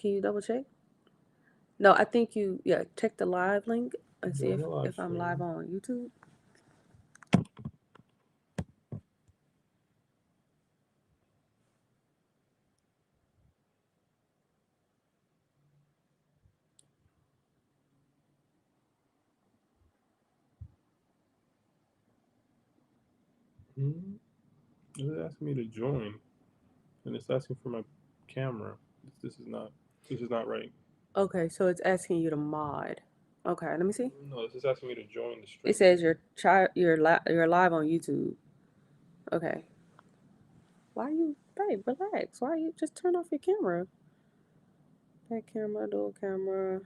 Can you double check? No, I think you check the live link and see Join the live if I'm live stream. on YouTube. Hmm? It's asking me to join, and it's asking for my camera. This is not. This is not right. Okay, so it's asking you to mod. Okay, let me see. No, this is asking me to join the It stream. says you're live on YouTube. Okay. Why you, babe? Relax. Why you just turn off your camera? Back camera, dual camera.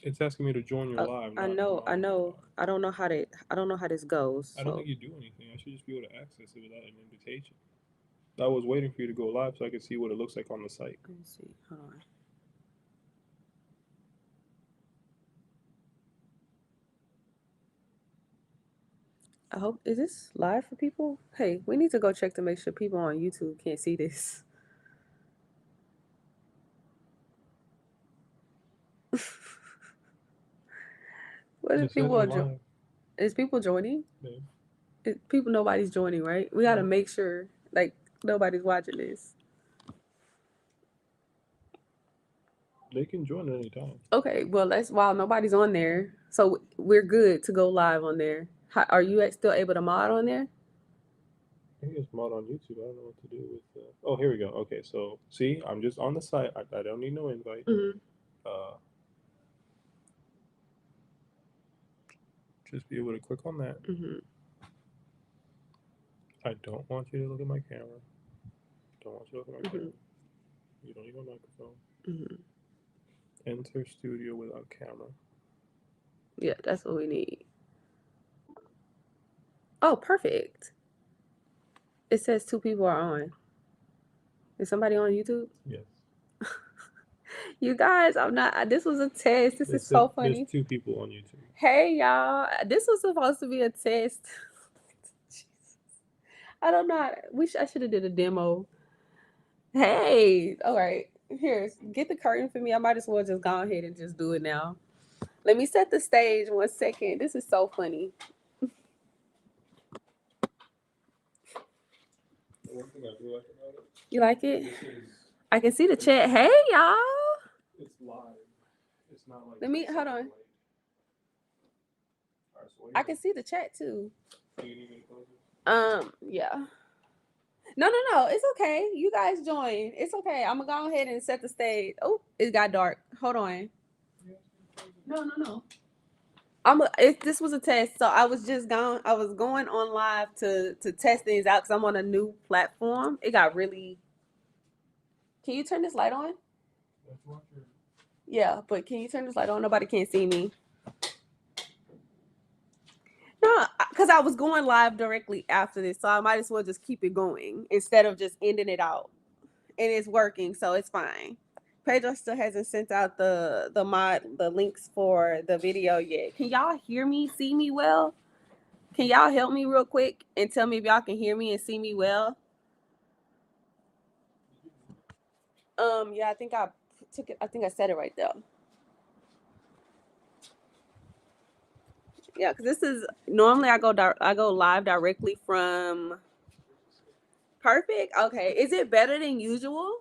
It's asking me to join your live, I not know, I mod your know. live. I don't know how this goes. I don't So think you do anything. I should just be able to access it without an invitation. I was waiting for you to go live so I could see what it looks like on the site. let me see. Hold on. I hope is this live for people? Hey, we need to go check to make sure people on YouTube can't see this. What It if says people I'm are live. is people joining? Babe. People nobody's joining, right? We got to No, make sure like nobody's watching this. they can join at any time. Okay, well that's while nobody's on there, so we're good to go live on there. Are you still able to mod on there? I think it's mod on YouTube. I don't know what to do with. Oh, here we go. Okay, so see, I'm just on the site. I don't need no invite. Mm-hmm. Uh, just be able to click on that. Mm-hmm. I don't want you to look at my camera. Don't want you to look at my Mm-hmm. camera. You don't need my microphone. Mm-hmm. Enter studio without camera. Yeah, that's what we need. Oh, perfect. It says two people are on. Is somebody on YouTube? Yes. You guys, I'm not. This was a test. This They is said so there's funny. 2 people on YouTube. Hey, y'all. This was supposed to be a test. I don't know. I should have did a demo. Hey, all right. Here, get the curtain for me. I might as well just go ahead and just do it now. Let me set the stage 1 second. This is so funny. The one thing I do like about it, You like it? this is I can see the chat. Hey, y'all. it's live. It's not like Let me hold on. delayed. All right, so I can see the chat too. do you need me to close it? Yeah. No, no, no. It's okay. You guys join. It's okay. I'm gonna go ahead and set the stage. Oh, it got dark. Hold on. No, no, no. This was a test, so I was just going. I was going on live to test things out because I'm on a new platform. It got really. Can you turn this light on? Yeah, but can you turn this light on? Nobody can see me. No, because I was going live directly after this, so I might as well just keep it going instead of just ending it out. And it's working, so it's fine. Pedro still hasn't sent out the links for the video yet. Can y'all hear me, see me well? Can y'all help me real quick and tell me if y'all can hear me and see me well? Yeah, I think I took it. I think I said it right there. Yeah, because this is normally I go live directly from. Perfect. Okay, is it better than usual?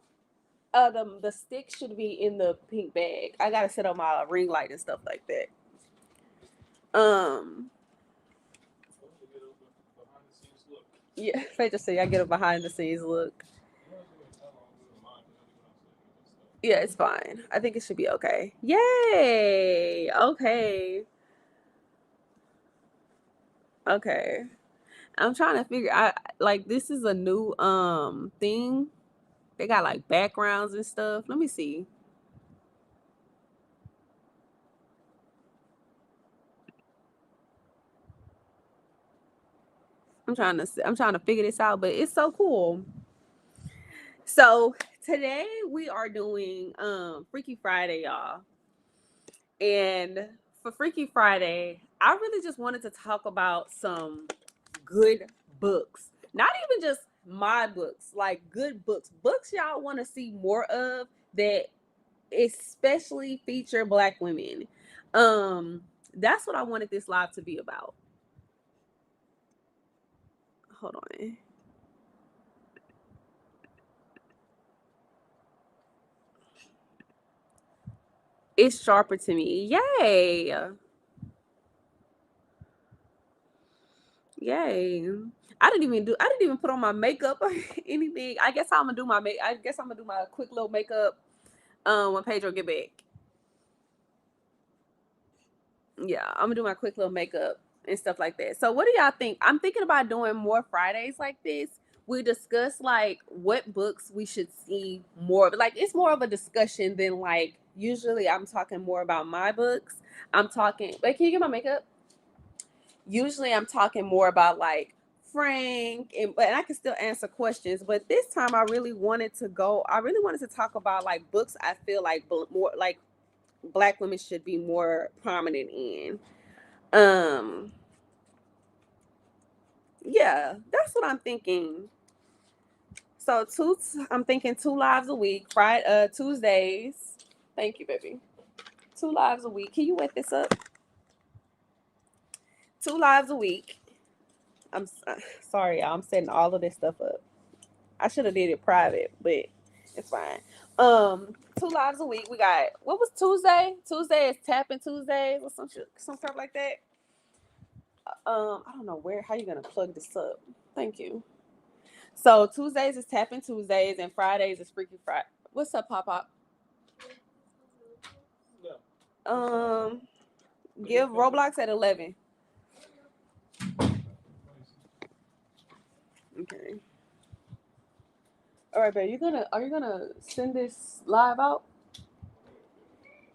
The stick should be in the pink bag. I gotta set up my ring light and stuff like that. Um, yeah, Faye just said I get a behind the scenes look. Yeah, it's fine. I think it should be okay. Yay! Okay. Okay. I'm trying to figure out like this is a new thing. They got like backgrounds and stuff. Let me see. I'm trying to figure this out, but it's so cool. So today we are doing Freaky Friday, y'all. And for Freaky Friday, I really just wanted to talk about some good books. Not even just my books, like good books y'all want to see more of that especially feature Black women. That's what I wanted this live to be about. Hold on. It's sharper to me. Yay. Yay. I didn't even put on my makeup or anything. I guess I'm gonna do my quick little makeup when Pedro get back. Yeah, I'm gonna do my quick little makeup and stuff like that. So what do y'all think? I'm thinking about doing more Fridays like this. We discuss like what books we should see more of. Like it's more of a discussion than like usually I'm talking more about my books. I'm talking wait, can you get my makeup? Usually I'm talking more about like Frank and I can still answer questions, but this time I really wanted to talk about like books I feel like more like Black women should be more prominent in. Um, yeah, that's what I'm thinking. So I'm thinking 2 lives a week, Friday, Tuesdays. Thank you, baby. 2 lives a week. Can you wet this up? 2 lives a week. Sorry, y'all. I'm setting all of this stuff up. I should have did it private, but it's fine. 2 lives a week. We got what was Tuesday? Tuesday is tapping Tuesdays or some shit, some stuff like that. I don't know how you gonna plug this up. Thank you. So Tuesdays is tapping Tuesdays and Fridays is Freaky Friday. What's up, Pop Pop? Um, give Roblox at 11. Okay. All right, babe. Are you gonna send this live out?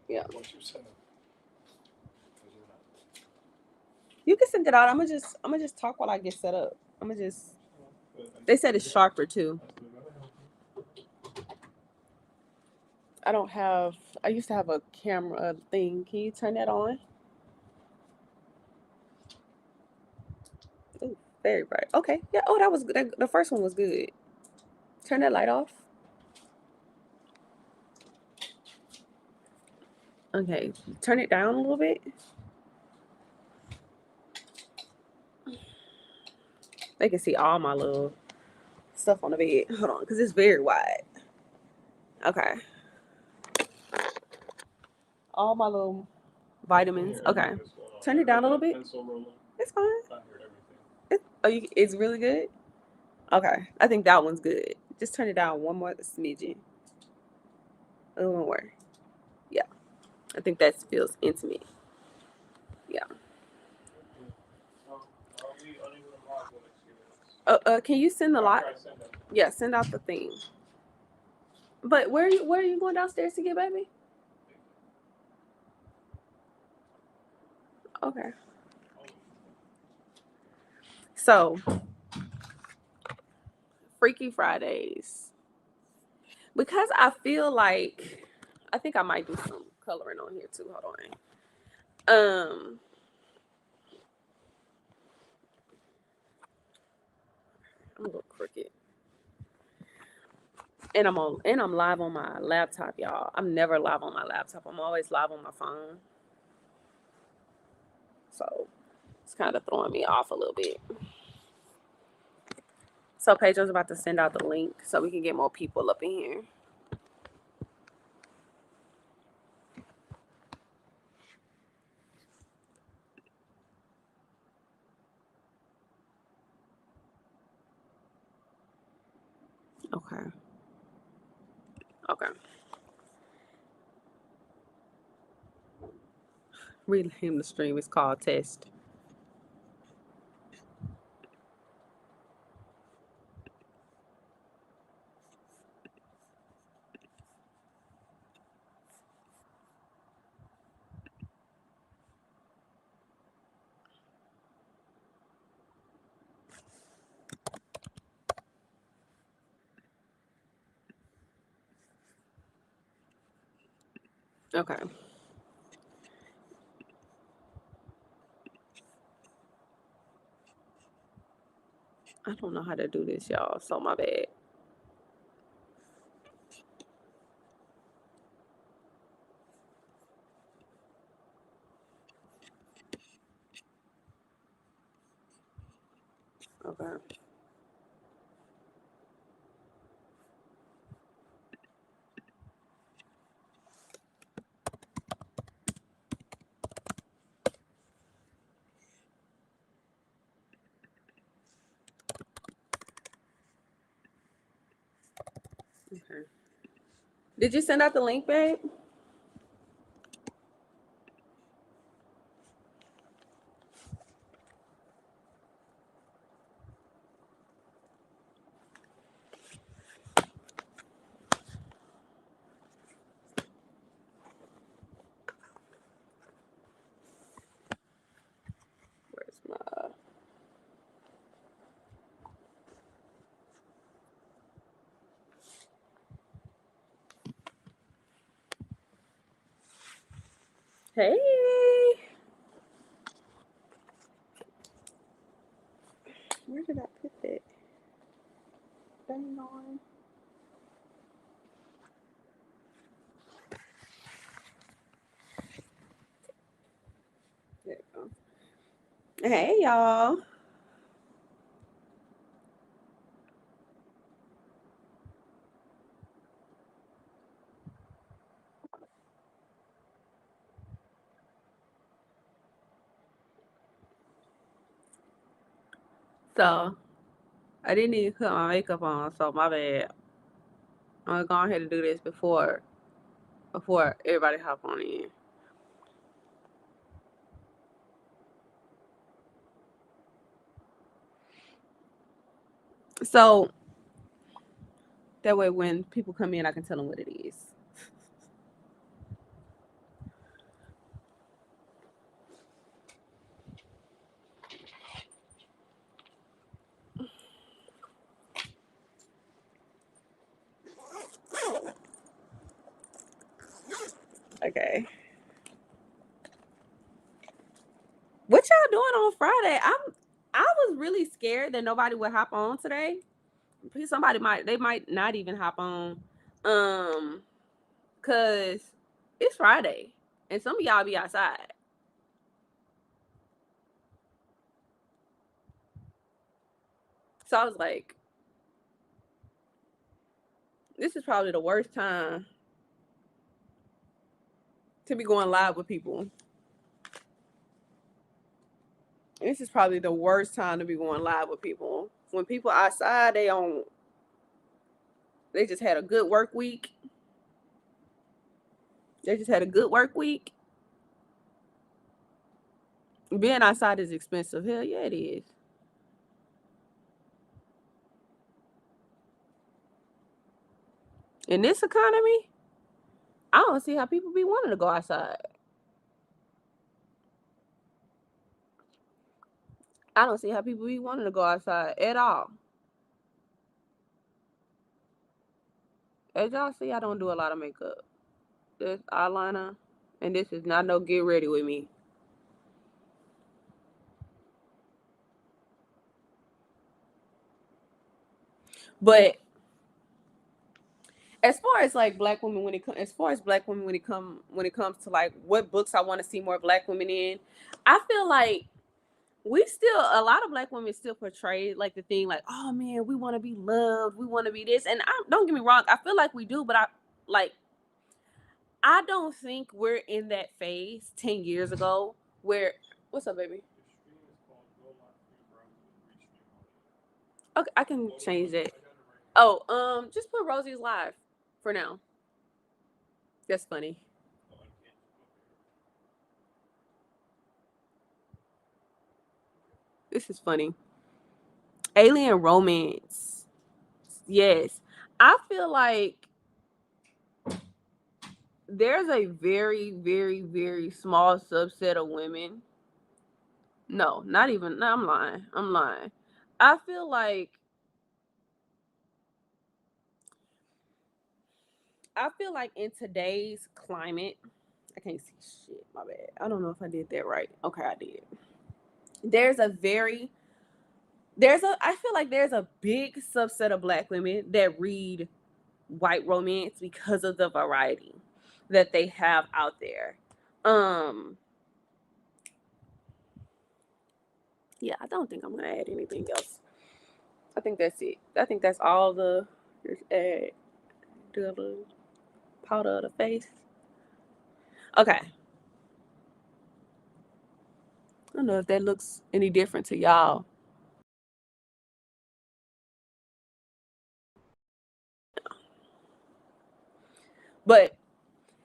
Yeah. You can send it out. I'm gonna just talk while I get set up. I'm gonna just. They said it's sharper too. I don't have. I used to have a camera thing. Can you turn that on? Ooh, very bright. Okay. Yeah. Oh, that was good. The first one was good. Turn that light off. Okay. Turn it down a little bit. They can see all my little stuff on the bed. Hold on, because it's very wide. Okay. All my little vitamins. Okay. Turn it down a little bit. It's fine. It's really good? Okay. I think that one's good. Just turn it down one more smidgen. A little more. Yeah. I think that feels intimate. Yeah. Can you send the lot? Yeah, send out the thing. But where are you going downstairs to get, baby? Okay. So Freaky Fridays. Because I feel like I think I might do some coloring on here too. Hold on. I'm a little crooked. And I'm live on my laptop, y'all. I'm never live on my laptop. I'm always live on my phone. So it's kind of throwing me off a little bit. So Pedro's about to send out the link so we can get more people up in here. Okay. Okay. Read him the stream. It's called Test. Okay. I don't know how to do this, y'all. So my bad. Okay. Okay. Did you send out the link, babe? Where's my... Hey. Where did I put that? Dang on. There you go. Hey, y'all. So, I didn't even put my makeup on, so my bad. I'm gonna go ahead and do this before everybody hop on in. So that way, when people come in, I can tell them what it is. Okay. What y'all doing on Friday? I was really scared that nobody would hop on today. They might not even hop on. Cause it's Friday and some of y'all be outside. So I was like, this is probably the worst time to be going live with people. This is probably the worst time to be going live with people. When people outside, they just had a good work week. They just had a good work week. Being outside is expensive. Hell yeah, it is. In this economy, I don't see how people be wanting to go outside. I don't see how people be wanting to go outside at all. As y'all see, I don't do a lot of makeup. This eyeliner, and this is not no get ready with me. But as far as like black women when it comes to like what books I want to see more black women in, I feel like a lot of black women still portray like the thing like, oh man, we want to be loved, we want to be this, and don't get me wrong, I feel like we do, but I don't think we're in that phase 10 years ago where what's up, baby? Okay, I can change that. Oh, just put Rosie's live for now. That's funny. This is funny. Alien romance. Yes. I feel like there's a very, very, very small subset of women. No, not even. No, I'm lying. I'm lying. I feel like in today's climate, I can't see shit. My bad. I don't know if I did that right. Okay, I did. There's a very I feel like there's a big subset of Black women that read white romance because of the variety that they have out there. Yeah, I don't think I'm gonna add anything else. I think that's it. I think that's all the just add the powder of the face. Okay. I don't know if that looks any different to y'all. But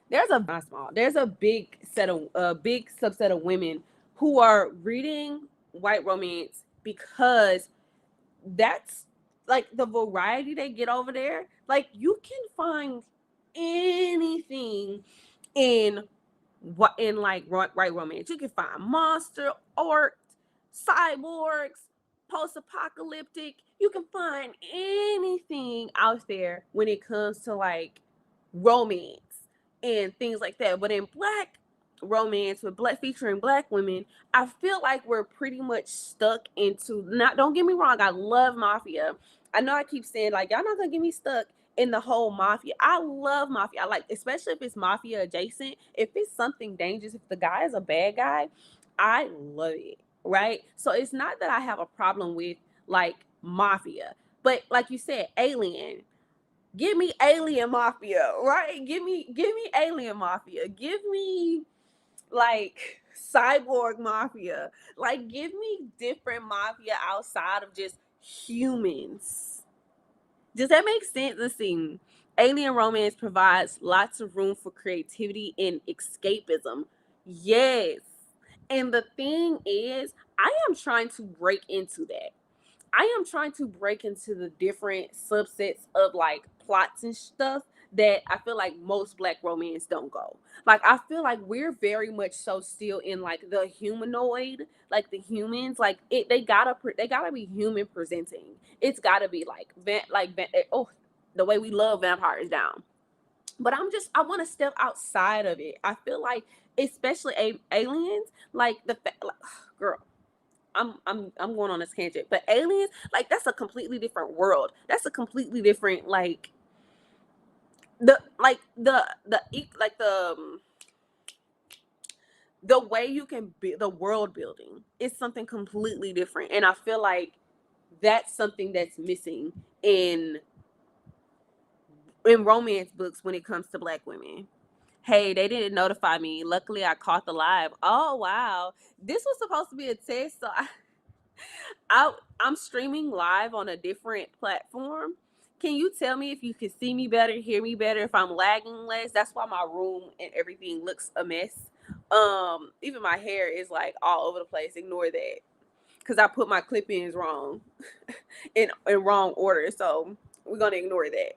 there's a big subset of women who are reading white romance because that's like the variety they get over there. Like you can find anything in what in like white romance. You can find monster art, cyborgs, post-apocalyptic. You can find anything out there when it comes to like romance and things like that. But in black romance with black featuring black women, I feel like we're pretty much stuck into not don't get me wrong, I love mafia. I know I keep saying like y'all not gonna get me stuck in the whole mafia. I love mafia. I like, especially if it's mafia adjacent. If it's something dangerous, if the guy is a bad guy, I love it. Right? So it's not that I have a problem with like mafia, but like you said, alien. Give me alien mafia, right? Give me alien mafia. Give me like cyborg mafia. Like give me different mafia outside of just humans. Does that make sense? Let's see. Alien romance provides lots of room for creativity and escapism. Yes. And the thing is, I am trying to break into that. I am trying to break into the different subsets of like plots and stuff that I feel like most black romance don't go. Like I feel like we're very much so still in like the humanoid, like the humans, like it they gotta be human presenting. It's gotta be like oh, the way we love vampires down. But I want to step outside of it. I feel like especially aliens, like like, girl, I'm going on this tangent, but aliens, like that's a completely different world. That's a completely different like like the way you can be the world building is something completely different, and I feel like that's something that's missing in romance books when it comes to black women. Hey, they didn't notify me. Luckily, I caught the live. Oh wow, this was supposed to be a test, so I'm streaming live on a different platform. Can you tell me if you can see me better, hear me better, if I'm lagging less? That's why my room and everything looks a mess. Even my hair is like all over the place. Ignore that. Because I put my clip-ins wrong in wrong order. So we're gonna ignore that.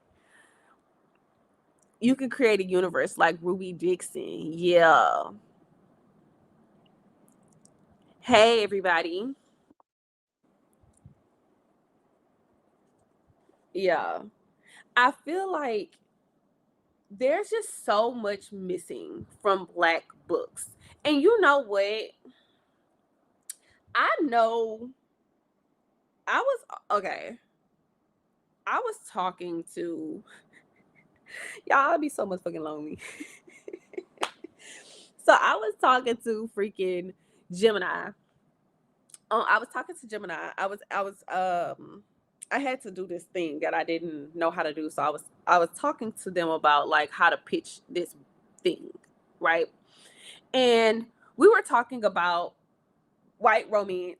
You can create a universe like Ruby Dixon. Yeah. Hey everybody. Yeah. I feel like there's just so much missing from black books. And you know what? I know I was okay. I was talking to y'all, I'd be so much fucking lonely. So I was talking to freaking Gemini. I was talking to Gemini. I had to do this thing that I didn't know how to do. So I was talking to them about like how to pitch this thing, right? And we were talking about white romance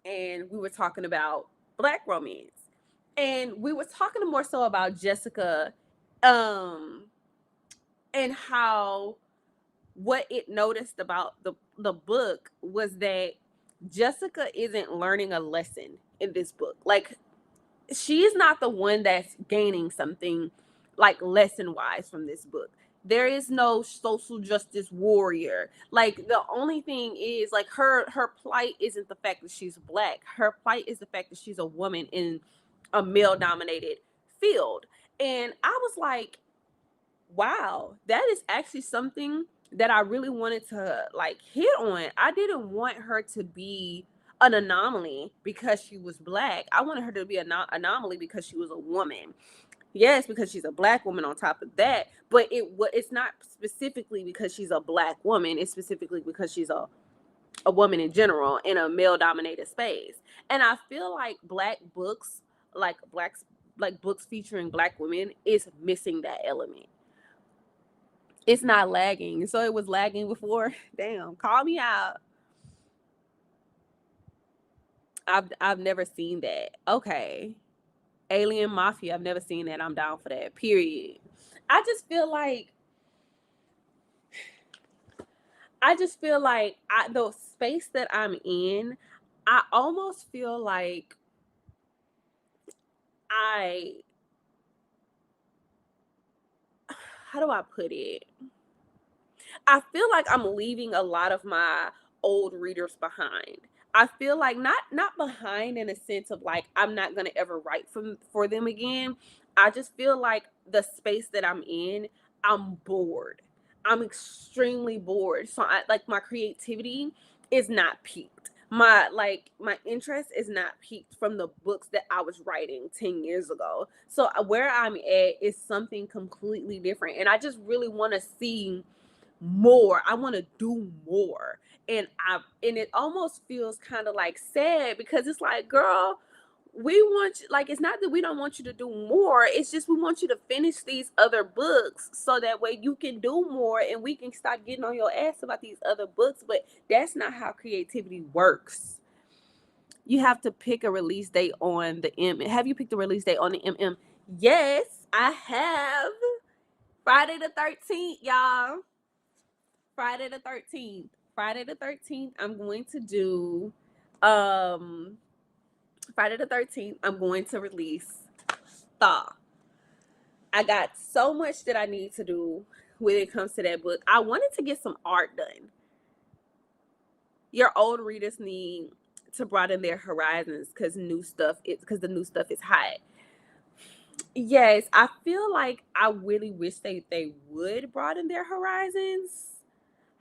and we were talking about black romance. And we were talking more so about Jessica um and how what it noticed about the book was that Jessica isn't learning a lesson in this book. Like she's not the one that's gaining something like lesson wise from this book. There is no social justice warrior. Like the only thing is like her plight isn't the fact that she's black. Her plight is the fact that she's a woman in a male dominated field. And I was like, wow, that is actually something that I really wanted to like hit on. I didn't want her to be an anomaly because she was black. I wanted her to be an anomaly because she was a woman. Yes, because she's a black woman on top of that, but it's not specifically because she's a black woman. It's specifically because she's a woman in general in a male dominated space. And I feel like black books, like blacks, like books featuring black women, is missing that element. It's not lagging. So it was lagging before. Damn, call me out. I've never seen that. Okay. Alien Mafia. I've never seen that. I'm down for that. Period. I just feel like the space that I'm in, I almost feel like I how do I put it? I feel like I'm leaving a lot of my old readers behind. I feel like not behind in a sense of like I'm not gonna ever write for them again. I just feel like the space that I'm in, I'm bored. I'm extremely bored. So I like my creativity is not peaked. My interest is not peaked from the books that I was writing 10 years ago. So where I'm at is something completely different. And I just really want to see more. I want to do more. And it almost feels kind of like sad because it's like, girl, we want you, like, it's not that we don't want you to do more. It's just we want you to finish these other books so that way you can do more and we can stop getting on your ass about these other books. But that's not how creativity works. You have to pick a release date on the Have you picked a release date on the MM? Yes, I have. Friday the 13th, y'all. Friday the 13th. Friday the 13th, I'm going to do Friday the 13th, I'm going to release Thaw. I got so much that I need to do when it comes to that book. I wanted to get some art done. Your old readers need to broaden their horizons because the new stuff is hot. Yes, I feel like I really wish they would broaden their horizons.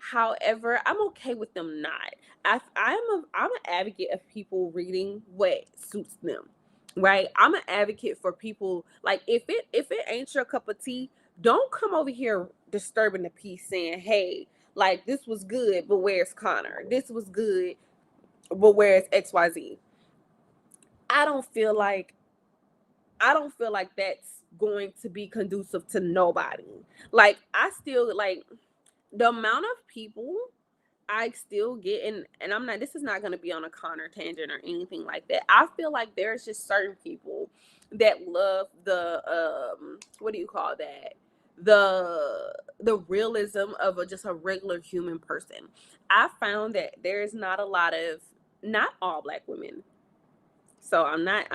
However, I'm okay with them not. I'm an advocate of people reading what suits them, right? I'm an advocate for people like if it ain't your cup of tea, don't come over here disturbing the peace saying, "Hey, like this was good, but where's Connor? This was good, but where's XYZ?" I don't feel like I don't feel like that's going to be conducive to nobody. Like I still like the amount of people I still get, and I'm not, this is not going to be on a Connor tangent or anything like that. I feel like there's just certain people that love the, what do you call that? The realism of just a regular human person. I found that there's not a lot of, not all black women. So I'm not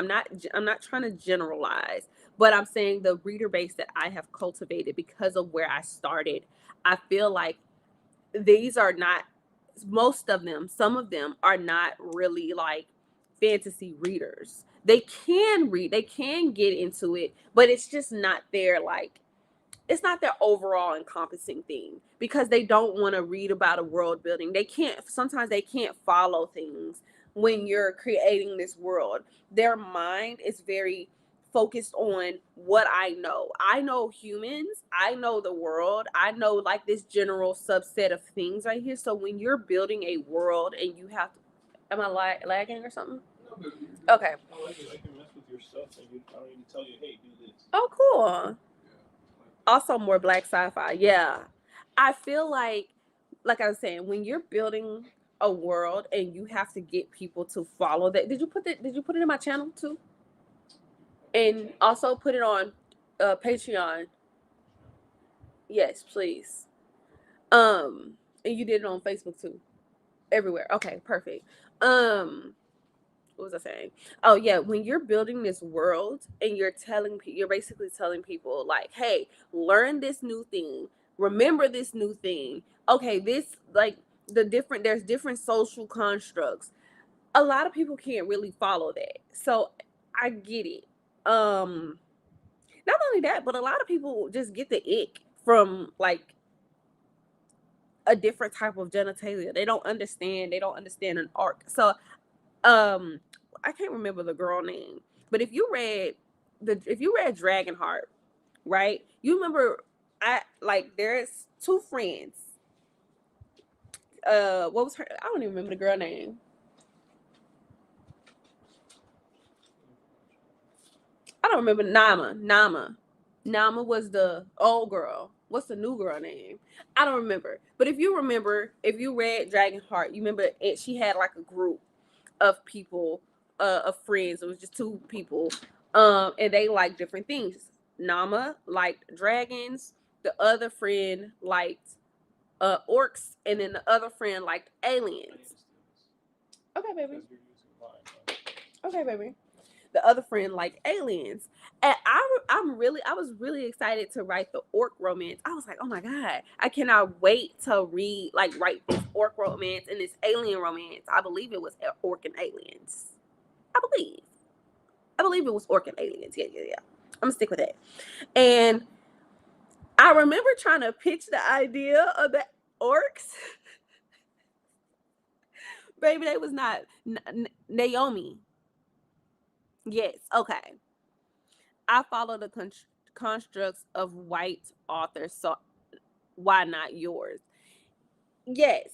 trying to generalize, but I'm saying the reader base that I have cultivated because of where I started, I feel like these are not most of them, some of them are not really like fantasy readers. They can read, they can get into it, but it's just not their like it's not their overall encompassing thing because they don't want to read about a world building. Sometimes they can't follow things when you're creating this world. Their mind is very focused on what I know. I know humans, I know the world, I know like this general subset of things right here. So when you're building a world and you have to, am I lagging or something? Okay. I can mess with your stuff and I don't even tell you, hey, do this. Oh, cool. Also more black sci-fi. Yeah. I feel like I was saying, when you're building a world and you have to get people to follow that. Did you put it in my channel too? And also put it on Patreon. Yes, please. And you did it on Facebook too. Everywhere. Okay, perfect. What was I saying? Oh yeah, when you're building this world and you're basically telling people like, hey, learn this new thing, remember this new thing. Okay, this like there's different social constructs. A lot of people can't really follow that, so I get it. Not only that, but a lot of people just get the ick from like a different type of genitalia. They don't understand an arc. So I can't remember the girl name, but if you read Dragonheart, right? You remember I like there's two friends. What was her? I don't even remember the girl name. I don't remember Nama was the old girl. What's the new girl name? I don't remember. But if you read Dragonheart, you remember it. She had like a group of people, of friends. It was just two people, and they liked different things. Nama liked dragons. The other friend liked orcs, and then the other friend liked aliens. Okay, baby. Okay, baby. The other friend liked aliens. And I was really excited to write the orc romance. I was like, oh my God, I cannot wait to write this orc romance and this alien romance. I believe it was orc and aliens. I believe it was orc and aliens. Yeah, yeah, yeah. I'm gonna stick with that. And I remember trying to pitch the idea of the orcs. Baby, they was not Naomi. Yes, okay. I follow the constructs of white authors, so why not yours? Yes,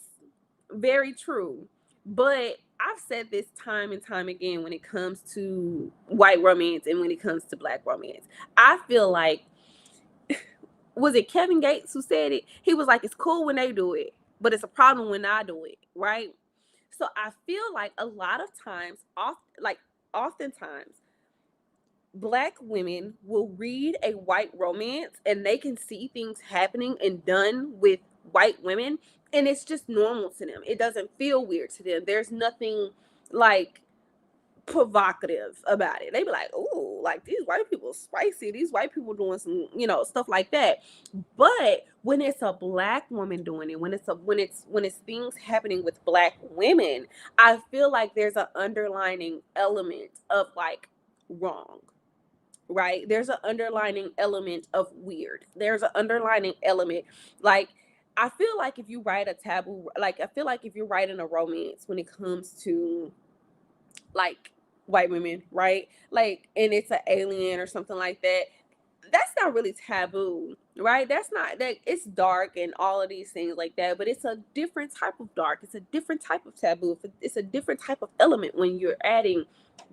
very true. But I've said this time and time again when it comes to white romance and when it comes to black romance. I feel like, was it Kevin Gates who said it? He was like, it's cool when they do it, but it's a problem when I do it, right? So I feel like a lot of times, oftentimes, black women will read a white romance and they can see things happening and done with white women, and it's just normal to them. It doesn't feel weird to them. There's nothing like provocative about it. They be like, "Oh, like these white people spicy. These white people doing some, stuff like that." But when it's a black woman doing it, when it's things happening with black women, I feel like there's an underlining element of like wrong, right? There's an underlining element of weird. There's an underlining element. Like, I feel like if you write a taboo, like, I feel like if you're writing a romance when it comes to like white women, right? Like, and it's an alien or something like that, that's not really taboo, right? That's not that, it's dark and all of these things like that, but it's a different type of dark. It's a different type of taboo. It's a different type of element when you're adding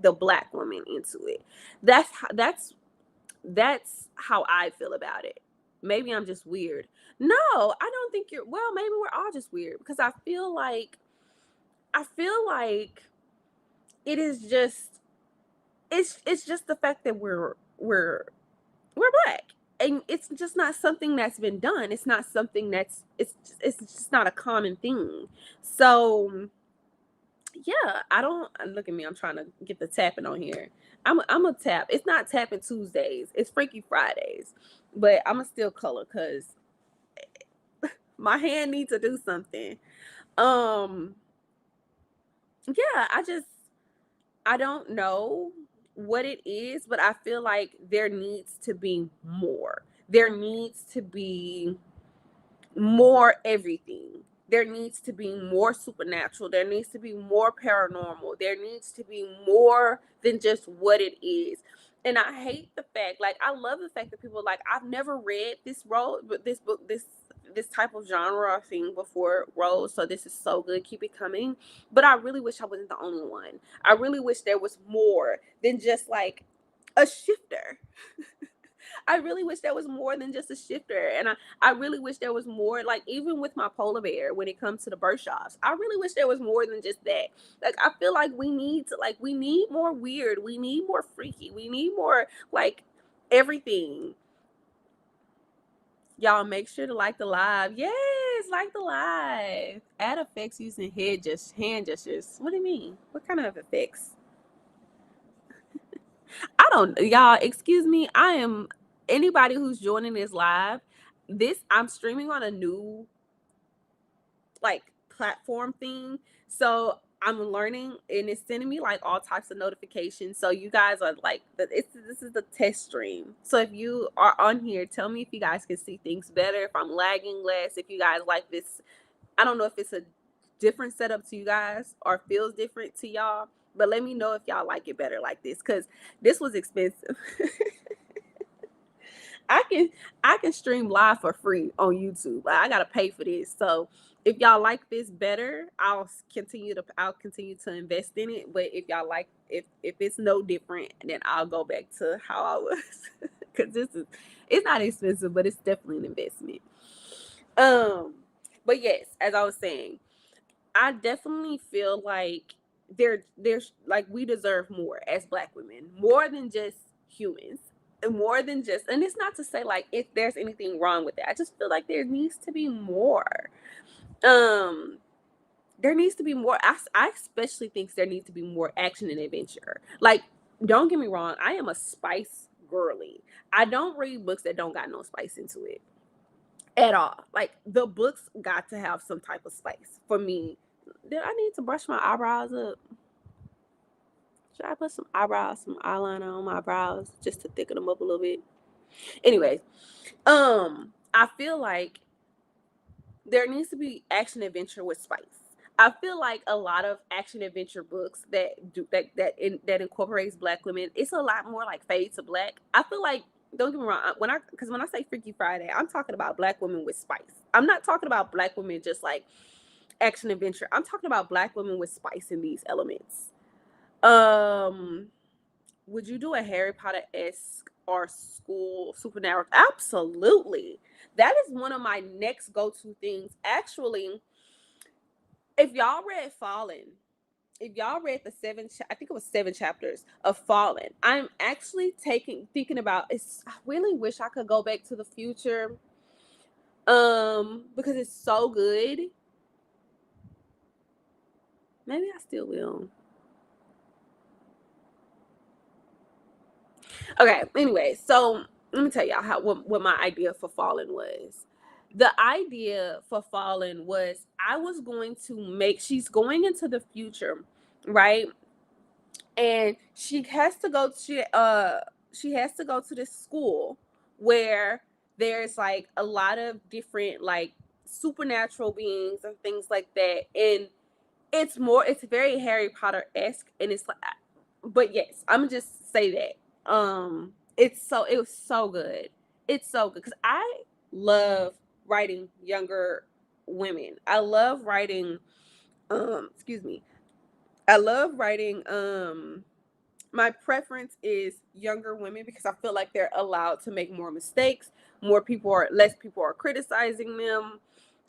the black woman into it. That's how I feel about it. Maybe I'm just weird. No, I don't think you're, well, maybe we're all just weird because I feel like it is just, it's just the fact that we're black, and it's just not something that's been done. It's not something that's it's just not a common thing. So yeah, I don't look at me. I'm trying to get the tapping on here. I'm a tap. It's not tapping Tuesdays. It's Freaky Fridays, but I'm a still color because my hand needs to do something. Um, yeah, I don't know what it is, but I feel like there needs to be more. There needs to be more everything. There needs to be more supernatural. There needs to be more paranormal. There needs to be more than just what it is. And I hate the fact, like, I love the fact that people like, I've never read this role, but this book, this type of genre or thing before, Rose. So this is so good. Keep it coming. But I really wish I wasn't the only one. I really wish there was more than just like a shifter. I really wish there was more than just a shifter. And I really wish there was more, like, even with my polar bear, when it comes to the birth shops, I really wish there was more than just that. Like, I feel like we need more weird. We need more freaky. We need more, like, everything. Y'all make sure to like the live. Yes, like the live. Add effects using hand gestures. What do you mean? What kind of effects? I don't, y'all, excuse me. I am, anybody who's joining this live, I'm streaming on a new like platform thing. So I'm learning and it's sending me like all types of notifications. So you guys are like, this is the test stream. So if you are on here, tell me if you guys can see things better, if I'm lagging less, if you guys like this. I don't know if it's a different setup to you guys or feels different to y'all, But let me know if y'all like it better like this, because this was expensive. I can stream live for free on YouTube. I gotta pay for this. So if y'all like this better, I'll continue to invest in it. But if y'all like if it's no different, then I'll go back to how I was. Cause it's not expensive, but it's definitely an investment. But yes, as I was saying, I definitely feel like there's like we deserve more as Black women, more than just humans, more than just. And it's not to say like if there's anything wrong with that. I just feel like there needs to be more. Um, there needs to be more. I especially think there needs to be more action and adventure. Like, don't get me wrong, I am a spice girly. I don't read books that don't got no spice into it at all. Like the books got to have some type of spice for me. Did I need to brush my eyebrows up? Should I put some eyeliner on my brows just to thicken them up a little bit? Anyways, I feel like there needs to be action adventure with spice. I feel like a lot of action adventure books that incorporates Black women, it's a lot more like Fade to Black. I feel like, don't get me wrong, because when I say Freaky Friday, I'm talking about Black women with spice. I'm not talking about Black women just like action adventure. I'm talking about Black women with spice in these elements. Would you do a Harry Potter-esque or school supernatural? Absolutely. That is one of my next go-to things. Actually, if y'all read Fallen, if y'all read the I think it was 7 chapters of Fallen, I'm actually thinking about it's. I really wish I could go back to the future, because it's so good. Maybe I still will. Okay, anyway, so let me tell y'all what my idea for Fallen was. The idea for Fallen was I was going to she's going into the future, right? And she has to go to this school where there's like a lot of different like supernatural beings and things like that. And it's very Harry Potter-esque, and it's like, but yes, I'm gonna just say that it was so good. It's so good because I love writing younger women. I love writing excuse me, I love writing my preference is younger women because I feel like they're allowed to make more mistakes. Less people are criticizing them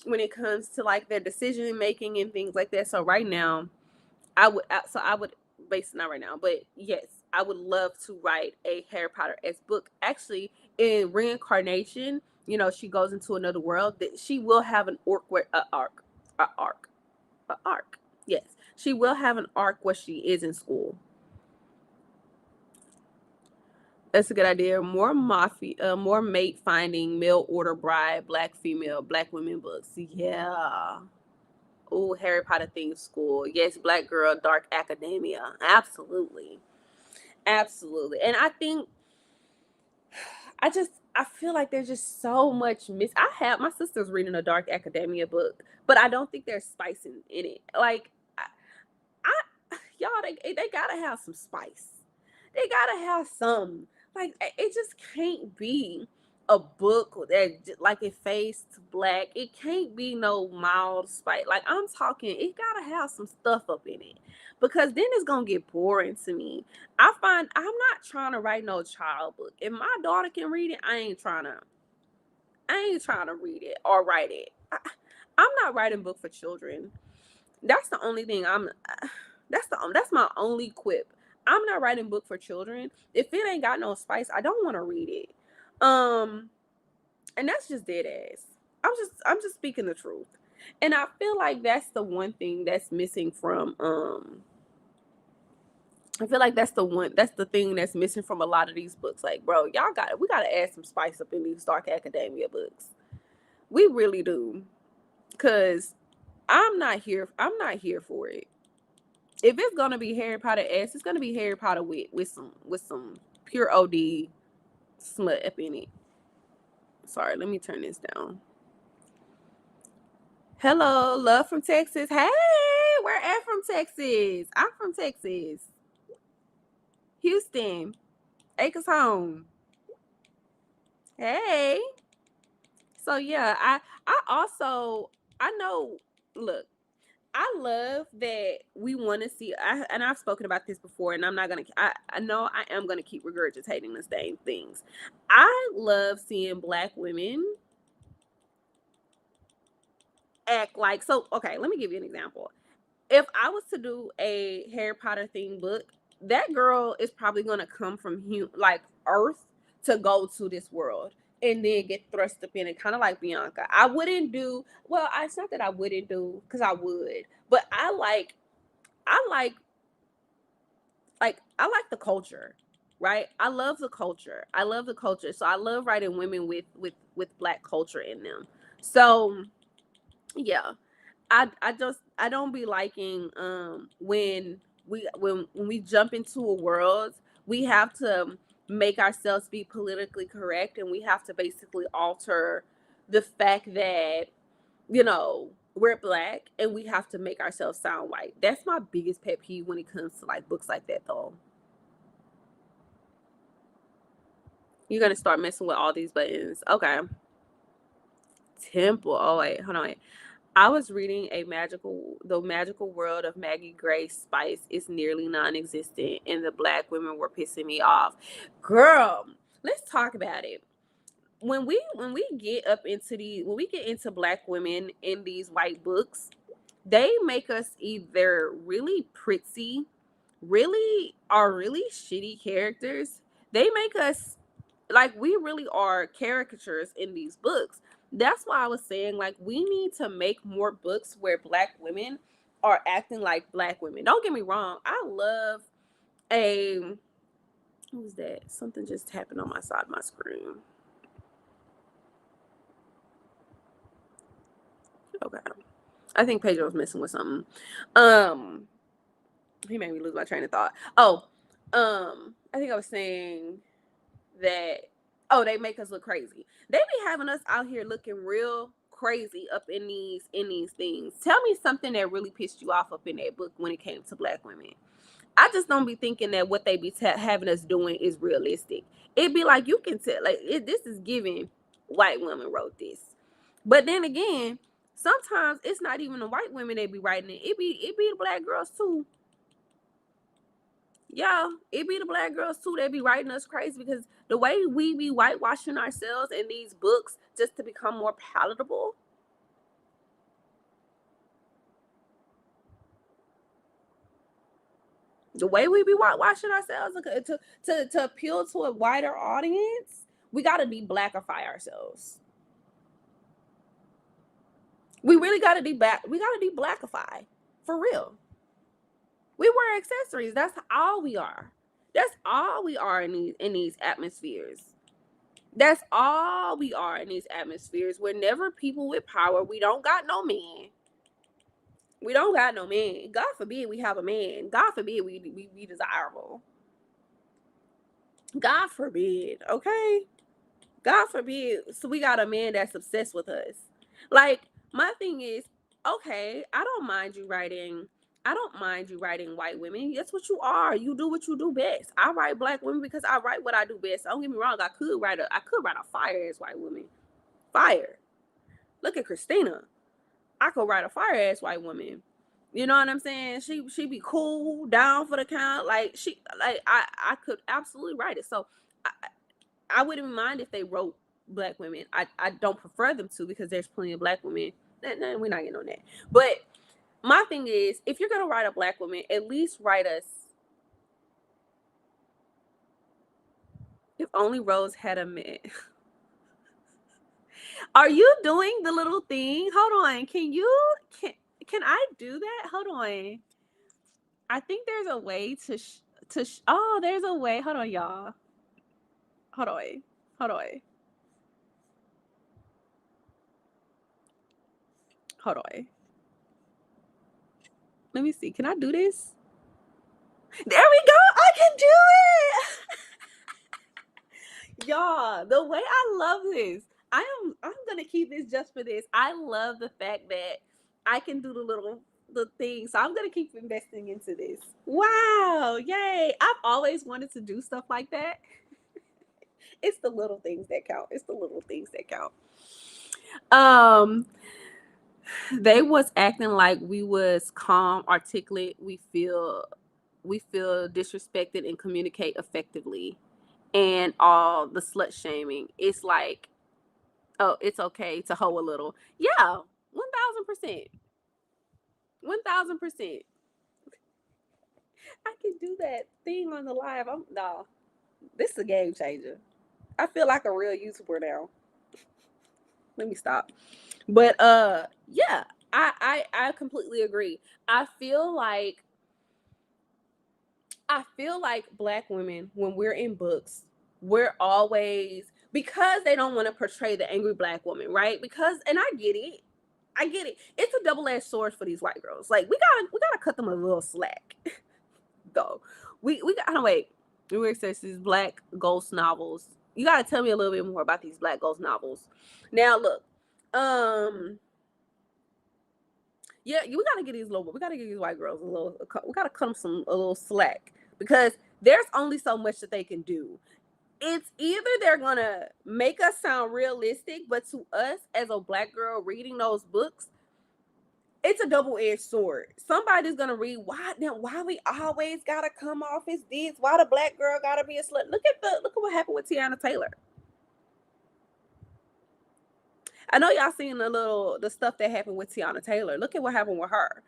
when it comes to like their decision making and things like that. So right now, I would base not right now, but yes, I would love to write a Harry Potter-esque book. Actually, in Reincarnation, she goes into another world that she will have an arc. Yes, she will have an arc where she is in school. That's a good idea. More mate finding, mail order bride, Black female, Black women books. Yeah. Oh, Harry Potter themed school. Yes, Black girl, dark academia. Absolutely. Absolutely. And I think I feel like there's just so much I have my sister's reading a dark academia book, but I don't think there's spice in it. Like y'all, they gotta have some spice. They gotta have some. Like it just can't be a book that like it fades to black. It can't be no mild spice. Like I'm talking, it gotta have some stuff up in it, because then it's gonna get boring to me. I find I'm not trying to write no child book. If my daughter can read it, I ain't trying to read it or write it. I'm not writing book for children. That's the only thing that's my only quip. I'm not writing book for children. If it ain't got no spice, I don't want to read it. And that's just dead ass. I'm just speaking the truth. And I feel like that's the one thing that's missing from I feel like that's the thing that's missing from a lot of these books. Like, bro, we gotta add some spice up in these dark academia books. We really do. Cause I'm not here for it. If it's gonna be Harry Potter-esque, it's gonna be Harry Potter with some pure OD smut up in it. Sorry, let me turn this down. Hello, love from Texas. Hey, we're at from Texas. I'm from Texas. Houston. Acres home. Hey. So yeah, I know, look, I love that we want to see, and I've spoken about this before, and I'm not going to, I know I am going to keep regurgitating the same things. I love seeing Black women act like, so, okay, let me give you an example. If I was to do a Harry Potter themed book, that girl is probably going to come from like Earth to go to this world and then get thrust up in it, kind of like Bianca. I wouldn't do, well, it's not that I wouldn't do, because I would, but I like the culture, right? I love the culture. I love the culture. So I love writing women with Black culture in them. So yeah, I don't be liking when we jump into a world, we have to make ourselves be politically correct, and we have to basically alter the fact that, we're Black, and we have to make ourselves sound white. That's my biggest pet peeve when it comes to like books like that, though. You're gonna start messing with all these buttons. Okay. Temple. Oh wait, hold on. Wait. I was reading the magical world of Maggie Grace Spice is nearly non-existent, and the Black women were pissing me off. Girl, let's talk about it. When we get up into when we get into Black women in these white books, they make us either really pretty, really shitty characters. They make us like we really are caricatures in these books. That's why I was saying, like, we need to make more books where Black women are acting like Black women. Don't get me wrong. I love a, what was that? Something just happened on my side of my screen. Okay. I think Pedro was messing with something. Um, he made me lose my train of thought. Oh, I think I was saying that, oh, they make us look crazy. They be having us out here looking real crazy up in these things. Tell me something that really pissed you off up in that book when it came to Black women. I just don't be thinking that what they be having us doing is realistic. It'd be like, you can tell, like, this is giving white women wrote this. But then again, sometimes it's not even the white women that be writing it. It be the Black girls too. Yeah, it be the Black girls too that be writing us crazy, because the way we be whitewashing ourselves in these books just to become more palatable. The way we be whitewashing ourselves to appeal to a wider audience, we gotta de-Blackify ourselves. We really gotta we gotta de-Blackify. For real. We wear accessories. That's all we are. That's all we are in these atmospheres. That's all we are in these atmospheres. We're never people with power. We don't got no man. We don't got no man. God forbid we have a man. God forbid we be desirable. God forbid. Okay. God forbid. So we got a man that's obsessed with us. Like, my thing is, okay, I don't mind you writing. I don't mind you writing white women. That's what you are. You do what you do best. I write Black women because I write what I do best. Don't get me wrong. I could write a fire ass white woman. Fire. Look at Christina. I could write a fire ass white woman. You know what I'm saying? She be cool, down for the count. I could absolutely write it. So I, I wouldn't mind if they wrote Black women. I don't prefer them to, because there's plenty of Black women. No, we're not getting on that. But my thing is, if you're gonna write a Black woman, at least write us. If only Rose had a man. Are you doing the little thing? Hold on. Can I do that? Hold on. I think there's a way oh, there's a way. Hold on, y'all. Hold on. Hold on. Hold on. Let me see. Can I do this? There we go. I can do it. Y'all, the way I love this. I'm gonna keep this just for this. I love the fact that I can do the little the thing. So I'm gonna keep investing into this. Wow, yay. I've always wanted to do stuff like that. It's the little things that count. It's the little things that count. Um, they was acting like we was calm, articulate. We feel disrespected and communicate effectively. And all the slut shaming. It's like, oh, it's okay to hoe a little. Yeah, 1000%. 1000%. I can do that thing on the live. I'm no. This is a game changer. I feel like a real YouTuber now. Let me stop. But yeah, I completely agree. I feel like black women, when we're in books, we're always, because they don't want to portray the angry black woman, right? Because, and I get it. I get it. It's a double-edged sword for these white girls. Like we gotta cut them a little slack. Though. We gotta wait. Where it says these black ghost novels. You gotta tell me a little bit more about these black ghost novels. Now look, yeah, we gotta give these white girls a little. We gotta cut them a little slack, because there's only so much that they can do. It's either they're gonna make us sound realistic, but to us as a black girl reading those books, it's a double-edged sword. Somebody's gonna read, why we always gotta come off as this, why the black girl gotta be a slut. Look at what happened with Tiana Taylor. I know y'all seen the stuff that happened with Tiana Taylor. Look at what happened with her.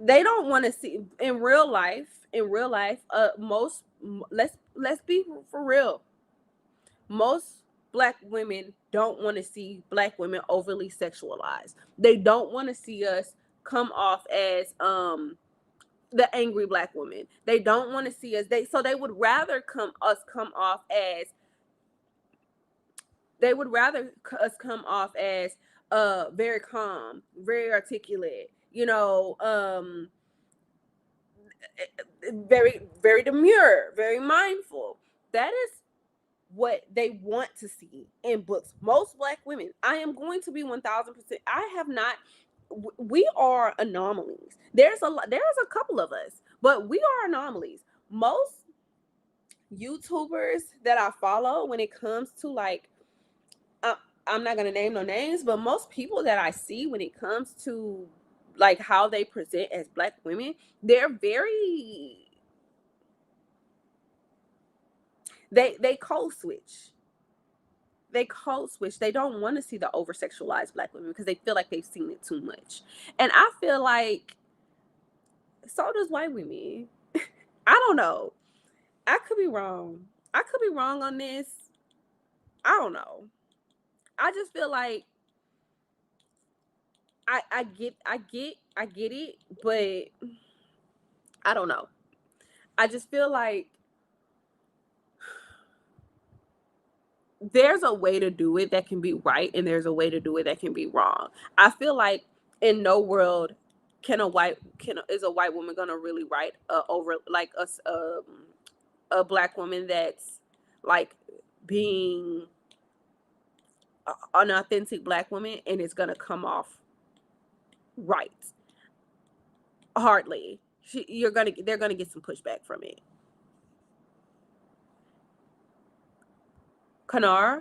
They don't want to see in real life. Most, let's be for real. Most black women don't want to see black women overly sexualized. They don't want to see us come off as the angry black woman. They don't want to see us. They would rather come off as very calm, very articulate, very, very demure, very mindful. That is what they want to see in books. Most black women, I am going to be 1000%. I have not. We are anomalies. There's a couple of us, but we are anomalies. Most YouTubers that I follow, when it comes to like, uh, I'm not gonna name no names, but most people that I see when it comes to like how they present as black women, they're very they code switch. They code switch. They don't want to see the over sexualized black women because they feel like they've seen it too much. And I feel like so does white women. I don't know. I could be wrong. I could be wrong on this. I don't know. I just feel like I get it, but I don't know. I just feel like there's a way to do it that can be right, and there's a way to do it that can be wrong. I feel like in no world is a white woman gonna really write over like a black woman that's like being an authentic black woman, and it's gonna come off right. Hardly. They're gonna get some pushback from it. Kanar.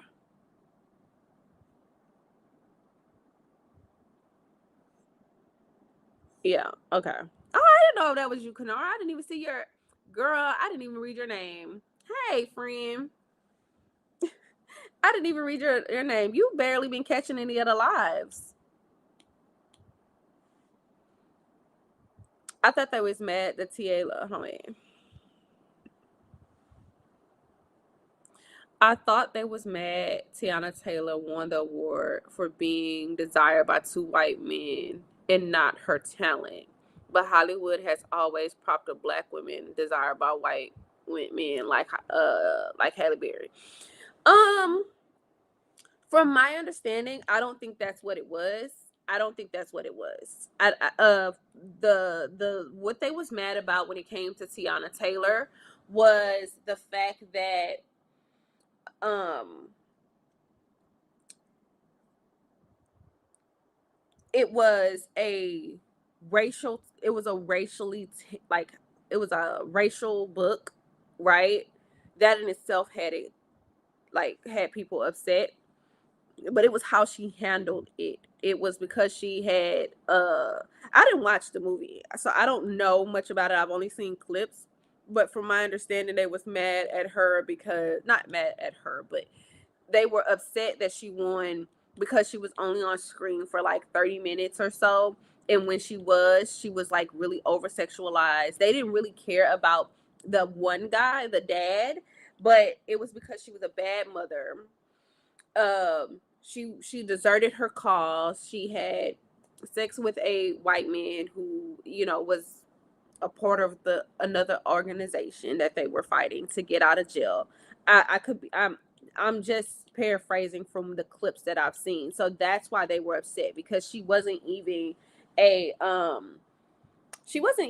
Yeah. Okay. Oh, I didn't know that was you, Kanar. I didn't even see your girl. I didn't even read your name. Hey, friend. I didn't even read your name. You've barely been catching any of the lives. I thought they was mad that Tiela. Homie. I thought they was mad Tiana Taylor won the award for being desired by two white men and not her talent. But Hollywood has always propped up black women desired by white men like Halle Berry. Um, from my understanding, I don't think that's what it was. I don't think that's what it was. The what they was mad about when it came to Tiana Taylor was the fact that um it was a racial. It was a racially like it was a racial book, right? That in itself had it like had people upset, but it was how she handled it. It was because she had I didn't watch the movie, so I don't know much about it. I've only seen clips, but from my understanding, they was mad at her because not mad at her, but they were upset that she won because she was only on screen for like 30 minutes or so. And when she was like really over sexualized. They didn't really care about the one guy, the dad, but it was because she was a bad mother. She deserted her cause. She had sex with a white man who, was a part of the another organization that they were fighting to get out of jail. I could be I'm just paraphrasing from the clips that I've seen. So that's why they were upset because a she wasn't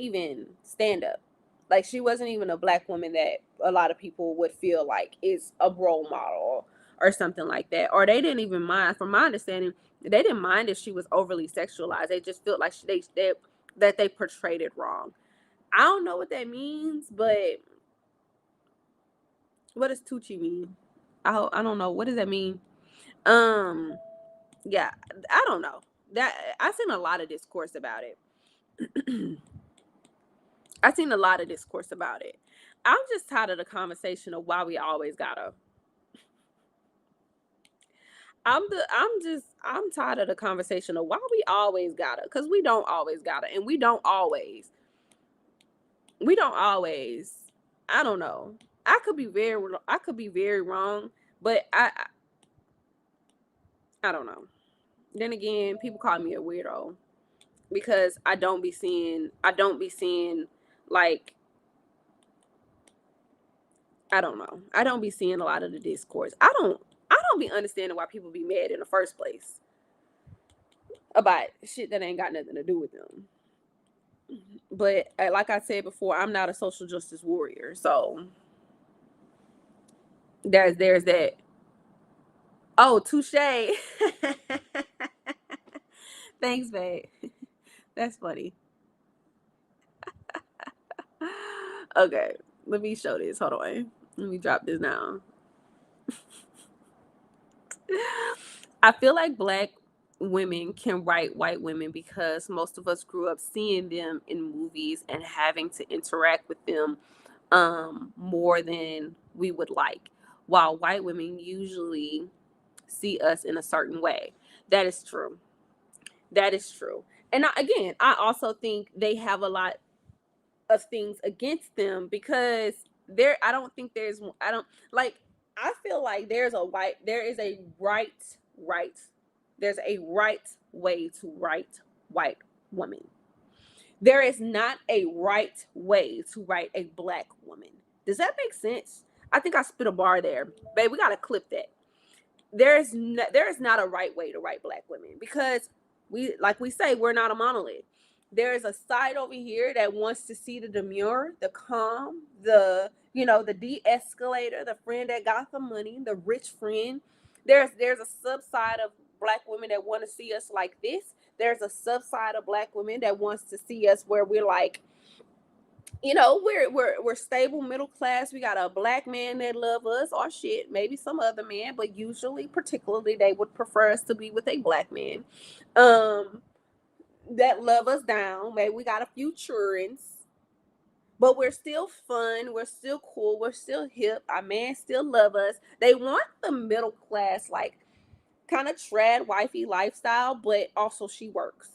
even stand up. Like she wasn't even a black woman that a lot of people would feel like is a role model or something like that. Or they didn't even mind, from my understanding, they didn't mind if she was overly sexualized. They just felt like that they portrayed it wrong. I don't know what that means, but what does Tucci mean? I don't know. What does that mean? Um, yeah, I don't know. That I've seen a lot of discourse about it. I've seen a lot of discourse about it. I'm just tired of the conversation of why we always gotta. I'm tired of the conversation of why we always gotta, because we don't always gotta, and we don't always. I don't know. I could be very wrong, but I don't know. Then again, people call me a weirdo because I don't be seeing like I don't know. I don't be seeing a lot of the discourse. I don't be understanding why people be mad in the first place about shit that ain't got nothing to do with them. But like I said before, I'm not a social justice warrior, so there's that. Oh, touche. Thanks, babe. That's funny. Okay, let me show this. Hold on. Let me drop this down. I feel like black women can write white women because most of us grew up seeing them in movies and having to interact with them more than we would like, while white women usually see us in a certain way. That is true. That is true. And again, I also think they have a lot of things against them because I don't think I don't like I feel like there is a right there's a right way to write white woman. There is not a right way to write a black woman. Does that make sense? I think I spit a bar there. Babe, we gotta clip that. There is not a right way to write black women because we say we're not a monolith. There is a side over here that wants to see the demure, the calm, the de-escalator, the friend that got the money, the rich friend. There's a subside of black women that want to see us like this. There's a subside of black women that wants to see us where we're like, we're stable middle class. We got a black man that love us, or shit, maybe some other man, but usually, particularly, they would prefer us to be with a black man, um, that love us down. Maybe we got a few childrens, but we're still fun. We're still cool. We're still hip. Our man still love us. They want the middle class, like kind of trad wifey lifestyle, but also she works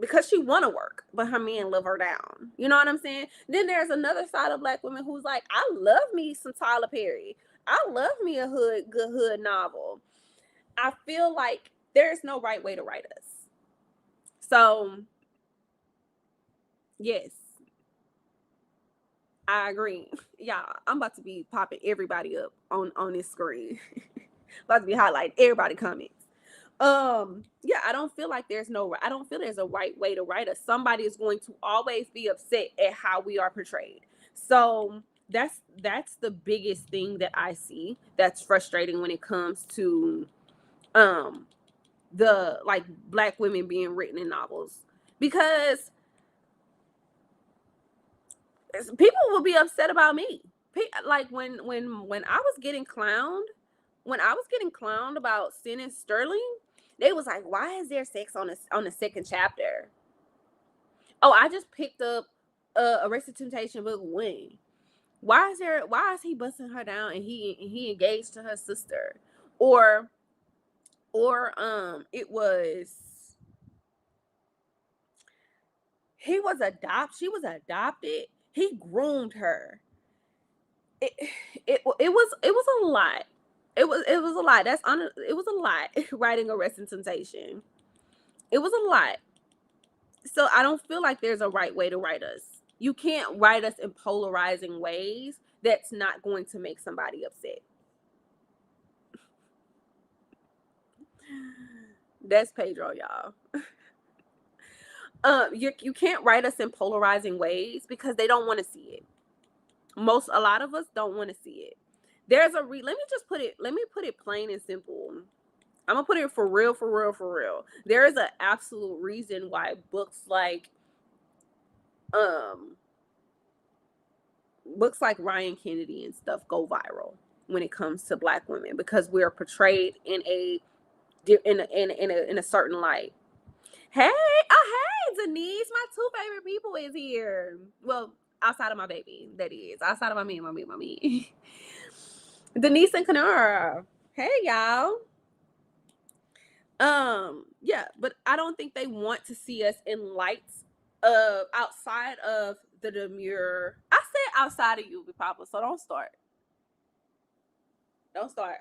because she want to work, but her man love her down. You know what I'm saying? Then there's another side of black women who's like, I love me some Tyler Perry. I love me a good hood novel. I feel like there's no right way to write us. So yes, I agree. Yeah, I'm about to be popping everybody up on this screen. About to be highlighting everybody comments. Yeah, I don't feel there's a right way to write us. Somebody is going to always be upset at how we are portrayed. So that's the biggest thing that I see that's frustrating when it comes to um the like black women being written in novels, because People will be upset about me. Like when I was getting clowned, about Sin and Sterling, they was like, "Why is there sex on the second chapter?" Oh, I just picked up Arrested Temptation book 1. Why is he busting her down and he engaged to her sister, or it was she was adopted. He groomed her. It was a lot. It was a lot. It was a lot writing Arrested Temptation. It was a lot. So I don't feel like there's a right way to write us. You can't write us in polarizing ways that's not going to make somebody upset. That's Pedro, y'all. You can't write us in polarizing ways because they don't want to see it. A lot of us don't want to see it. Let me put it plain and simple. I'm gonna put it for real, for real, for real. There is an absolute reason why books like Ryan Kennedy and stuff go viral when it comes to Black women, because we're portrayed in a certain light. Hey, Denise, my two favorite people is here. Well, outside of my baby, that is. Outside of my me. Denise and Kanara. Hey, y'all. Yeah, but I don't think they want to see us in lights of outside of the demure. I said outside of you, Papa, so don't start. Don't start.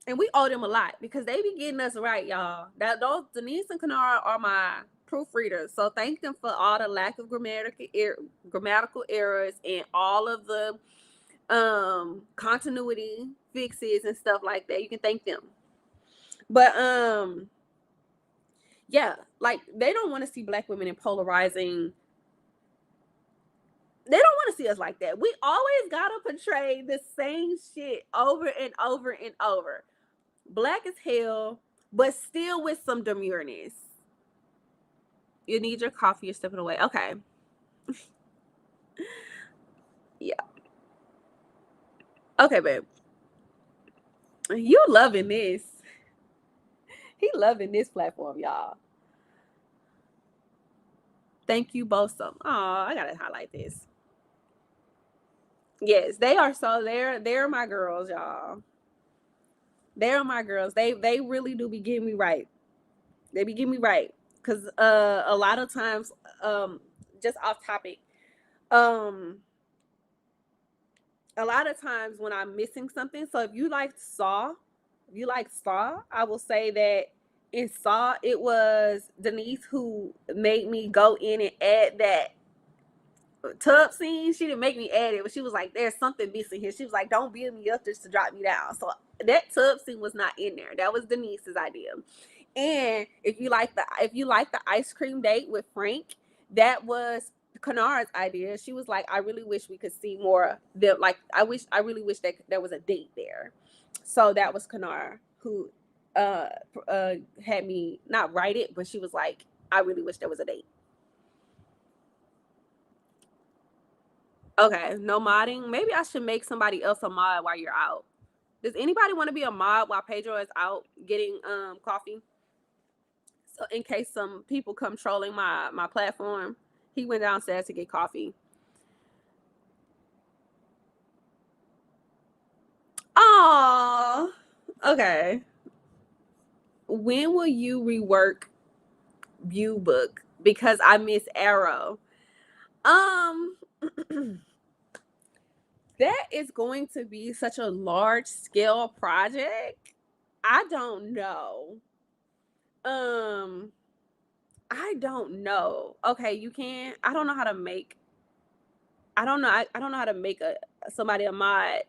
And we owe them a lot because they be getting us right, y'all. Those Denise and Kanara are my proofreaders, so thank them for all the lack of grammatical errors and all of the continuity fixes and stuff like that. You can thank them. But yeah, like they don't want to see Black women in polarizing. They don't want to see us like that. We always gotta portray the same shit over and over and over. Black as hell, but still with some demureness. You need your coffee. You're stepping away. Okay. Yeah. Okay, babe. You loving this. He loving this platform, y'all. Thank you both so. Oh, I gotta highlight this. Yes, they are so they're my girls, y'all. They're my girls. They really do be getting me right. They be getting me right. Cause a lot of times, just off topic, um a lot of times when I'm missing something, so if you like Saw, I will say that in Saw, it was Denise who made me go in and add that tub scene. She didn't make me add it, but she was like, "There's something missing here." She was like, "Don't build me up just to drop me down." So that tub scene was not in there. That was Denise's idea. And if you like the ice cream date with Frank, that was Kanara's idea. She was like, "I really wish we could see more. I really wish that there was a date there." So that was Kanara who uh had me not write it, but she was like, "I really wish there was a date." Okay, no modding. Maybe I should make somebody else a mod while you're out. Does anybody want to be a mod while Pedro is out getting coffee? So in case some people come trolling my platform, he went downstairs to get coffee. Oh, okay. When will you rework View Book? Because I miss Arrow. Um, that is going to be such a large scale project. I don't know. Um, I don't know. Okay, you can. I don't know how to make. I don't know. I don't know how to make somebody a mod.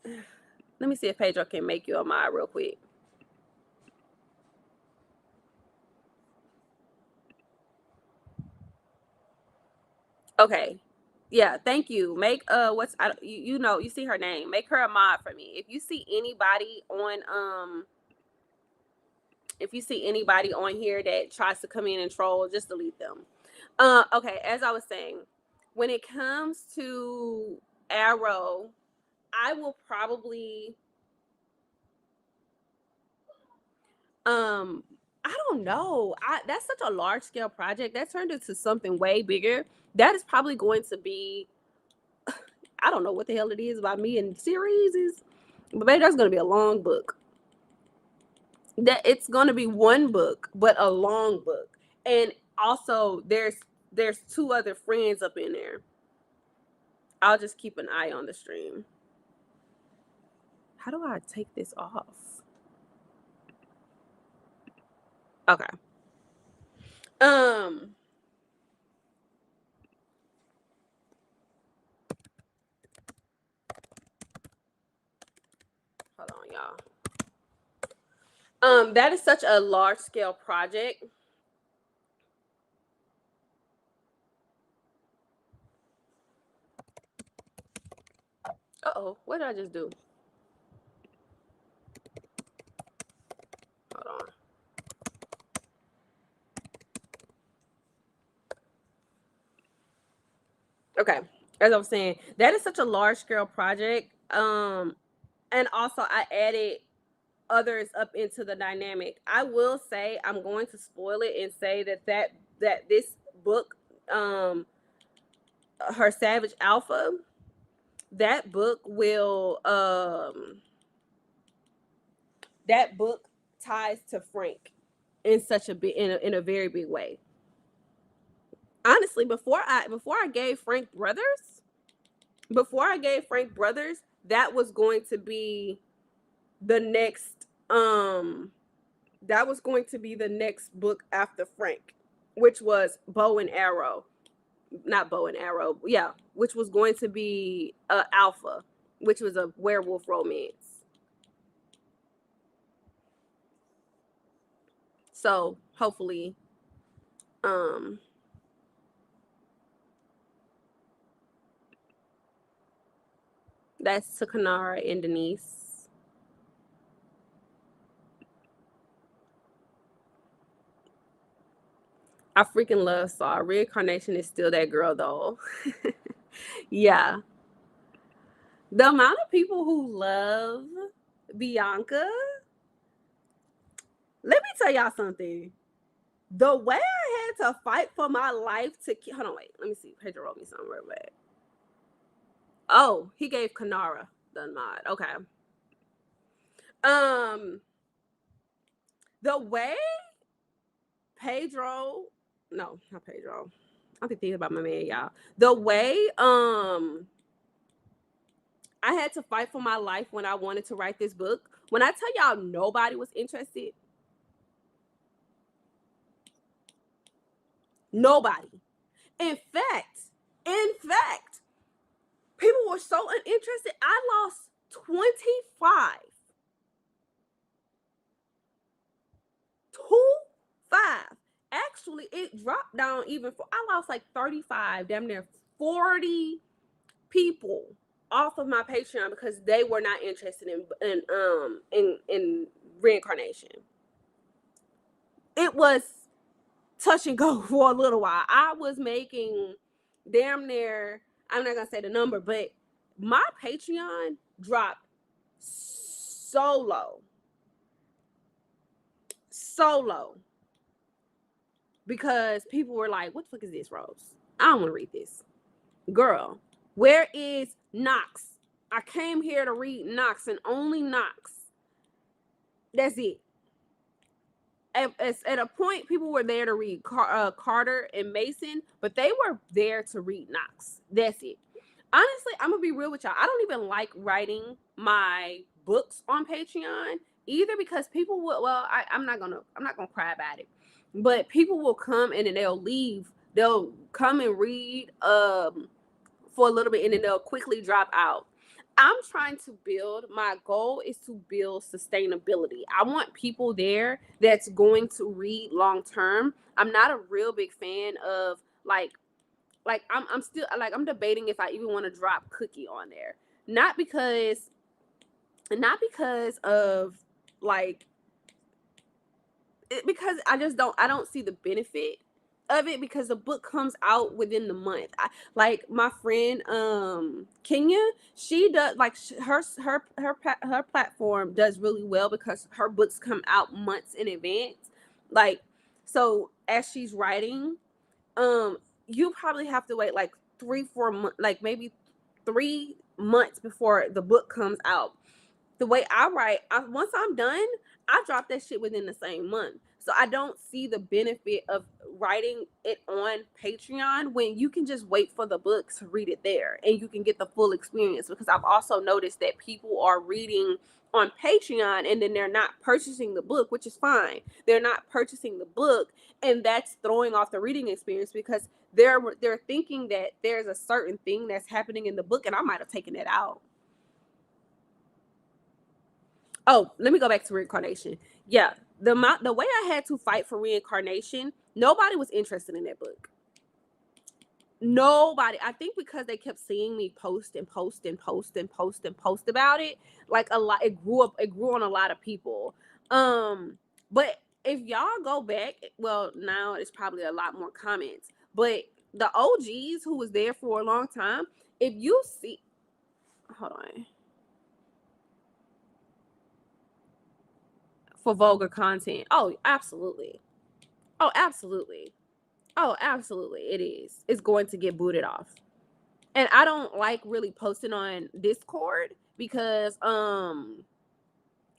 Let me see if Pedro can make you a mod real quick. Okay. Yeah, thank you. Make you see her name. Make her a mod for me. If you see anybody on here that tries to come in and troll, just delete them. Okay, as I was saying, when it comes to Arrow, I will probably I don't know. That's such a large scale project. That turned into something way bigger. That is probably going to be I don't know what the hell it is about me and series is, but maybe that's gonna be a long book. That it's gonna be one book, but a long book. And also there's two other friends up in there. I'll just keep an eye on the stream. How do I take this off? Okay. Um Hold on, y'all. That is such a large scale project. Uh-oh, what did I just do? Hold on. Okay. As I was saying, that is such a large scale project. And also I added others up into the dynamic. I will say I'm going to spoil it and say that this book, her Savage Alpha, that book will that book ties to Frank in such a big in a very big way. Honestly, before I gave Frank Brothers, that was going to be the next that was going to be the next book after Frank, which was Bow and Arrow. Not Bow and Arrow, yeah, which was going to be Alpha, which was a werewolf romance. So hopefully, um, that's to Kanara and Denise. I freaking love Saw. Reincarnation is still that girl though. Yeah. The amount of people who love Bianca, let me tell y'all something. The way I had to fight for my life to hold on, wait, let me see. Pedro wrote me something real bad. Oh, he gave Kanara the nod. Okay. Um, the way Pedro, no, not Pedro. I think thinking about my man, y'all. The way I had to fight for my life when I wanted to write this book. When I tell y'all nobody was interested, nobody. In fact, in fact, people were so uninterested. I lost 25. 25. Actually, it dropped down even for I lost like 35, damn near 40 people off of my Patreon because they were not interested in reincarnation. It was touch and go for a little while. I was making damn near, I'm not gonna say the number, but my Patreon dropped so low. So low. Because people were like, what the fuck is this, Rose? I don't want to read this. Girl, where is Knox? I came here to read Knox and only Knox. That's it. At a point, people were there to read Carter and Mason, but they were there to read Knox. That's it. Honestly, I'm gonna be real with y'all. I don't even like writing my books on Patreon either because people will. Well, I'm not gonna cry about it, but people will come and then they'll leave. They'll come and read for a little bit and then they'll quickly drop out. I'm trying to build, my goal is to build sustainability. I want people there that's going to read long term. I'm not a real big fan of I'm still like I'm debating if I even want to drop Cookie on there. Not because of like because I don't see the benefit of it because the book comes out within the month. Like my friend Kenya, she does like her platform does really well because her books come out months in advance. Like, so as she's writing, you probably have to wait like 3-4 months, like maybe 3 months before the book comes out. The way I write, once I'm done, I drop that shit within the same month. So I don't see the benefit of writing it on Patreon when you can just wait for the book to read it there and you can get the full experience. Because I've also noticed that people are reading on Patreon and then they're not purchasing the book, which is fine. They're not purchasing the book, and that's throwing off the reading experience because they're thinking that there's a certain thing that's happening in the book, and I might have taken it out. Oh, let me go back to reincarnation. Yeah, the way I had to fight for reincarnation, nobody was interested in that book. Nobody. I think because they kept seeing me post and post and post and post and post about it, like a lot. It grew on a lot of people. But if y'all go back, well, now it's probably a lot more comments. But the OGs who was there for a long time, if you see, hold on. For vulgar content. Oh, absolutely. Oh, absolutely. Oh, absolutely. It is. It's going to get booted off. And I don't like really posting on Discord because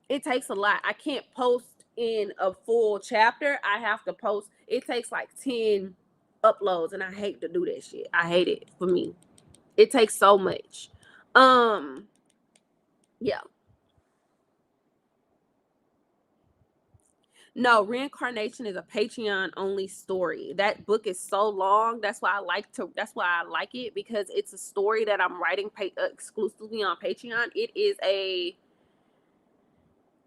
it takes a lot. I can't post in a full chapter. I have to post. It takes like 10 uploads and I hate to do that shit. I hate it for me. It takes so much. Yeah. No, reincarnation is a Patreon only story. That book is so long. That's why I like it, because it's a story that I'm writing exclusively on Patreon. It is a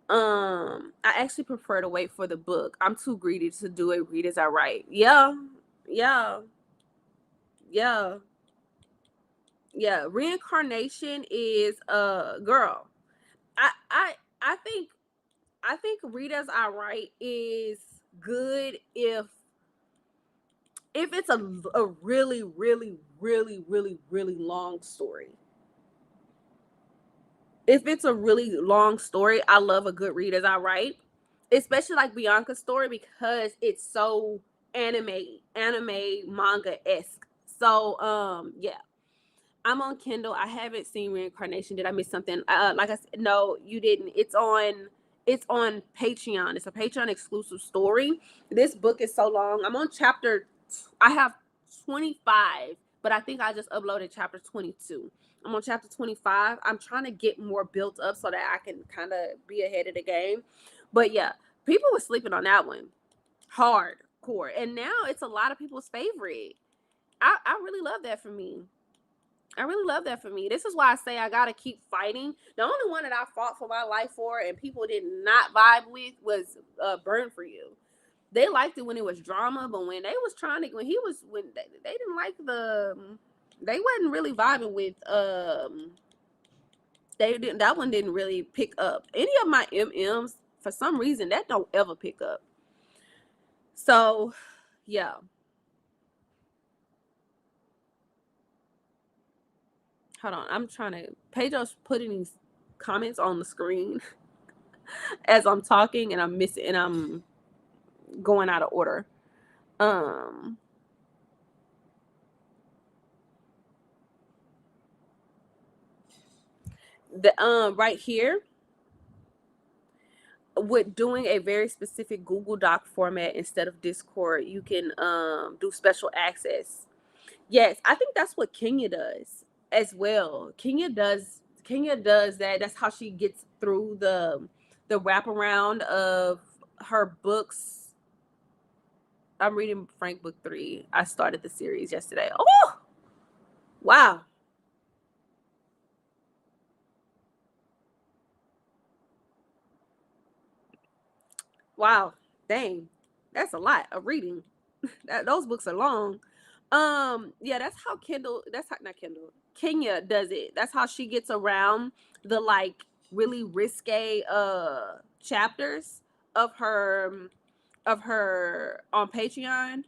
I actually prefer to wait for the book. I'm too greedy to do it read as I write. Yeah. Yeah. Yeah. Yeah. Reincarnation is girl. I I I think read as I write is good if it's a really, really, really, really, really long story. If it's a really long story, I love a good read as I write, especially like Bianca's story because it's so anime manga esque. So yeah, I'm on Kindle. I haven't seen Reincarnation. Did I miss something? Like I said, no, you didn't. It's on Patreon. It's a Patreon exclusive story. This book is so long. I'm on chapter. I have 25, but I think I just uploaded chapter 22. I'm on chapter 25. I'm trying to get more built up so that I can kind of be ahead of the game. But yeah, people were sleeping on that one hardcore, and now it's a lot of people's favorite. I really love that for me. I really love that for me. This is why I say I gotta keep fighting. The only one that I fought for my life for and people did not vibe with was Burn for You. They liked it when it was drama, but when they was trying to when they didn't like they wasn't really vibing with that one didn't really pick up. Any of my MMs, for some reason, that don't ever pick up. So yeah. Hold on. I'm trying to Pedro's putting these comments on the screen as I'm talking and I'm missing and I'm going out of order. The right here with doing a very specific Google Doc format instead of Discord, you can do special access. Yes, I think that's what Kenya does as well. Kenya does that. That's how she gets through the wraparound of her books. I'm reading Frank book 3. I started the series yesterday. Oh, wow. Wow. Dang. That's a lot of reading. Those books are long. Yeah, that's how that's how not Kendall. Kenya does it. That's how she gets around the like really risque chapters of her on Patreon.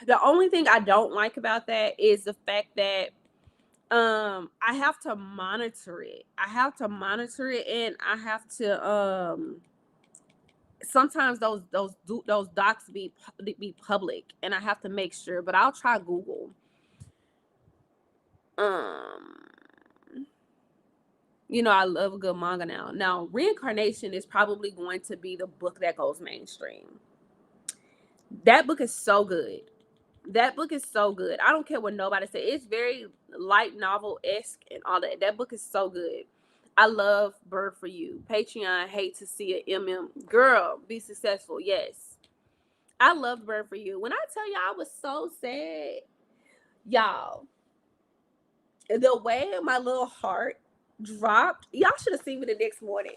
The only thing I don't like about that is the fact that I have to monitor it. I have to monitor it, and I have to sometimes those docs be public, and I have to make sure. But I'll try Google. Um, I love a good manga now. Now, Reincarnation is probably going to be the book that goes mainstream. That book is so good. That book is so good. I don't care what nobody says. It's very light novel-esque and all that. That book is so good. I love Bird for You. Patreon, hate to see a MM. Girl, be successful. Yes. I loved Bird for You. When I tell you I was so sad, y'all, the way my little heart dropped, y'all should have seen me the next morning.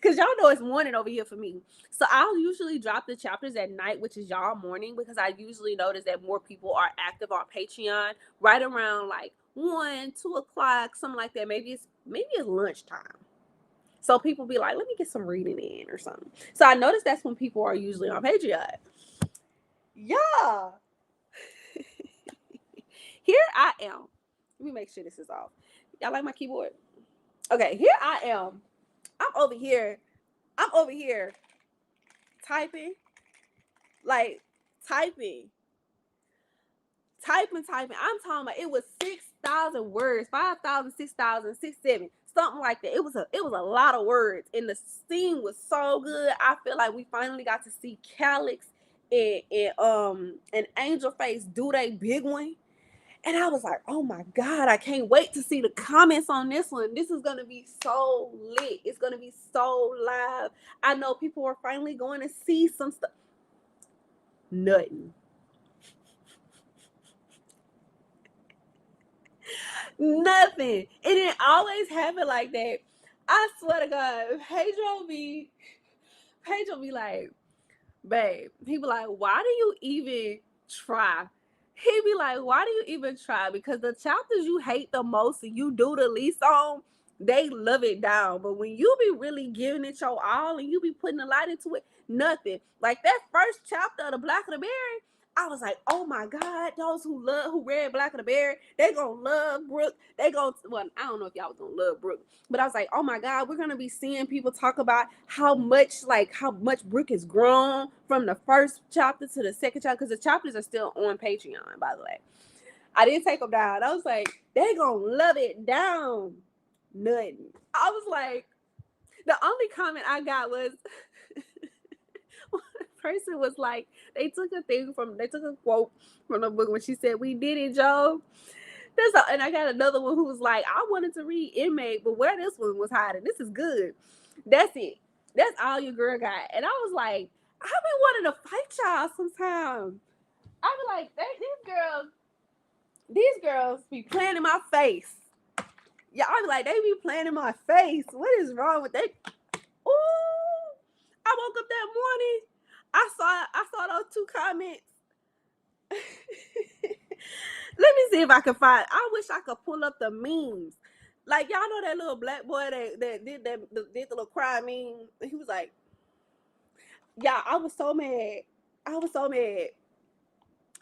Because y'all know it's morning over here for me. So I'll usually drop the chapters at night, which is y'all morning, because I usually notice that more people are active on Patreon right around like 1, 2 o'clock, something like that. Maybe it's lunchtime. So people be like, let me get some reading in or something. So I noticed that's when people are usually on Patreon. Yeah. Here I am. Let me make sure this is off. Y'all like my keyboard? Okay, here I am. I'm over here typing, like typing. I'm talking about it was 6,000 words, 5,000, 6,000, 6,700, something like that. It was a lot of words, and the scene was so good. I feel like we finally got to see Calix and Angel Face do they big one. And I was like, oh my God, I can't wait to see the comments on this one. This is going to be so lit. It's going to be so live. I know people are finally going to see some stuff. Nothing. Nothing. It didn't always happen like that. I swear to God, Pedro be like, babe, he be like, why do you even try? He be like, why do you even try? Because the chapters you hate the most and you do the least on, they love it down. But when you be really giving it your all and you be putting a lot into it, nothing. Like that first chapter of the Black of the Berry, I was like, oh my God, those who read Black of the Berry, they gonna love Brooke. I don't know if y'all was gonna love Brooke, but I was like, oh my God, we're gonna be seeing people talk about how much Brooke has grown from the first chapter to the second chapter, because the chapters are still on Patreon, by the way. I didn't take them down. I was like, they gonna love it down. Nothing. I was like, the only comment I got was one person was like, they took a quote from the book when she said, "We did it, Joe." And I got another one who was like, I wanted to read Inmate, but where this one was hiding, this is good. That's it. That's all your girl got. And I was like, I be wanting to fight y'all sometimes. I be like, these girls be playing in my face. Yeah, I be like, they be playing in my face. What is wrong with that? Ooh, I woke up that morning. I saw those 2 comments. Let me see if I can find. I wish I could pull up the memes. Like y'all know that little black boy that did the little cry meme. He was like, "Yeah, I was so mad. I was so mad.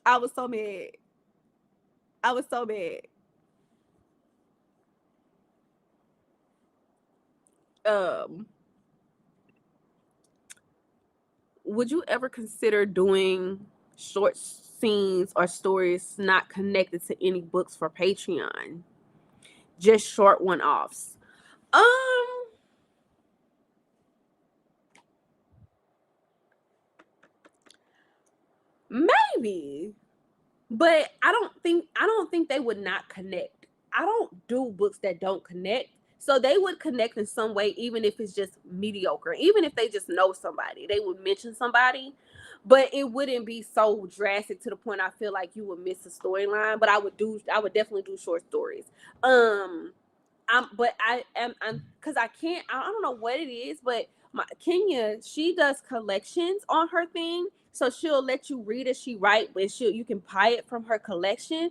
I was so mad. I was so mad." Would you ever consider doing short scenes or stories not connected to any books for Patreon? Just short one-offs. Maybe. But I don't think they would not connect. I don't do books that don't connect. So they would connect in some way, even if it's just mediocre. Even if they just know somebody, they would mention somebody. But it wouldn't be so drastic to the point I feel like you would miss a storyline. But I would definitely do short stories. I'm because I don't know what it is, but Kenya, she does collections on her thing. So she'll let you read as she write, but you can buy it from her collection.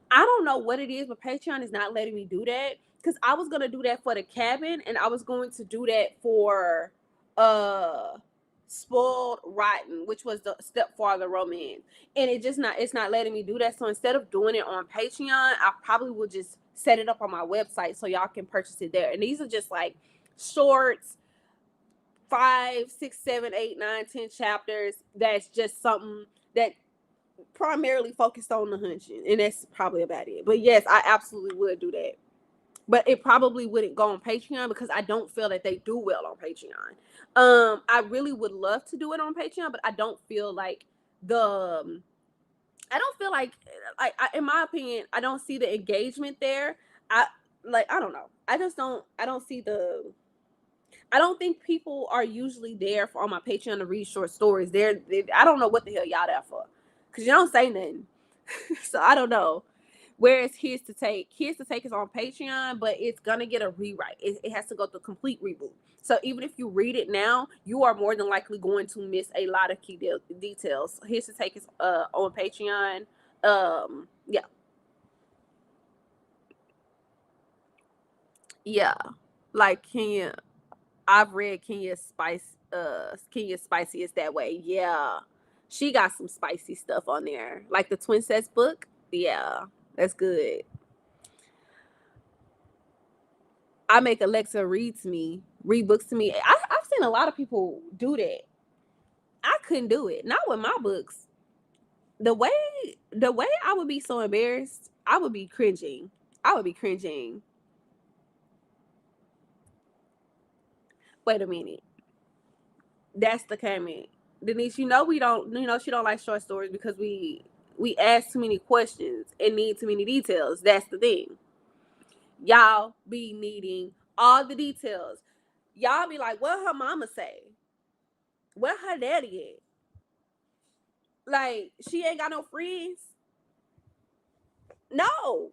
I don't know what it is, but Patreon is not letting me do that, because I was gonna do that for the cabin, and I was going to do that for Spoiled Rotten, which was the stepfather romance, and it's not letting me do that. So instead of doing it on Patreon, I probably will just set it up on my website so y'all can purchase it there. And these are just like shorts, 5, 6, 7, 8, 9, 10 chapters. That's just something that primarily focused on the hunching, and that's probably about it. But yes, I absolutely would do that. But it probably wouldn't go on Patreon because I don't feel that they do well on Patreon. I really would love to do it on Patreon, but I don't feel like the I don't feel like in my opinion, I don't see the engagement there. I don't know. I don't see the I don't think people are usually there for on my Patreon to read short stories. I don't know what the hell y'all there for, cause you don't say nothing. So I don't know. Whereas His to Take is on Patreon, but it's gonna get a rewrite. It has to go through a complete reboot. So even if you read it now, you are more than likely going to miss a lot of key details. His to Take is on Patreon. Yeah, yeah. Like Kenya, I've read Kenya's Spiciest That Way. Yeah. She got some spicy stuff on there. Like the Twin Sets book. Yeah. That's good. I make Alexa read books to me. I've seen a lot of people do that. I couldn't do it. Not with my books. The way I would be so embarrassed, I would be cringing. I would be cringing. Wait a minute. That's the comment. Denise, she don't like short stories because we ask too many questions and need too many details. That's the thing. Y'all be needing all the details. Y'all be like, what her mama say? Where her daddy at? Like, she ain't got no friends? No.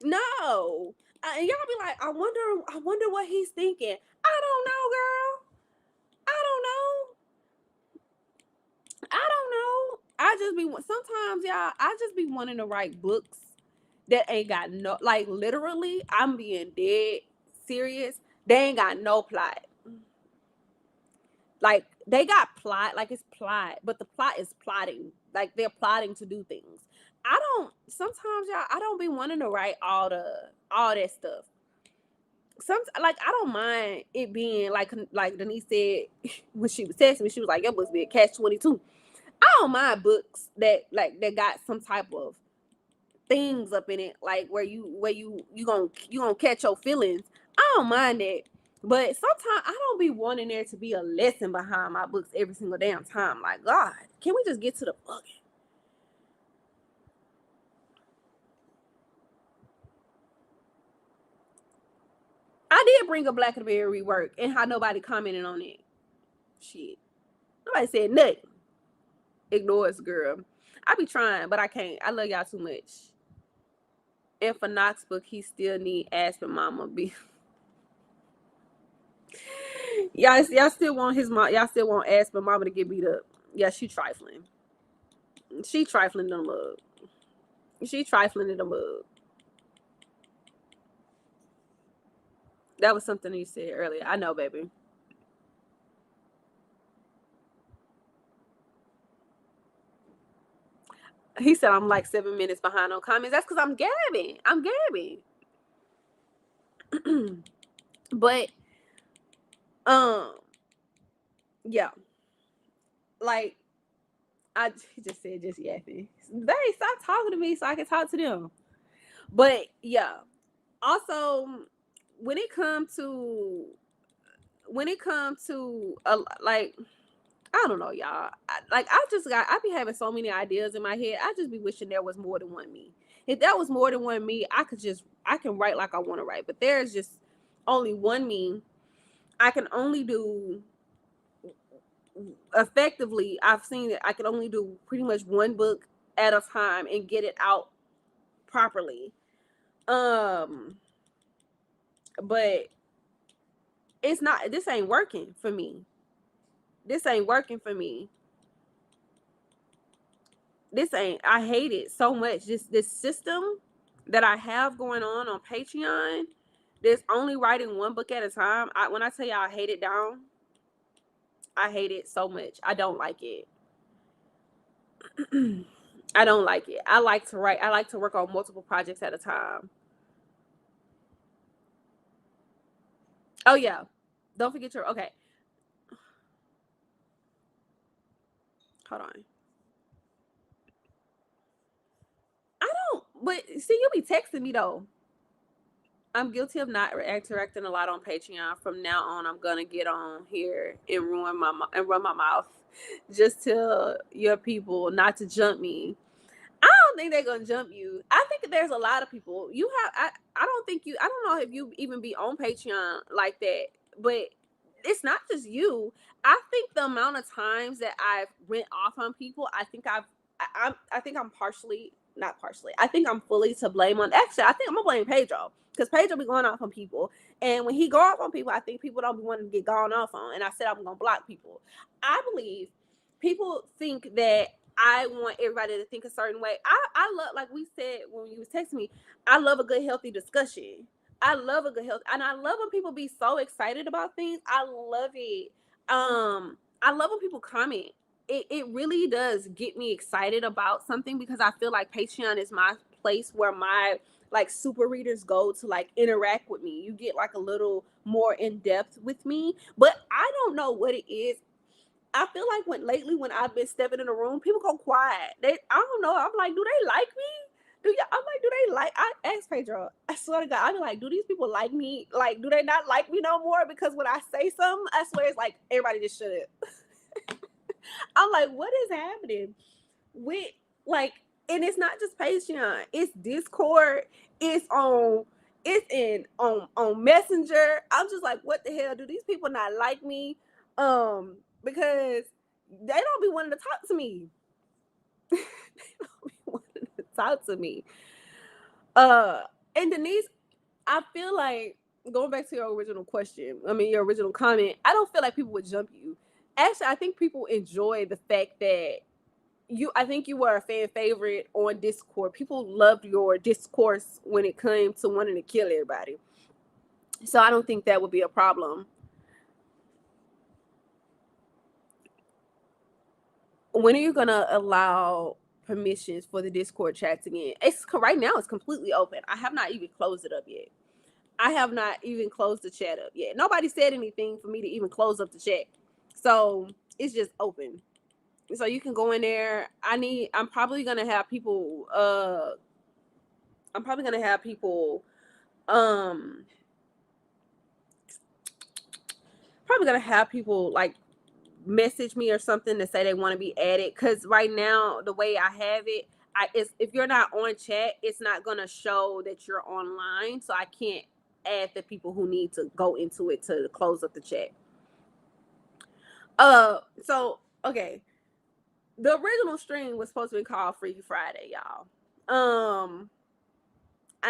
No. And y'all be like, I wonder what he's thinking. I don't know, girl. I don't know. I don't know. Sometimes, y'all, I just be wanting to write books that ain't got no, like, literally, I'm being dead serious. They ain't got no plot. Like, they got plot, like, it's plot, but the plot is plotting. Like, they're plotting to do things. Sometimes, y'all, I don't be wanting to write all that stuff. Like, I don't mind it being like Denise said when she was texting me, she was like, your books be a catch-22. I don't mind books that got some type of things up in it, like where you gonna catch your feelings. I don't mind that. But sometimes I don't be wanting there to be a lesson behind my books every single damn time. Like, God, can we just get to the book? I did bring a Black and Berry rework and how nobody commented on it. Shit. Nobody said nothing. Ignores girl. I be trying, but I can't. I love y'all too much. And for Knox book, he still need Aspen Mama be. Y'all still want his mom. Y'all still want Aspen Mama to get beat up. Yeah, she trifling. She trifling them up. She trifling in them up. That was something you said earlier. I know, baby. He said I'm like 7 minutes behind on comments. That's because I'm gabbing. I'm gabbing. But yeah, like he just said just yapping. They stop talking to me so I can talk to them. But yeah, also when it comes to like, I don't know, y'all. I be having so many ideas in my head. I just be wishing there was more than one me. If there was more than one me, I can write like I want to write. But there's just only one me. I can only do effectively. I've seen that I can only do pretty much one book at a time and get it out properly. Um, but it's not. This ain't working for me. This ain't working for me. I hate it so much. This system that I have going on Patreon, there's only writing one book at a time. When I tell y'all I hate it down, I hate it so much. I don't like it. I don't like it. I like to write. I like to work on multiple projects at a time. Oh yeah. Don't forget your okay. Hold on. I don't but see you be texting me though. I'm guilty of not interacting a lot on Patreon. From now on, I'm gonna get on here and run my mouth. Just tell your people not to jump me. I don't think they're gonna jump you. I think there's a lot of people. I don't think you. I don't know if you even be on Patreon like that, but it's not just you. I think the amount of times that I've went off on people, I think I'm partially not partially. I think I'm fully to blame on. Actually, I think I'm gonna blame Pedro because Pedro be going off on people, and when he go off on people, I think people don't be wanting to get gone off on. And I said I'm gonna block people. I believe people think that I want everybody to think a certain way. I love, like we said when you was texting me, I love a good healthy discussion. I love a good health, and I love when people be so excited about things. I love it. I love when people comment. It really does get me excited about something because I feel like Patreon is my place where my like super readers go to like interact with me. You get like a little more in depth with me, but I don't know what it is. I feel like when I've been stepping in the room, people go quiet. I don't know. I'm like, do they like me? I'm like, do they like? I asked Pedro. I swear to God, I'm like, do these people like me? Like, do they not like me no more? Because when I say something, I swear it's like everybody just shut up. I'm like, what is happening with like? And it's not just Patreon. It's Discord. It's on. It's in on Messenger. I'm just like, what the hell? Do these people not like me? Because they don't be wanting to talk to me. They don't be wanting to talk to me. And Denise, I feel like going back to your original question, I mean your original comment, I don't feel like people would jump you. Actually, I think people enjoy the fact that I think you were a fan favorite on Discord. People loved your discourse when it came to wanting to kill everybody. So I don't think that would be a problem. When are you gonna allow permissions for the Discord chats again? It's right now. It's completely open. I have not even closed it up yet. I have not even closed the chat up yet. Nobody said anything for me to even close up the chat, so it's just open. So you can go in there. I'm probably gonna have people. I'm probably gonna have people. Um, Probably gonna have people like message me or something to say they want to be added, because right now the way I have it, if you're not on chat, it's not gonna show that you're online, so I can't add the people who need to go into it to close up the chat. So okay, the original stream was supposed to be called Freaky Friday, y'all. And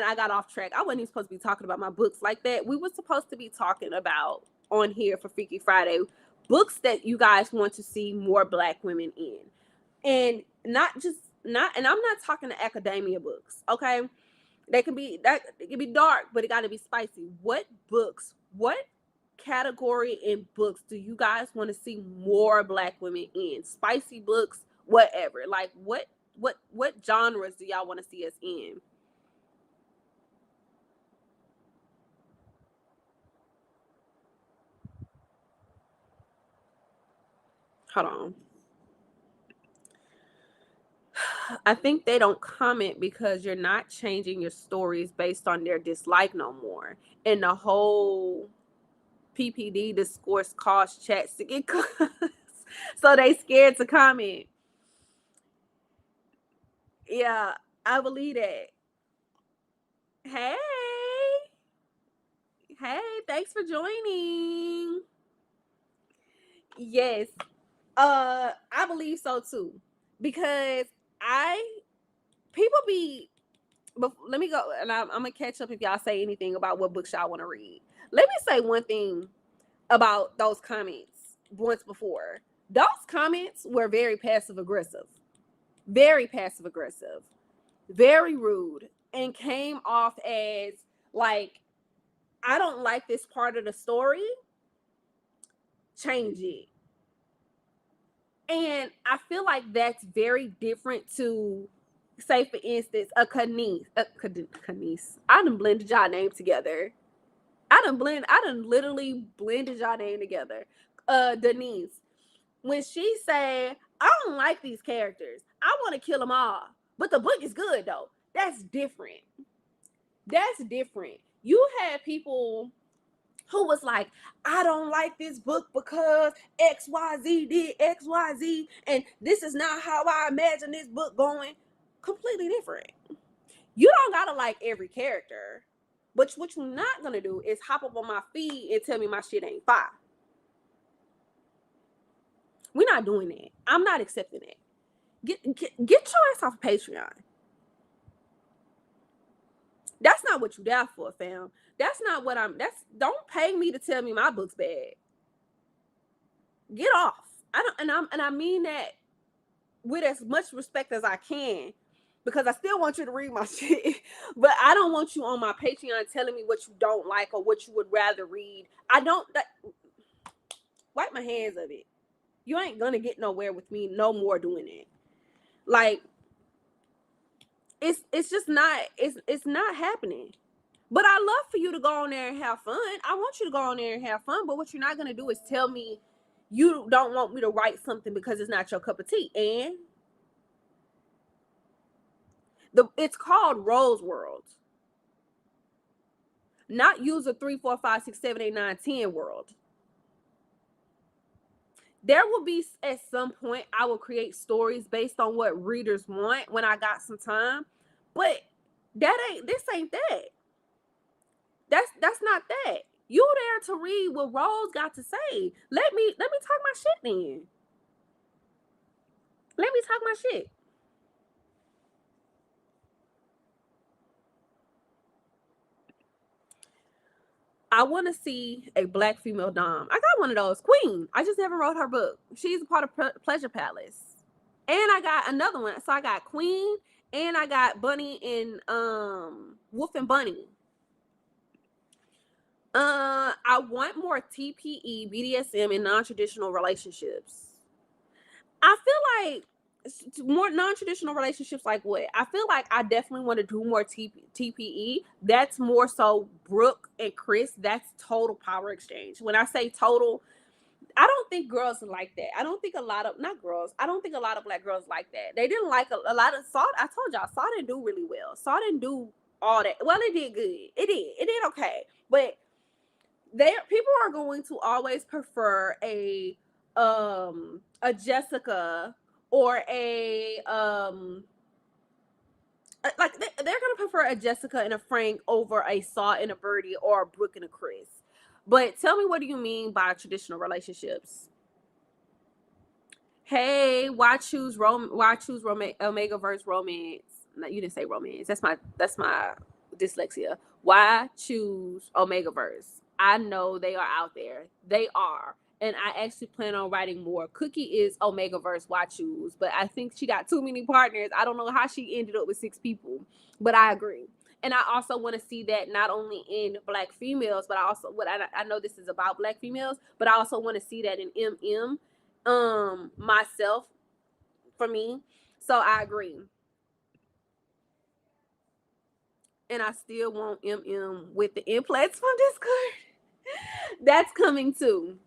I got off track. I wasn't even supposed to be talking about my books like that. We were supposed to be talking about on here for Freaky Friday books that you guys want to see more Black women in, and not just not. And I'm not talking to academia books, okay? They can be that it can be dark, but it got to be spicy. What books? What category in books do you guys want to see more Black women in? Spicy books, whatever. Like what genres do y'all want to see us in? Hold on. I think they don't comment because you're not changing your stories based on their dislike no more. And the whole PPD discourse caused chats to get closed. So they scared to comment. Yeah, I believe that. Hey. Hey, thanks for joining. Yes. I believe so too. Because I people be but let me go, and I'm gonna catch up if y'all say anything about what books y'all want to read. Let me say one thing about those comments once before. Those comments were very passive aggressive, very passive aggressive, very rude, and came off as like, I don't like this part of the story. Change it. And I feel like that's very different to, say, for instance, a Kanice. Kanice. I done blended y'all name together. I done literally blended y'all name together. Denise. When she say, I don't like these characters, I want to kill them all, but the book is good though. That's different. That's different. You had people who was like, I don't like this book because XYZ did XYZ, and this is not how I imagine this book going. Completely different. You don't gotta like every character, but what you're not gonna do is hop up on my feed and tell me my shit ain't fire. We're not doing that. I'm not accepting it. Get your ass off of Patreon. That's not what you there for, fam. That's not what don't pay me to tell me my book's bad. Get off. I mean that with as much respect as I can, because I still want you to read my shit. But I don't want you on my Patreon telling me what you don't like or what you would rather read. Wipe my hands of it. You ain't gonna get nowhere with me no more doing it. Like, it's just not, it's not happening. But I love for you to go on there and have fun. I want you to go on there and have fun. But what you're not gonna do is tell me you don't want me to write something because it's not your cup of tea. And it's called Rose World, not user 3, 4, 5, 6, 7, 8, 9, 10 world. There will be, at some point, I will create stories based on what readers want when I got some time. But this ain't that. That's not that. You there to read what Rose got to say. Let me talk my shit then. Let me talk my shit. I want to see a Black female dom. I got one of those. Queen. I just never wrote her book. She's a part of Pleasure Palace. And I got another one. So I got Queen and I got Bunny and Wolf and Bunny. I want more TPE, BDSM, and non-traditional relationships. I feel like more non-traditional relationships. Like what? I feel like I definitely want to do more TPE. That's more so Brooke and Chris. That's total power exchange. When I say total, I don't think girls like that. I don't think a lot of, not girls, I don't think a lot of Black girls like that. They didn't like a lot of Saw. I told y'all, Saw didn't do really well. Saw didn't do all that. Well, it did good. It did okay. But people are going to always prefer a Jessica or like they're gonna prefer a Jessica and a Frank over a Saw and a Birdie or a Brooke and a Chris. But tell me, what do you mean by traditional relationships? Hey, why choose Omega verse romance? No, you didn't say romance. That's my dyslexia. Why choose Omega verse? I know they are out there. They are. And I actually plan on writing more. Cookie is Omega verse. Why choose? But I think she got too many partners. I don't know how she ended up with 6 people. But I agree. And I also want to see that not only in Black females, but I know this is about Black females, but I also want to see that in MM myself, for me. So I agree. And I still want with the implants from Discord. That's coming too.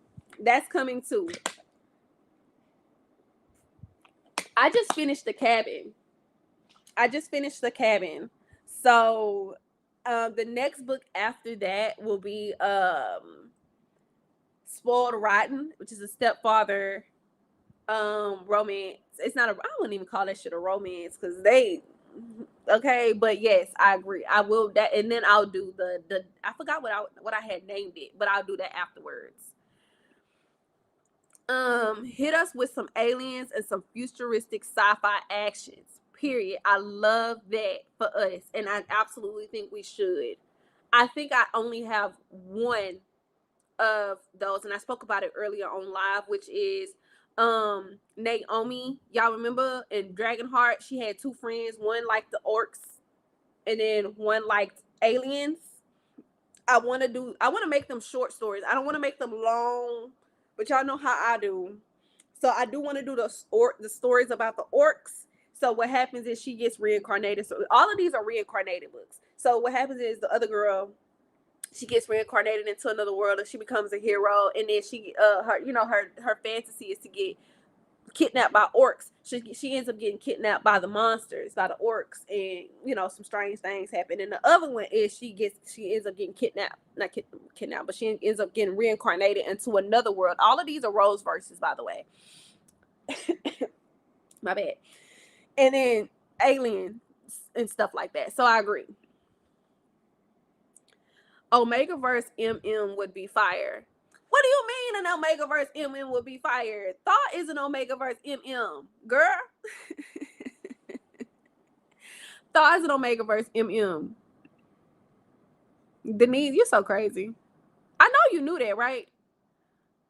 I just finished the cabin. So the next book after that will be Spoiled Rotten, which is a stepfather romance. It's not I wouldn't even call that shit a romance because they okay, but yes, I agree. I will that, and then I'll do the I forgot what I had named it, but I'll do that afterwards. Hit us with some aliens and some futuristic sci-fi actions. Period. I love that for us, and I absolutely think we should. I think I only have one of those, and I spoke about it earlier on live, which is Naomi. Y'all remember in Dragonheart, she had 2 friends, one liked the orcs and then one liked aliens. I want to make them short stories. I don't want to make them long, but y'all know how I do. So I do want to do the stories about the orcs. So what happens is she gets reincarnated. So all of these are reincarnated books. So what happens is the other girl, she gets reincarnated into another world and she becomes a hero. And then she, her fantasy is to get kidnapped by orcs. She ends up getting kidnapped by the monsters, by the orcs, and some strange things happen. And the other one is she ends up getting kidnapped, not kidnapped, but she ends up getting reincarnated into another world. All of these are Rose verses, by the way. My bad. And then aliens and stuff like that. So I agree. Omegaverse MM would be fire. What do you mean an Omegaverse MM would be fire? Thought is an Omegaverse MM, girl. Thought is an Omegaverse MM. Denise, you're so crazy. I know you knew that, right?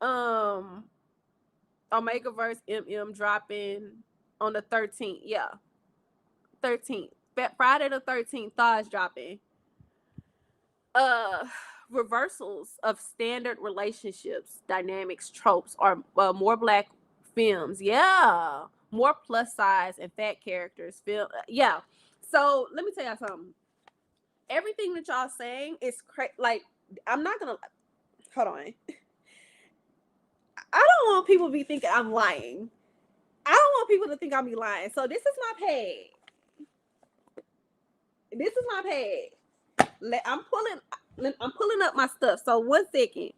Omegaverse MM dropping on the 13th. Yeah. 13th. Friday the 13th, Thaw is dropping. Reversals of standard relationships, dynamics, tropes, or more black films. Yeah. More plus size and fat characters. Yeah. So let me tell y'all something. Everything that y'all saying is like, I'm not gonna hold on. I don't want people to be thinking I'm lying. I don't want people to think I'm be lying. So this is my page. This is my page. I'm pulling up my stuff. So 1 second.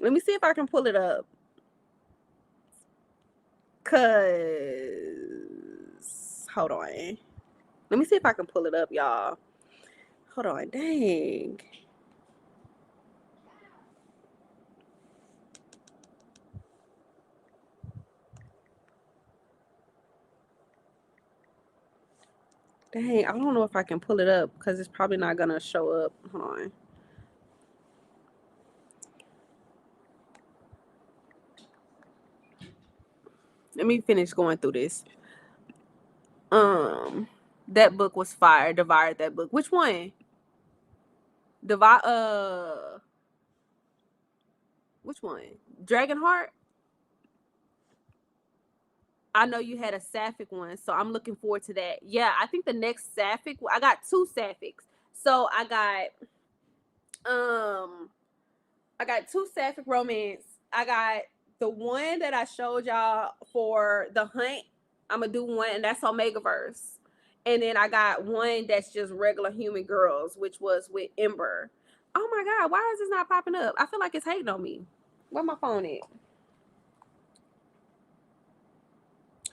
Let me see if I can pull it up. Hold on. Let me see if I can pull it up, y'all. Hold on. Dang. Dang, I don't know if I can pull it up because it's probably not going to show up. Hold on. Let me finish going through this. That book was fire. Devoured that book. Which one? Which one? Dragonheart? I know you had a sapphic one, so I'm looking forward to that. Yeah, I think the next sapphic, I got 2 sapphics. So I got 2 sapphic romance. I got the one that I showed y'all for the hunt. I'm gonna do one, and that's Omegaverse. And then I got one that's just regular human girls, which was with Ember. Oh my god, why is this not popping up? I feel like it's hating on me. Where my phone at?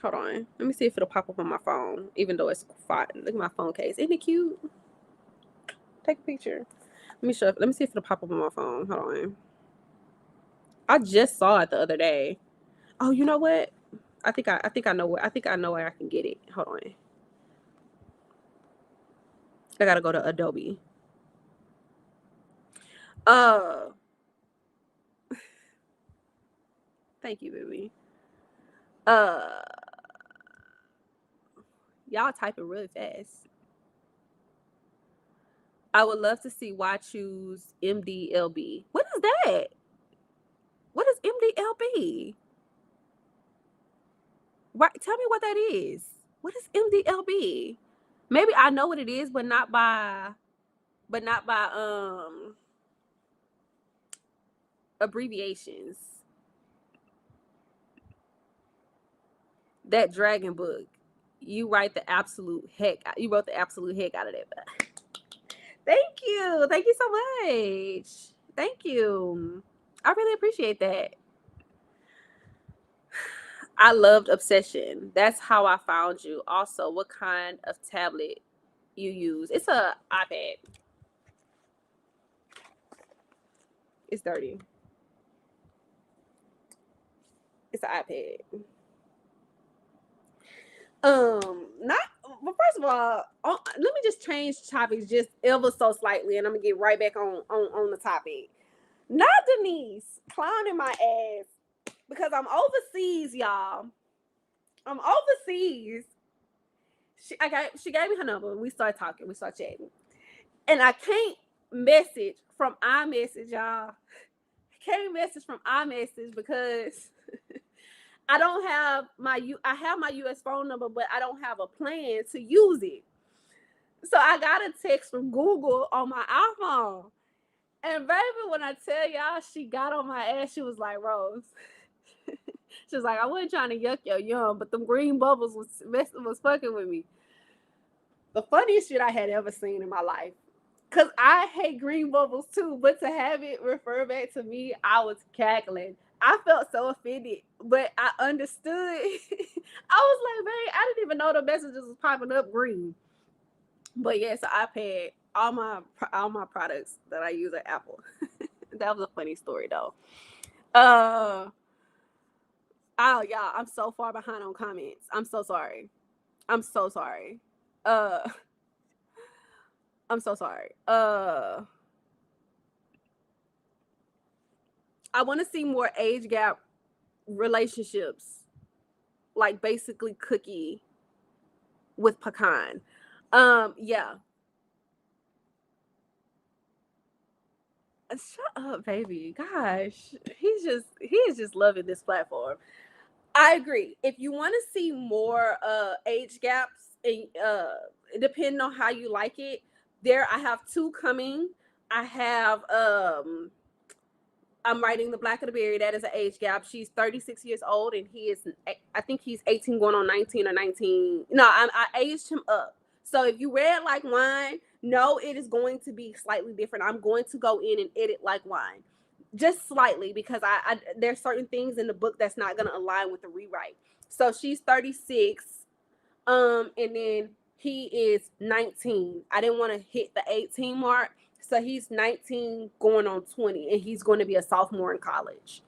Hold on. Let me see if it'll pop up on my phone, even though it's fine. Look at my phone case. Isn't it cute? Take a picture. Let me see if it'll pop up on my phone. Hold on. I just saw it the other day. Oh, you know what? I think I know where I can get it. Hold on. I gotta go to Adobe. Thank you, baby. Y'all typing really fast. I would love to see why choose MDLB. What is that? What is MDLB? Right, tell me what that is. What is MDLB? Maybe I know what it is, but not by abbreviations. That dragon book. You wrote the absolute heck out of that. Thank you. Thank you so much. Thank you. I really appreciate that. I loved Obsession. That's how I found you. Also, what kind of tablet you use? It's a iPad. It's dirty. It's an iPad. Not well, first of all, let me just change topics just ever so slightly, and I'm gonna get right back on the topic. Not Denise clowning my ass because I'm overseas, y'all. I'm overseas. She gave me her number. We started talking. We started chatting, and I can't message from iMessage, y'all. Came message from iMessage because I don't have I have my US phone number, but I don't have a plan to use it. So I got a text from Google on my iPhone. And baby, when I tell y'all, she got on my ass, she was like, Rose. She was like, I wasn't trying to yuck your yum, but them green bubbles was fucking with me. The funniest shit I had ever seen in my life. Cause I hate green bubbles too, but to have it refer back to me, I was cackling. I felt so offended, but I understood. I was like, man, I didn't even know the messages was popping up green. But yes, yeah, so iPad, all my products that I use are Apple. That was a funny story though. Oh y'all, I'm so far behind on comments. I'm so sorry. I'm so sorry. I'm so sorry. I want to see more age gap relationships, like basically Cookie with Pecan. Yeah. Shut up, baby. Gosh, he is just loving this platform. I agree. If you want to see more age gaps, and depending on how you like it, I have two coming. I have I'm writing The Black of the Berry. That is an age gap. She's 36 years old, and he is, I think he's 18 going on 19 or 19. No, I aged him up. So if you read Like Wine, no, it is going to be slightly different. I'm going to go in and edit Like Wine. Just slightly, because I there's certain things in the book that's not going to align with the rewrite. So she's 36, and then he is 19. I didn't want to hit the 18 mark. So he's 19 going on 20, and he's going to be a sophomore in college.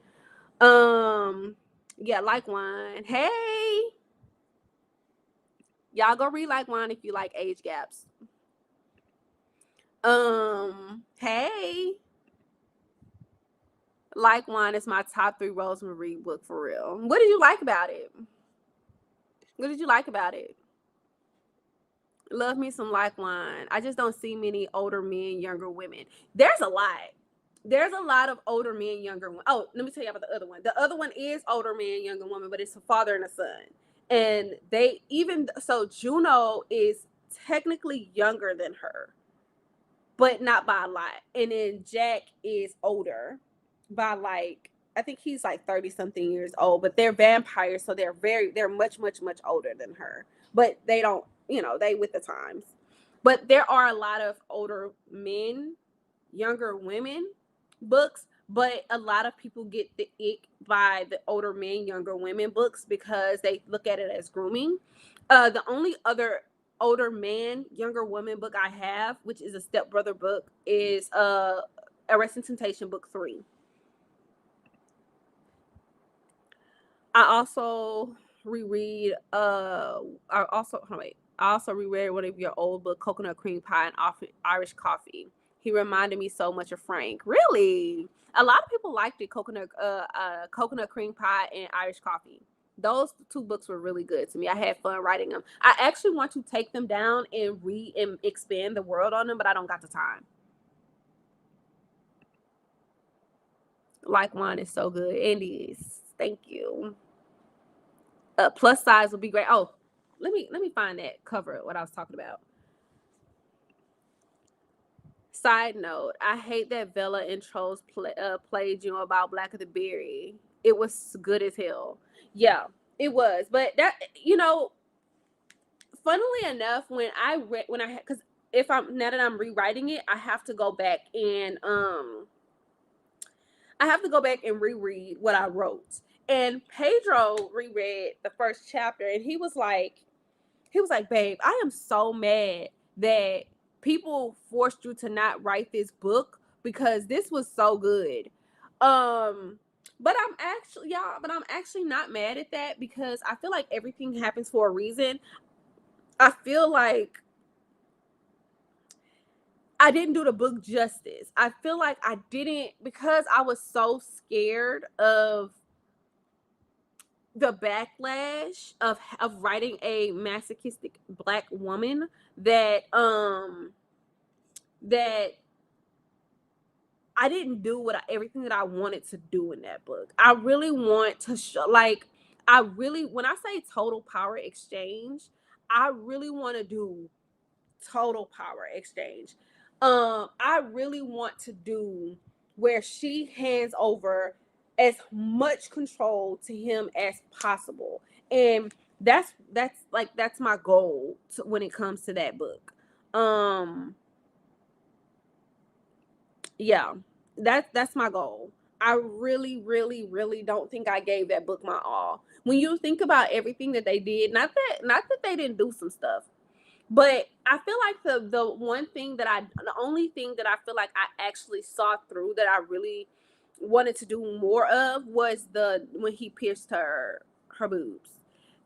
Yeah, Like Wine. Hey, y'all go read Like Wine if you like age gaps. Hey, Like Wine is my top 3 Rosemary book for real. What did you like about it? What did you like about it? Love me some Like Wine. I just don't see many older men, younger women. There's a lot. There's a lot of older men, younger women. Oh, let me tell you about the other one. The other one is older man, younger woman, but it's a father and a son. And Juno is technically younger than her, but not by a lot. And then Jack is older by I think he's like 30 something years old, but they're vampires. So they're much, much, much older than her, but they don't, they with the times. But there are a lot of older men, younger women books, but a lot of people get the ick by the older men, younger women books because they look at it as grooming. The only other older man, younger woman book I have, which is a stepbrother book, is Arrest and Temptation book 3. I also reread I also reread one of your old book, Coconut Cream Pie and Irish Coffee. He reminded me so much of Frank. Really? A lot of people liked it, Coconut Cream Pie and Irish Coffee. Those 2 books were really good to me. I had fun writing them. I actually want to take them down and read and expand the world on them, but I don't got the time. Like Wine is so good. It is. Thank you. Plus size would be great. Oh, let me find that cover, what I was talking about. Side note, I hate that Bella and Trolls played you about Black of the Berry. It was good as hell. Yeah, it was. But that, funnily enough, because now that I'm rewriting it, I have to go back and reread what I wrote. And Pedro reread the first chapter, and he was like, babe, I am so mad that people forced you to not write this book because this was so good. But I'm actually not mad at that because I feel like everything happens for a reason. I feel like I didn't do the book justice. I feel like I didn't, because I was so scared of the backlash of writing a masochistic Black woman that I didn't do everything that I wanted to do in that book. I really want to show, like, when I say total power exchange, I really want to do total power exchange. I really want to do where she hands over as much control to him as possible, and that's my goal when it comes to that book. Um, yeah, that's my goal. I really, really, really don't think I gave that book my all. When you think about everything that they did, not that they didn't do some stuff, but I feel like the only thing that I feel like I actually saw through that I really wanted to do more of was the when he pierced her boobs.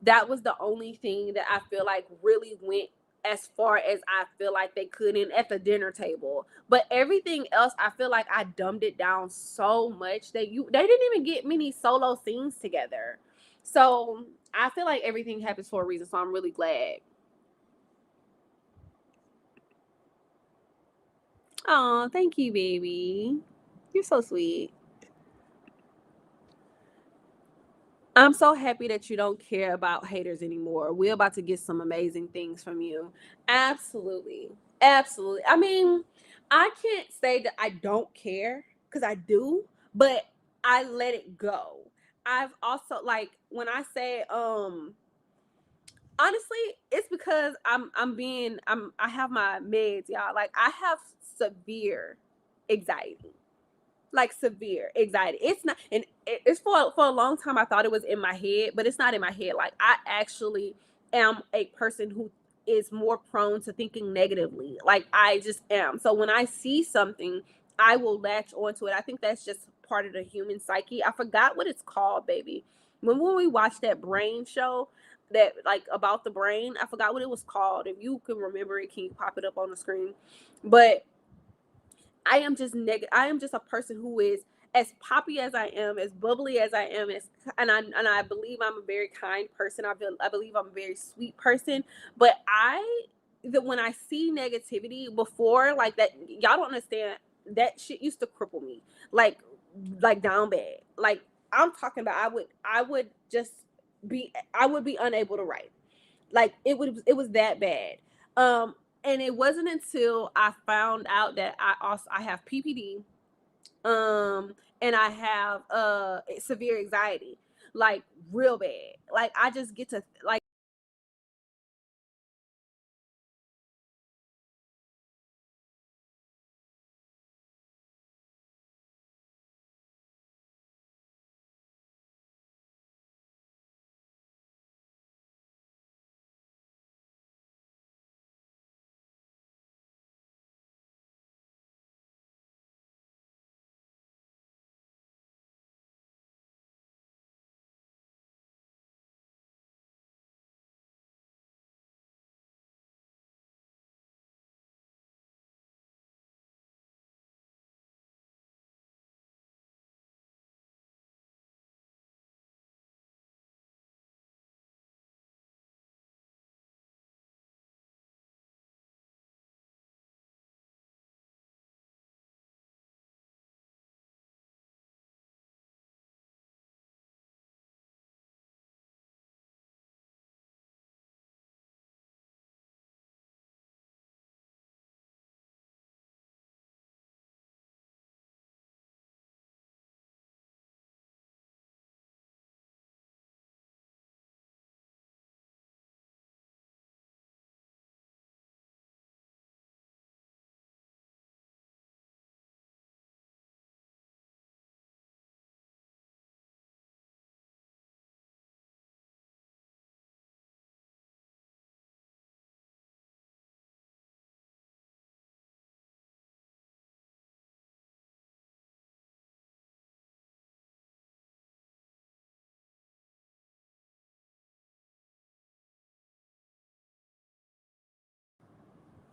That was the only thing that I feel like really went as far as I feel like they could in at the dinner table. But everything else, I feel like I dumbed it down so much that they didn't even get many solo scenes together. So I feel like everything happens for a reason. So I'm really glad. Oh, thank you, baby. You're so sweet. I'm so happy that you don't care about haters anymore. We're about to get some amazing things from you. Absolutely. Absolutely. I mean, I can't say that I don't care because I do, but I let it go. I've also like when I say honestly, it's because I have my meds, y'all. Like I have severe anxiety, like severe anxiety. It's not, and it's for a long time. I thought it was in my head, but it's not in my head. Like I actually am a person who is more prone to thinking negatively. Like I just am. So when I see something, I will latch onto it. I think that's just part of the human psyche. I forgot what it's called, baby. When we watched that brain show that like about the brain, I forgot what it was called. If you can remember it, can you pop it up on the screen? But I am just negative. I am just a person who is as poppy as I am, as bubbly as I am, and I believe I'm a very kind person. I believe I'm a very sweet person. But when I see negativity before like that, y'all don't understand. That shit used to cripple me, like down bad. Like I'm talking about, I would just I would be unable to write. Like it was that bad. And it wasn't until I found out that I have PPD, and I have severe anxiety, like real bad. Like I just get to like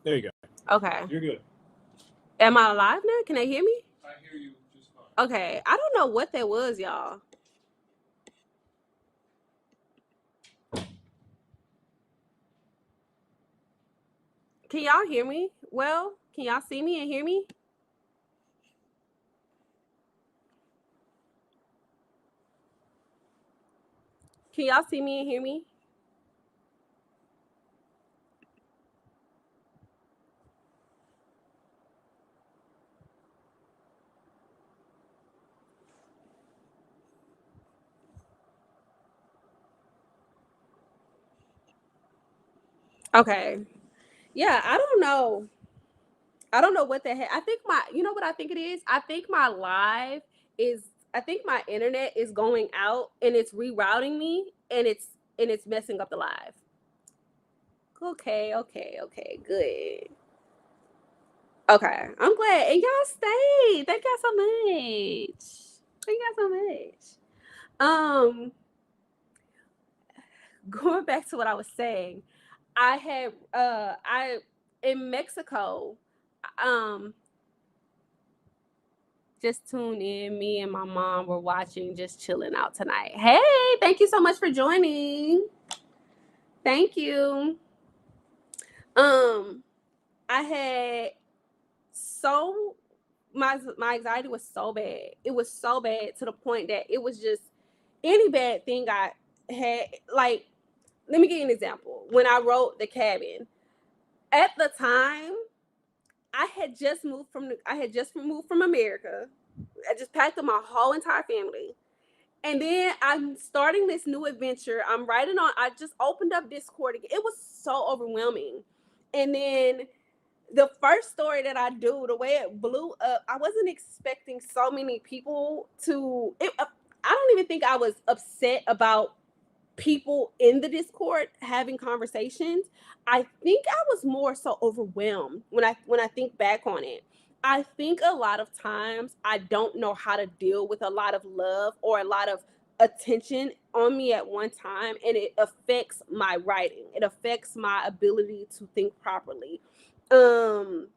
There you go. okay. You're good. Am I alive now? Can they hear me? I hear you just fine. Okay, I don't know what that was, y'all. Can y'all hear me? Well, can y'all see me and hear me? Can y'all see me and hear me? Okay. Yeah, I don't know. I don't know what the heck. I think you know what I think it is? I think my live is, I think my internet is going out and it's rerouting me and it's messing up the live. Okay, okay, okay, good. Okay, I'm glad. And y'all stayed. Thank y'all so much. Thank y'all so much. Going back to what I was saying, I in Mexico, um, just tune in. Me and my mom were watching, just chilling out tonight. Hey, thank you so much for joining. Thank you. Um, I had so my anxiety was so bad. It was so bad to the point that it was just any bad thing I had. Like, let me give you an example. When I wrote The Cabin, at the time, I had just moved from America. I just packed up my whole entire family. And then I'm starting this new adventure. I just opened up Discord again. It was so overwhelming. And then the first story that I do, the way it blew up, I wasn't expecting so many people I don't even think I was upset about people in the Discord having conversations. I think I was more so overwhelmed when I think back on it. I think a lot of times I don't know how to deal with a lot of love or a lot of attention on me at one time, and it affects my writing. It affects my ability to think properly. Um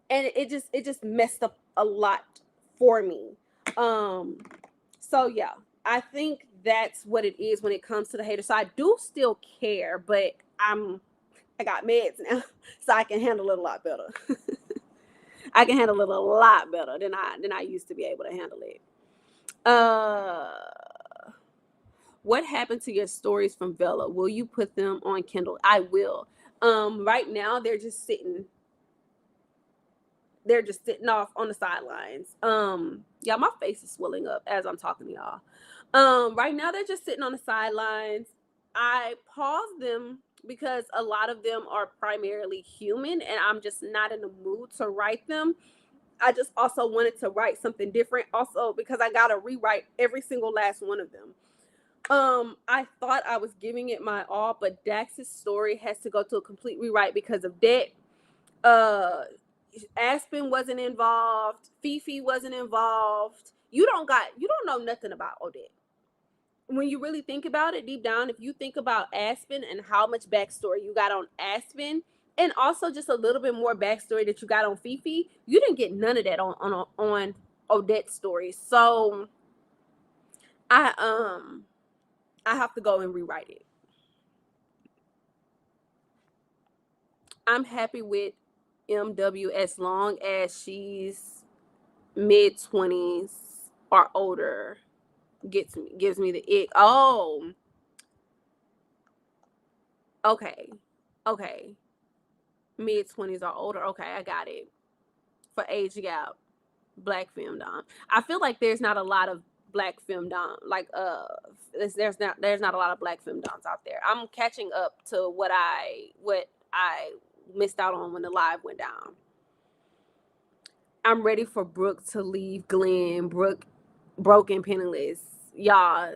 and it just messed up a lot for me. Um so yeah, I think that's what it is when it comes to the haters. So I do still care, but I got meds now, so I can handle it a lot better. I can handle it a lot better than I used to be able to handle it. What happened to your stories from Vela? Will you put them on Kindle? I will. Right now they're just sitting off on the sidelines. Yeah, my face is swelling up as I'm talking to y'all. Right now they're just sitting on the sidelines. I paused them because a lot of them are primarily human and I'm just not in the mood to write them. I just also wanted to write something different also because I got to rewrite every single last one of them. I thought I was giving it my all, but Dax's story has to go to a complete rewrite because of debt. Uh Aspen wasn't involved. Fifi wasn't involved. You don't know nothing about Odette. When you really think about it deep down, if you think about Aspen and how much backstory you got on Aspen, and also just a little bit more backstory that you got on Fifi, you didn't get none of that on Odette's story. So I I have to go and rewrite it. I'm happy with MW as long as she's mid-20s or older. Gives me the ick. Oh, okay, okay. Mid-20s or older. Okay, I got it. For age gap, black femdom. I feel like there's not a lot of black femdom. Like there's not a lot of black femdoms out there. I'm catching up to what I missed out on when the live went down. I'm ready for Brooke to leave Glenn. Brooke broken penniless. Y'all,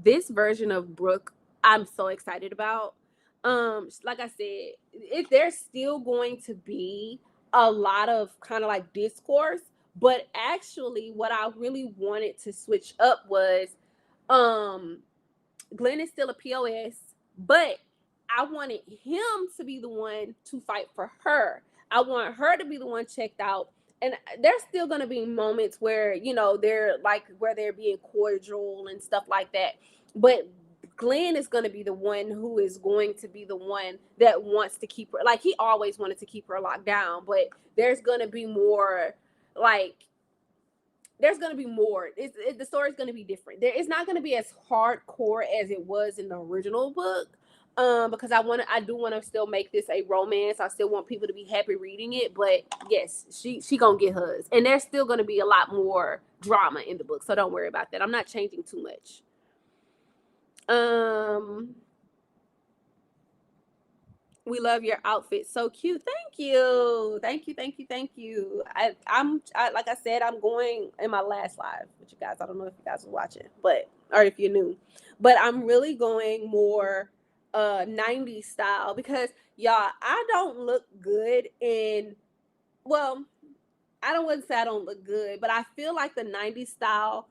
this version of Brooke, I'm so excited about. Like I said, there's still going to be a lot of kind of like discourse, but actually what I really wanted to switch up was um Glenn is still a POS, but I wanted him to be the one to fight for her. I want her to be the one checked out. And there's still going to be moments where, they're like, where they're being cordial and stuff like that. But Glenn is going to be the one who is going to be the one that wants to keep her. Like, he always wanted to keep her locked down, but there's going to be more, like, there's going to be more. The story's going to be different. It's not going to be as hardcore as it was in the original book. Because I do want to still make this a romance. I still want people to be happy reading it. But yes, she gonna get hers, and there's still gonna be a lot more drama in the book. So don't worry about that. I'm not changing too much. Um, We love your outfit. So cute. Thank you. Thank you. Thank you. Thank you. Like I said, I'm going in my last live with you guys. I don't know if you guys are watching, but or if you're new. But I'm really going more 90s style because y'all, I don't look good in, well, I don't want to say I don't look good, but I feel like the 90s style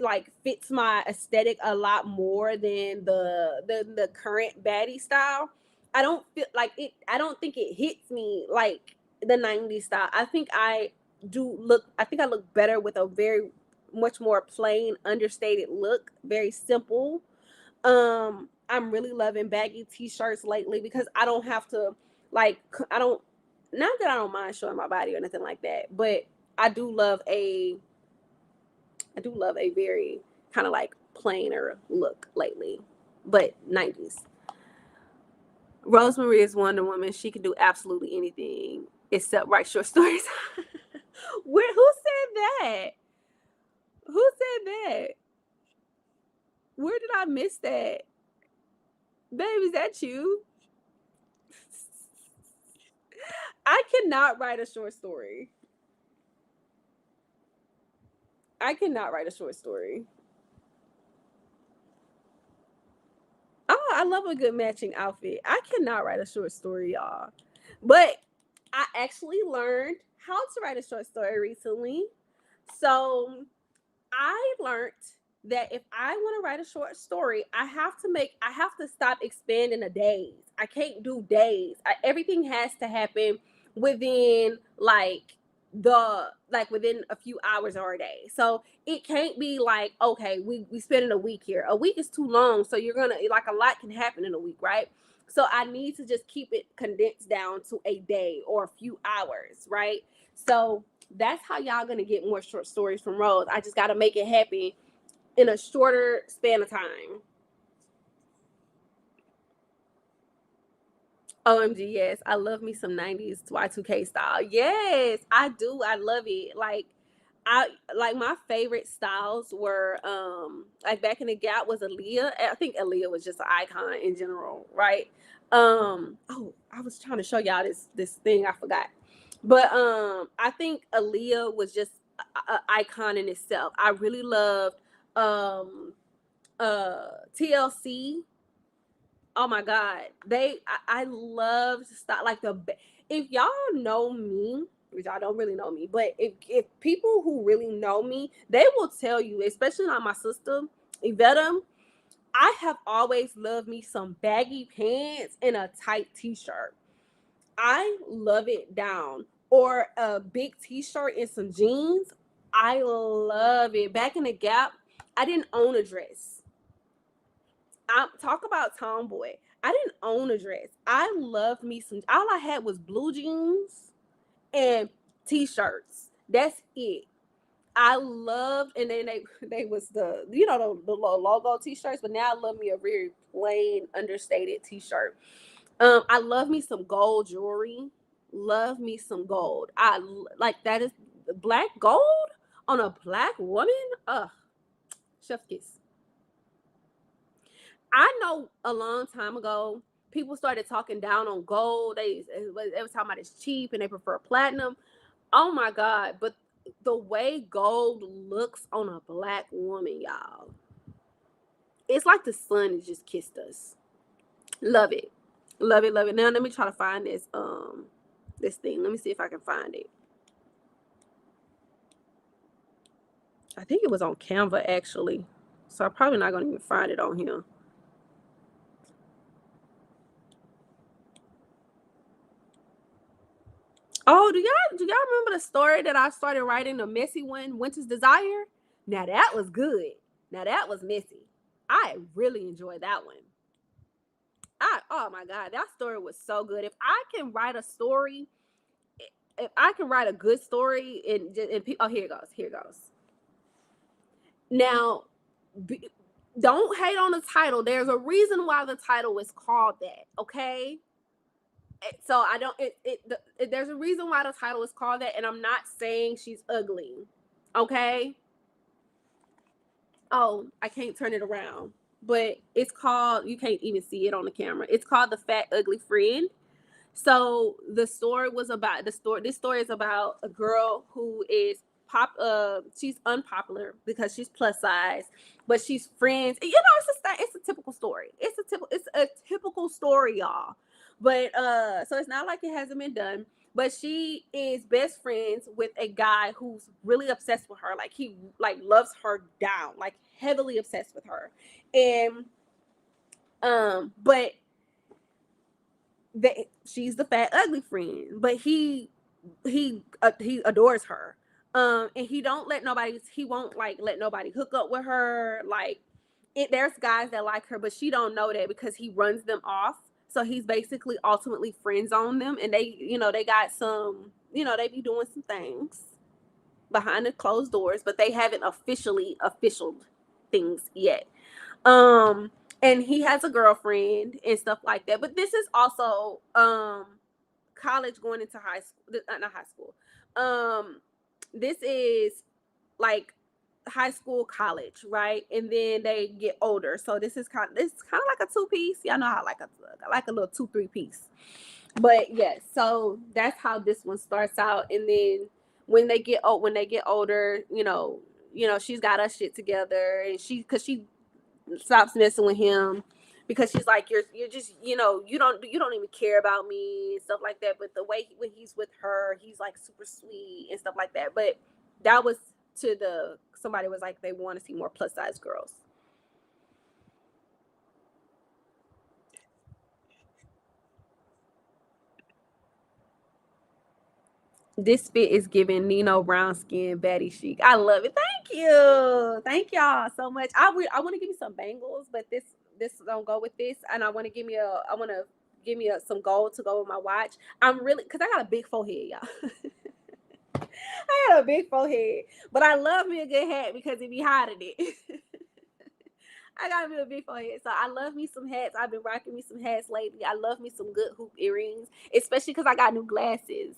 like fits my aesthetic a lot more than the current baddie style. I don't feel like it. I don't think it hits me like the 90s style. I think I look better with a very much more plain, understated look, very simple. I'm really loving baggy t-shirts lately because I don't have to like I don't not that I don't mind showing my body or anything like that, but I do love a I do love a very kind of like plainer look lately. But 90s. Rosemary is Wonder Woman. She can do absolutely anything except write short stories. Who said that? Who said that? Where did I miss that? Babe, is that you? I cannot write a short story. I cannot write a short story. Oh, I love a good matching outfit. I cannot write a short story, y'all. But I actually learned how to write a short story recently. So I learned that if I want to write a short story, I have to stop expanding the days. I can't do days. Everything has to happen within within a few hours or a day. So it can't be like, okay, we spending a week here. A week is too long. So you're gonna like a lot can happen in a week, right? So I need to just keep it condensed down to a day or a few hours, right? So that's how y'all gonna get more short stories from Rose. I just gotta make it happen in a shorter span of time. OMG, yes. I love me some 90s Y2K style. Yes, I do. I love it. I like my favorite styles were like back in the gap was Aaliyah. I think Aaliyah was just an icon in general, right? Oh, I was trying to show y'all this thing I forgot. But I think Aaliyah was just an icon in itself. I really loved um TLC. Oh my god, I love to stop like if y'all know me, which y'all don't really know me, but if people who really know me, they will tell you, especially not my sister Iveta, I have always loved me some baggy pants and a tight t-shirt. I love it down, or a big t-shirt and some jeans. I love it. Back in the gap, I didn't own a dress. I talk about tomboy. I didn't own a dress. I loved me some. All I had was blue jeans and t-shirts. That's it. I loved, and then they was the logo t-shirts, but now I love me a very plain, understated t-shirt. I love me some gold jewelry. Love me some gold. Like that is black gold on a black woman. Chef's kiss. I know a long time ago, people started talking down on gold. They was talking about it's cheap and they prefer platinum. Oh my god! But the way gold looks on a black woman, y'all, it's like the sun has just kissed us. Love it, love it, love it. Now let me try to find this thing. Let me see if I can find it. I think it was on Canva actually, so I'm probably not gonna even find it on here. Oh, do y'all remember the story that I started writing, the messy one, Winter's Desire? Now that was good. Now that was messy. I really enjoyed that one. Oh my god, that story was so good. If I can write a story, if I can write a good story, and oh, here it goes. Here it goes. Now, don't hate on the title. There's a reason why the title is called that, okay? So I don't. There's a reason why the title is called that, and I'm not saying she's ugly, okay? Oh, I can't turn it around, but it's called. You can't even see it on the camera. It's called The Fat Ugly Friend. So the story was about the story. This story is about a girl who is she's unpopular because she's plus size, but she's friends. You know, it's a typical story. It's a typical story, y'all. But so it's not like it hasn't been done. But she is best friends with a guy who's really obsessed with her. Like he like loves her down, like heavily obsessed with her. And but she's the fat ugly friend, but he adores her. And he won't like let nobody hook up with her. Like there's guys that like her, but she don't know that because he runs them off. So he's basically ultimately friends on them, and they got some, they be doing some things behind the closed doors, but they haven't official things yet. And he has a girlfriend and stuff like that. But this is also college going into high school, not high school. This is like high school, college, right? And then they get older. So this is kind of like a 2-piece. Y'all know how like a little 2-3 piece. But yes, so that's how this one starts out. And then when they get older, she's got her shit together, and because she stops messing with him because she's like, you're just, you don't even care about me and stuff like that. But the way when he's with her, he's like super sweet and stuff like that. But that was somebody was like, they want to see more plus size girls. This fit is giving Nino brown skin baddie chic. I love it. Thank y'all so much. I want to give you some bangles, but this don't go with this, and I want to give me some gold to go with my watch. I'm really, because I got a big forehead, y'all. I got a big forehead, but I love me a good hat because it be hiding it. I got me a big forehead, so I love me some hats. I've been rocking me some hats lately. I love me some good hoop earrings, especially because I got new glasses.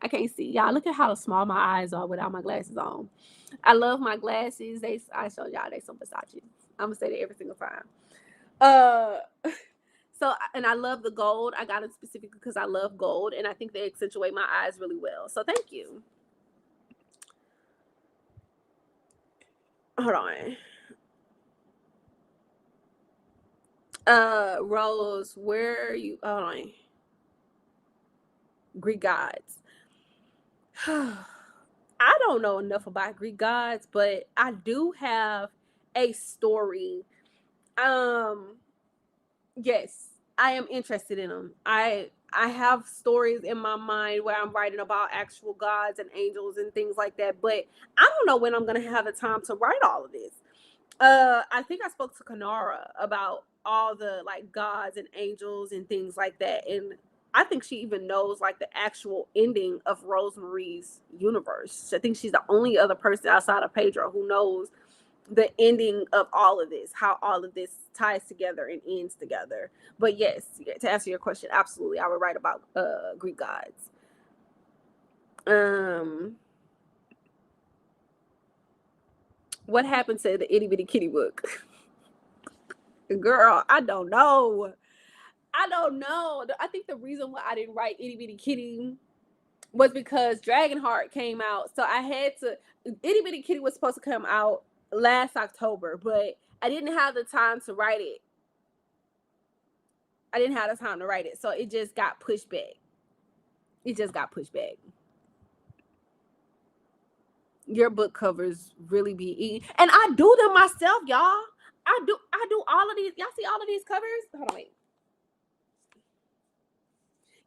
I can't see y'all. Look at how small my eyes are without my glasses on. I love my glasses. I showed y'all they some Versace. I'm gonna say that every single time. Uh, so and I love the gold. I got it specifically because I love gold, and I think they accentuate my eyes really well. So thank you. Hold on. Rose, where are you? Hold on. Greek gods. I don't know enough about Greek gods, but I do have a story. Um, yes, I am interested in them. I have stories in my mind where I'm writing about actual gods and angels and things like that, but I don't know when I'm gonna have the time to write all of this. I think I spoke to Kanara about all the like gods and angels and things like that, and I think she even knows like the actual ending of Rosemary's universe. I think she's the only other person outside of Pedro who knows the ending of all of this, how all of this ties together and ends together. But yes, to answer your question, absolutely, I would write about Greek gods. Um, what happened to the itty bitty kitty book? Girl, I don't know. I don't know. I think the reason why I didn't write Itty Bitty Kitty was because Dragonheart came out. So I had to. Itty Bitty Kitty was supposed to come out last October, but I didn't have the time to write it. I didn't have the time to write it. So it just got pushed back. It just got pushed back. Your book covers really be eating. And I do them myself, y'all. I do all of these. Y'all see all of these covers? Hold on, wait.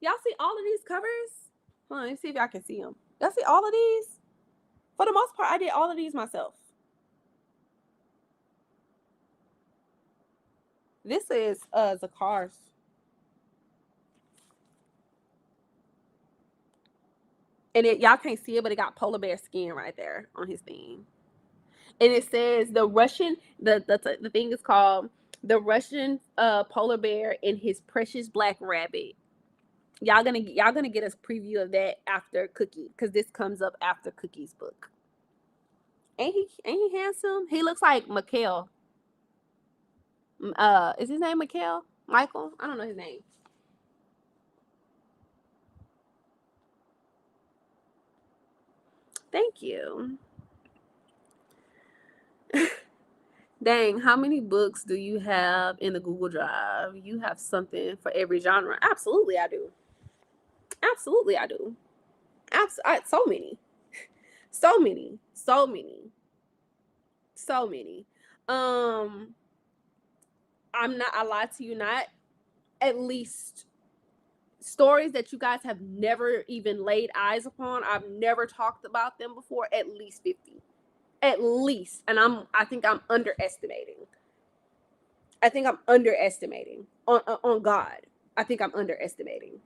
Y'all see all of these covers? Hold on, let's see if y'all can see them. Y'all see all of these? For the most part, I did all of these myself. This is Zakar's. And y'all can't see it, but it got polar bear skin right there on his thing. And it says the Russian, the thing is called The Russian Polar Bear and His Precious Black Rabbit. Y'all gonna get a preview of that after Cookie, because this comes up after Cookie's book. Ain't he handsome? He looks like Mikhail. Is his name Mikhail? Michael? I don't know his name. Thank you. Dang, how many books do you have in the Google Drive? You have something for every genre. Absolutely, I do. Absolutely, I do. So many. So many. So many. So many. Um, I lied to you not. At least stories that you guys have never even laid eyes upon. I've never talked about them before. At least 50. At least. And I think I'm underestimating. I think I'm underestimating on God. I think I'm underestimating.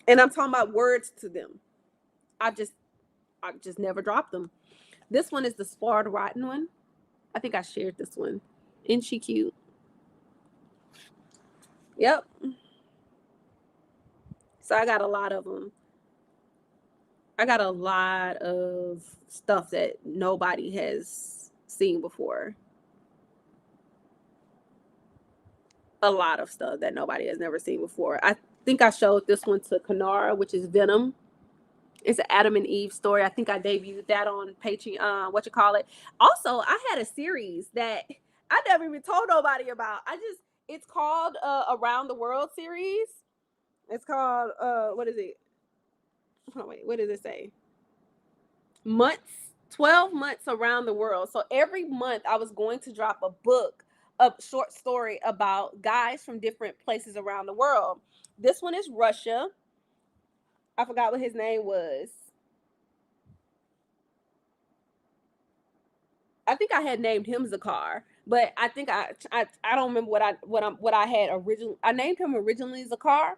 And I'm talking about words to them. I've just never dropped them. This one is the Spoiled Rotten one. I think I shared this one. Isn't she cute? Yep. So I got a lot of them. I got a lot of stuff that nobody has seen before. A lot of stuff that nobody has never seen before. I think I showed this one to Kanara, which is Venom. It's an Adam and Eve story. I think I debuted that on Patreon. What you call it? Also, I had a series that I never even told nobody about. It's called Around the World series. It's called what is it? Oh wait, what does it say? Months, 12 months around the world. So every month I was going to drop a book, a short story about guys from different places around the world. This one is Russia. I forgot what his name was. I think I had named him Zakar, but I think I don't remember what I had originally. I named him originally Zakar,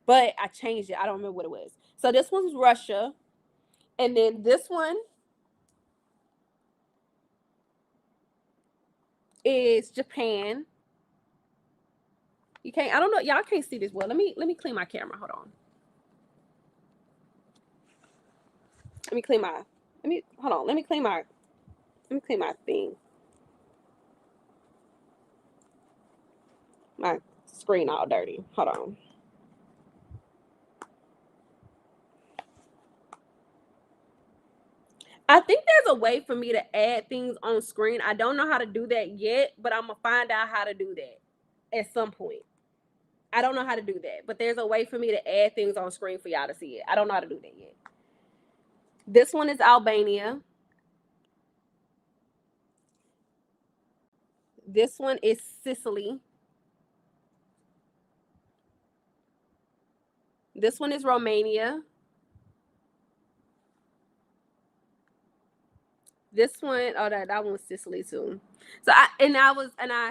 but I changed it. I don't remember what it was. So this one's Russia, and then this one is Japan. You can't. I don't know. Y'all can't see this well. Let me clean my camera. Hold on. Let me clean my. Let me hold on. Let me clean my thing. My screen all dirty. Hold on. I think there's a way for me to add things on screen. I don't know how to do that yet, but I'm gonna find out how to do that at some point. I don't know how to do that, but there's a way for me to add things on screen for y'all to see it. I don't know how to do that yet. This one is Albania. This one is Sicily. This one is Romania. This one, oh, that one's Sicily too. So I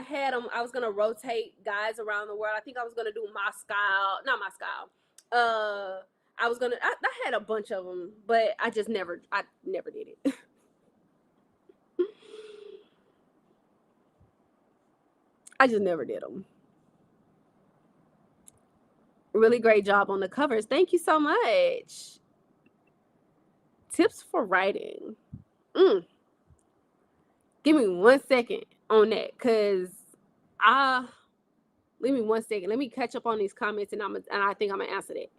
had them. I was gonna rotate guys around the world. I think I was gonna do Moscow, not Moscow. I had a bunch of them, but I never did it. I just never did them. Really great job on the covers. Thank you so much. Tips for writing. Give me 1 second on that, cause give me 1 second. Let me catch up on these comments, and I think I'm gonna answer that.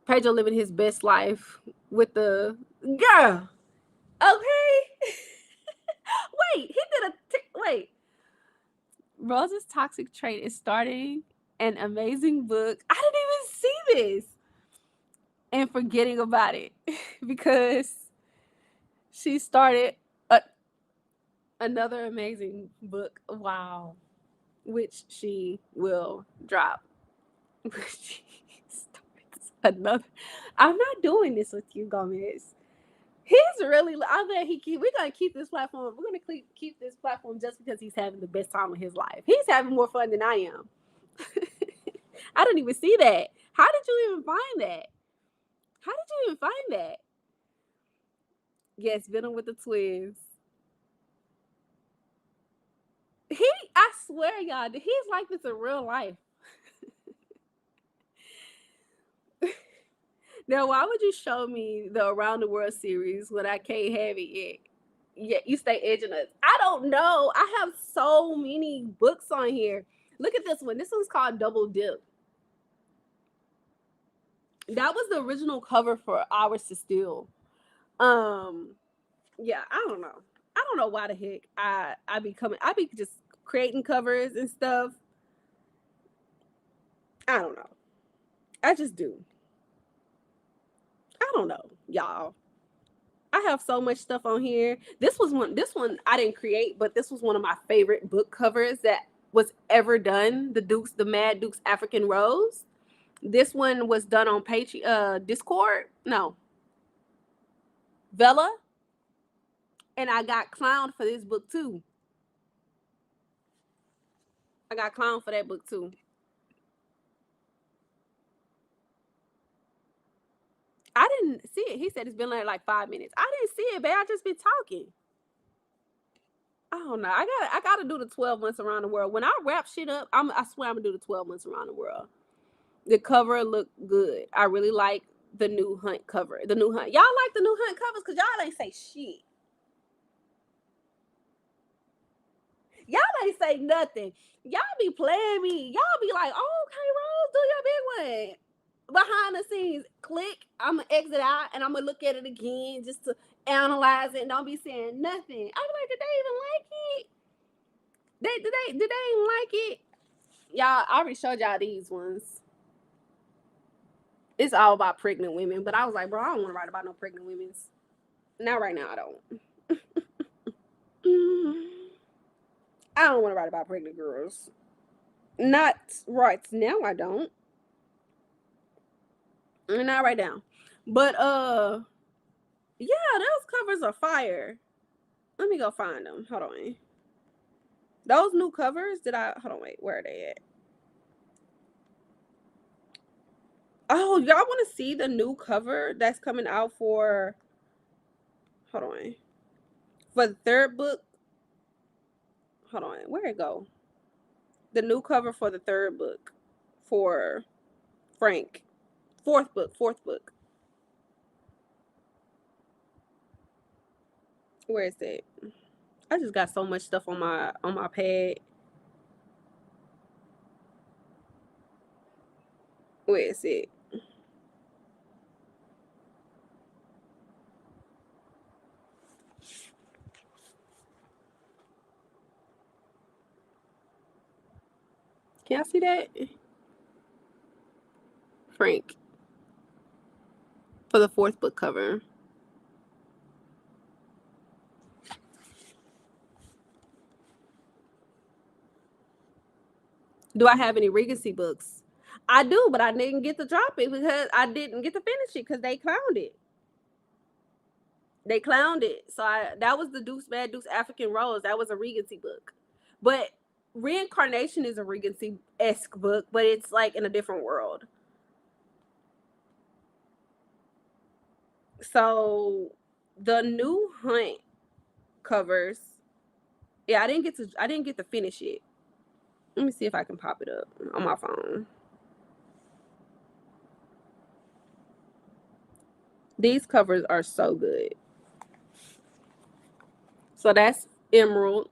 Pedro living his best life with the girl. Okay. Wait, he did wait. Rose's toxic trait is starting an amazing book. I didn't even see this. And forgetting about it because she started another amazing book. Wow. Which she will drop. Another. I'm not doing this with you, Gomez. He's really. I bet we're gonna keep this platform. We're gonna keep this platform just because he's having the best time of his life. He's having more fun than I am. I didn't even see that. How did you even find that? How did you even find that? Yes, Venom with the twins. He, I swear, y'all, he's like this in real life. Now, why would you show me the Around the World series when I can't have it yet? Yeah, you stay edging us. I don't know. I have so many books on here. Look at this one. This one's called Double Dip. That was the original cover for Hours to Steal. Um, yeah, I don't know. I don't know why the heck I be just creating covers and stuff. I don't know. I just do. I don't know, y'all. I have so much stuff on here. This one I didn't create, but this was one of my favorite book covers that was ever done. The Mad Duke's African Rose. This one was done on Discord. No, Vela, and I got clowned for this book too. I got clowned for that book too. I didn't see it. He said it's been like 5 minutes. I didn't see it, babe. I just been talking. I don't know. I gotta do the 12 months around the world. When I wrap shit up, I swear I'm gonna do the 12 months around the world. The cover looked good. I really like the new Hunt cover. The new Hunt. Y'all like the new Hunt covers? Cause y'all ain't say shit. Y'all ain't say nothing. Y'all be playing me. Y'all be like, oh, okay, Rose, do your big one. Behind the scenes, click. I'm gonna exit out and I'm gonna look at it again just to analyze it and don't be saying nothing. I'm like, did they even like it? Did they even like it? Y'all, I already showed y'all these ones. It's all about pregnant women, but I was like, bro, I don't want to write about no pregnant women's. Not right now, I don't. I don't want to write about pregnant girls. Not right now, I don't. Not right now. But yeah, those covers are fire. Let me go find them. Hold on. Those new covers, hold on, wait, where are they at? Oh, y'all want to see the new cover that's coming out for, hold on, for the third book? Hold on, where it go? The new cover for the third book for Frank. Fourth book. Where is it? I just got so much stuff on my pad. Where is it? Can I see that? Frank. For the fourth book cover. Do I have any Regency books? I do, but I didn't get to drop it because I didn't get to finish it because they clowned it. They clowned it. So that was the Deuce Bad Deuce African Rose. That was a Regency book. But Reincarnation is a Regency-esque book, but it's like in a different world. So the new Hunt covers, yeah, I didn't get to finish it. Let me see if I can pop it up on my phone. These covers are so good. So that's Emerald.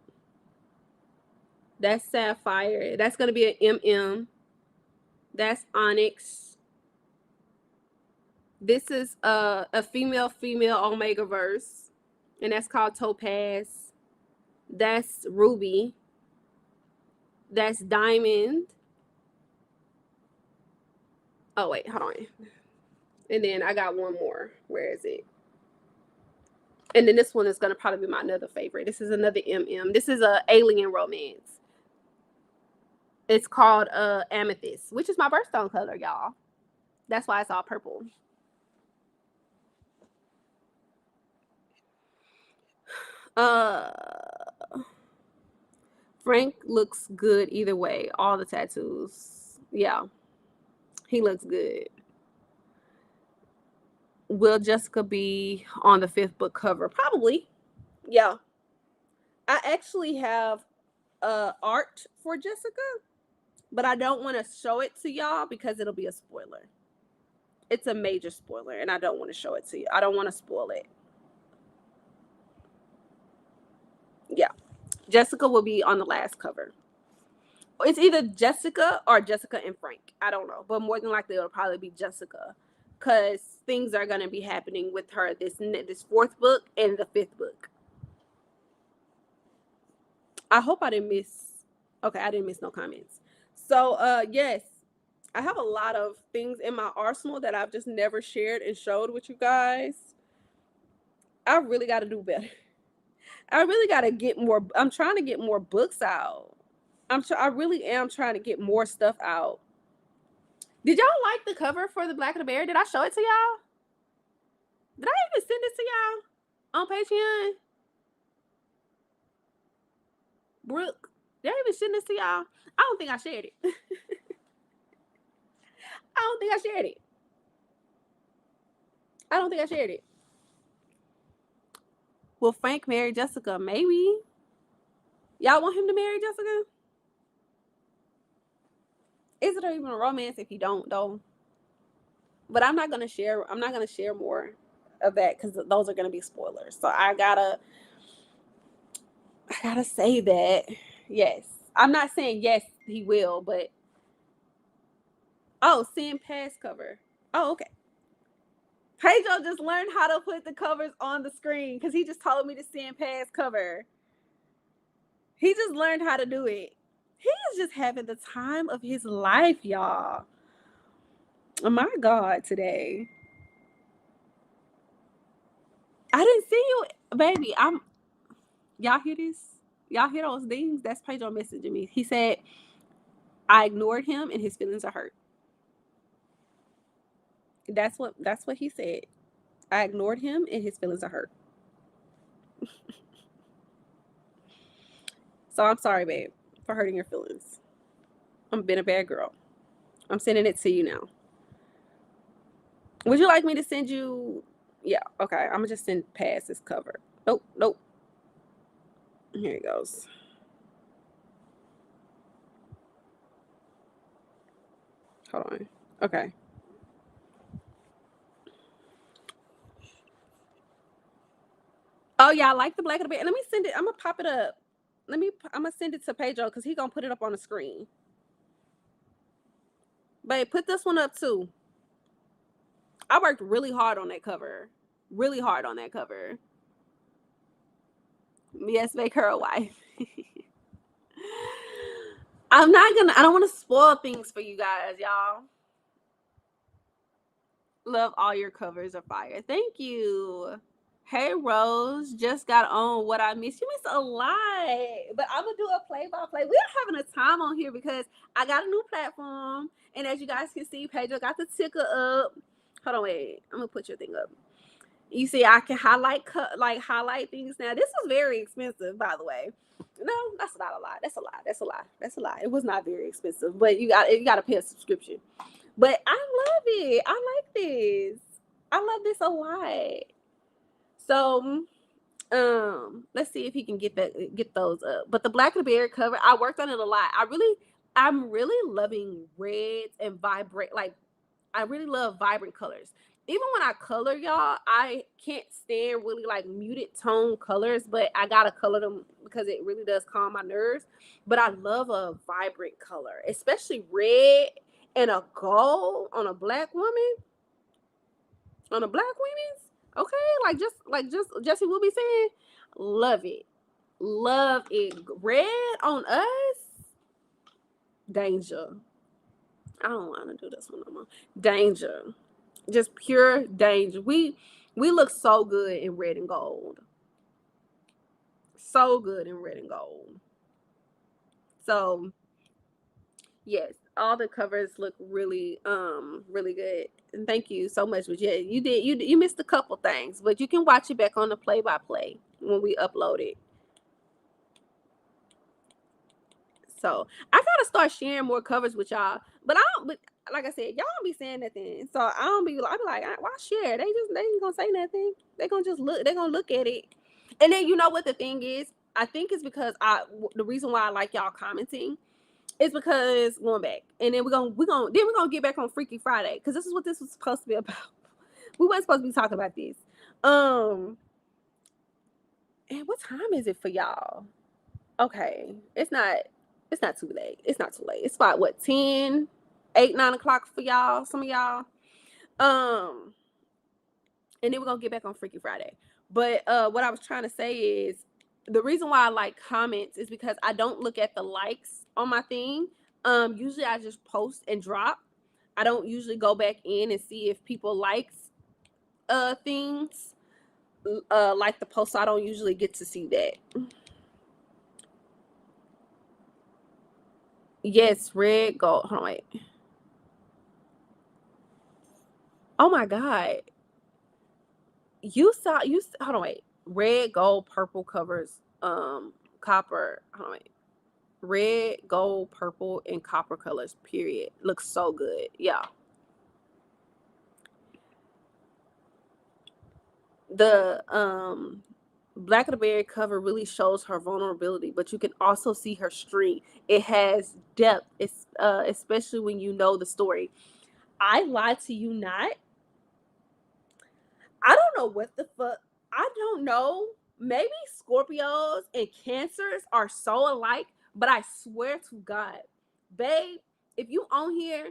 That's Sapphire. That's gonna be an MM. That's Onyx. This is a female Omega verse, and that's called Topaz. That's Ruby. That's Diamond. Oh wait, hold on. And then I got one more. Where is it? And then this one is gonna probably be my another favorite. This is another MM. This is a alien romance. It's called Amethyst, which is my birthstone color, y'all. That's why it's all purple. Uh Frank looks good either way. All the tattoos. Yeah. He looks good. Will Jessica be on the 5th book cover? Probably. Yeah. I actually have art for Jessica, but I don't want to show it to y'all because it'll be a spoiler. It's a major spoiler, and I don't want to show it to you. I don't want to spoil it. Yeah. Jessica will be on the last cover. It's either Jessica or Jessica and Frank. I don't know, but more than likely it'll probably be Jessica, because things are gonna be happening with her this 4th book and the 5th book. I hope I didn't miss. Okay, I didn't miss no comments. So yes, I have a lot of things in my arsenal that I've just never shared and showed with you guys. I really got to do better. I really got to get more. I'm trying to get more books out. I really am trying to get more stuff out. Did y'all like the cover for the Black and the Bear? Did I show it to y'all? Did I even send it to y'all on Patreon? Brooke, did I even send this to y'all? I don't think I shared it. I don't think I shared it. I don't think I shared it. Will Frank marry Jessica? Maybe. Y'all want him to marry Jessica? Is it even a romance if you don't, though? But I'm not gonna share. I'm not gonna share more of that because those are gonna be spoilers. So I gotta say that yes. I'm not saying yes he will, but seeing past cover. Oh, okay. Pedro just learned how to put the covers on the screen because he just told me to send past cover. He just learned how to do it. He is just having the time of his life, y'all. Oh my God, today. I didn't see you, baby. Y'all hear this? Y'all hear those things? That's Pedro messaging me. He said, I ignored him and his feelings are hurt. That's what he said. I ignored him and his feelings are hurt. So I'm sorry, babe, for hurting your feelings. I'm being a bad girl. I'm sending it to you now. Would you like me to send you? Yeah, okay. I'm gonna just send past this cover. Nope. Here it goes. Hold on. Okay. Oh yeah, I like the Black and the Bear. Let me send it. I'm gonna pop it up. I'm gonna send it to Pedro because he's gonna put it up on the screen. Babe, put this one up too. I worked really hard on that cover. Really hard on that cover. Yes, make her a wife. I don't want to spoil things for you guys, y'all. Love all your covers are fire. Thank you. Hey Rose, just got on what I missed. You missed a lot, but I'm gonna do a play-by-play. We are having a time on here because I got a new platform, and as you guys can see, Pedro got the ticker up. Hold on, wait. I'm gonna put your thing up. You see, I can highlight things now. This was very expensive, by the way. No, that's not a lot. That's a lie. It was not very expensive, but you got to pay a subscription. But I love it. I like this. I love this a lot. So, let's see if he can get those up. But the Black and the Bear cover, I worked on it a lot. I'm really loving reds and vibrant. Like, I really love vibrant colors. Even when I color, y'all, I can't stand really like muted tone colors, but I gotta color them because it really does calm my nerves. But I love a vibrant color, especially red and a gold on a black woman, on a black women's. Okay, like just Jesse will be saying, love it, love it. Red on us, danger. I don't want to do this one no more. Danger, just pure danger. We look so good in red and gold, so good in red and gold. So yes, all the covers look really good. And thank you so much. But yeah, you missed a couple things, but you can watch it back on the play-by-play when we upload it. So I gotta start sharing more covers with y'all. But like I said, y'all don't be saying nothing. So I don't be like, why share? They ain't gonna say nothing. They gonna just look. They gonna look at it. And then you know what the thing is? I think it's because the reason why I like y'all commenting is because going back, and then we're gonna get back on Freaky Friday because this is what this was supposed to be about. We weren't supposed to be talking about this. And what time is it for y'all? Okay, it's not too late. It's not too late. It's about what 10, 8, 9 o'clock for y'all. Some of y'all. And then we're gonna get back on Freaky Friday. But what I was trying to say is the reason why I like comments is because I don't look at the likes on my thing. Usually I just post and drop. I don't usually go back in and see if people likes things like the post. So I don't usually get to see that. Yes, red, gold. Hold on, wait. Oh my God. Hold on, wait. Red, gold, purple covers copper. Hold on, wait. Red, gold, purple, and copper colors, period. Looks so good. Yeah. The Black of the Berry cover really shows her vulnerability, but you can also see her strength. It has depth. It's especially when you know the story. I lie to you not. I don't know what the fuck. I don't know. Maybe Scorpios and Cancers are so alike, but I swear to God, babe, if you on here,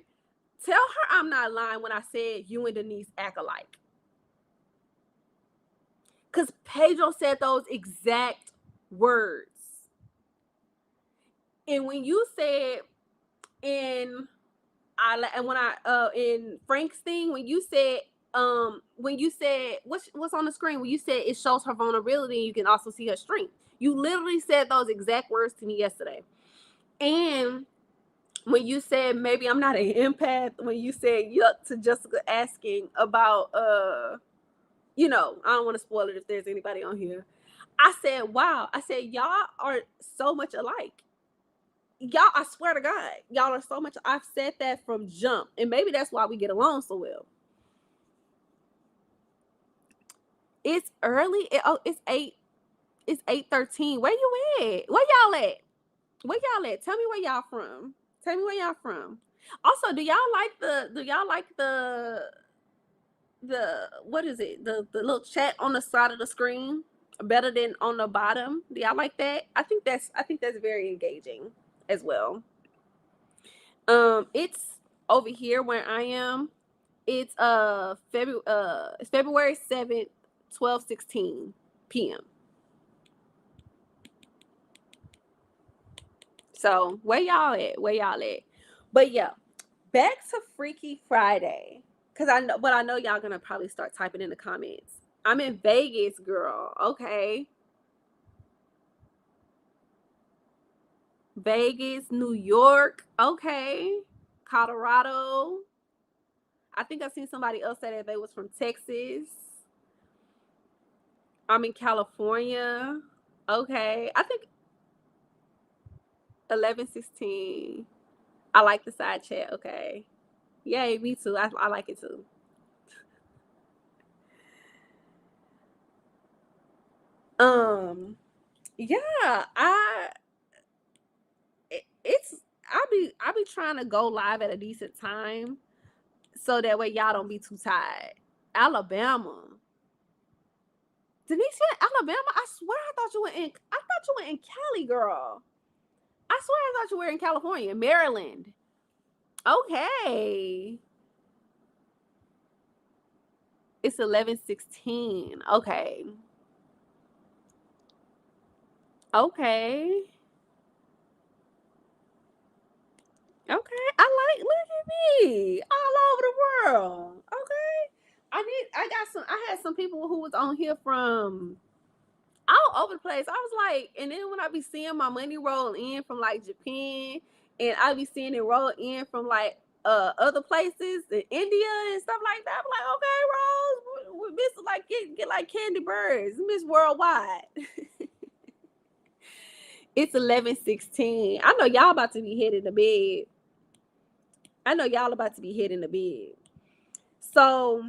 tell her I'm not lying when I said you and Denise act alike. Because Pedro said those exact words. And when you said in Frank's thing, when you said what's on the screen, when you said it shows her vulnerability and you can also see her strength, you literally said those exact words to me yesterday. And when you said maybe I'm not an empath, when you said yuck to Jessica asking about I don't want to spoil it if there's anybody on here. I said, wow. I said, y'all are so much alike. Y'all, I swear to God, y'all are so much. I've said that from jump, and maybe that's why we get along so well. It's early. It's 8. It's 8:13. Where you at? Where y'all at? Where y'all at? Tell me where y'all from. Tell me where y'all from. Also, do y'all like the what is it? The little chat on the side of the screen better than on the bottom? Do y'all like that? I think that's very engaging as well. It's over here where I am. It's February 7th, 12:16 p.m. So where y'all at? Where y'all at? But yeah, back to Freaky Friday. Cause I know y'all gonna probably start typing in the comments. I'm in Vegas, girl. Okay. Vegas, New York. Okay. Colorado. I think I seen somebody else say that they was from Texas. I'm in California. Okay. I think 11:16. I like the side chat. Okay. Yay, me too. I like it too. Yeah, it's I be trying to go live at a decent time so that way y'all don't be too tired. Alabama. Denise, you're in Alabama? I swear I thought you were in Cali, girl. I swear I thought you were in California. Maryland. Okay. It's 11:16. Okay. Okay. Okay. Look at me. All over the world. Okay. I had some people who was on here from all over the place. I was like, and then when I be seeing my money roll in from like Japan, and I be seeing it roll in from like other places in India and stuff like that. I'm like, okay, Rose, we miss like get like candy birds, Miss Worldwide. It's 11:16. I know y'all about to be headed to bed. I know y'all about to be hitting the bed. So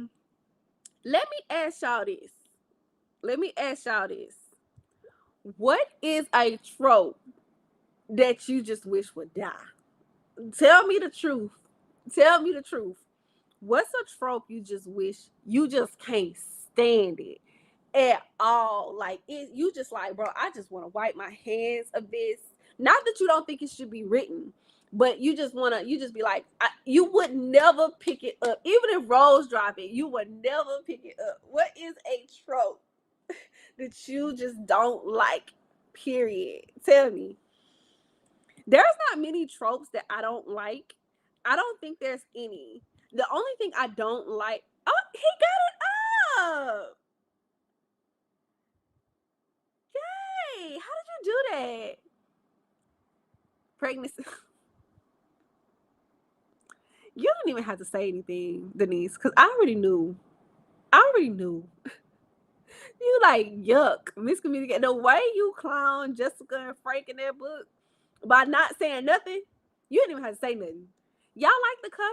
let me ask y'all this. Let me ask y'all this. What is a trope that you just wish would die? Tell me the truth. Tell me the truth. What's a trope you just wish you just can't stand it at all? Like it, you just like, bro, I just want to wipe my hands of this. Not that you don't think it should be written, but you just wanna, you just be like, you would never pick it up, even if Rose drop it, you would never pick it up. What is a trope that you just don't like? Period. Tell me. There's not many tropes that I don't like. I don't think there's any. The only thing I don't like. Oh, he got it up. Yay! How did you do that? Pregnancy. You don't even have to say anything, Denise, because I already knew. I already knew. You like yuck, miscommunicate. The way you clown Jessica and Frank in that book by not saying nothing, you didn't even have to say nothing. Y'all like the cover?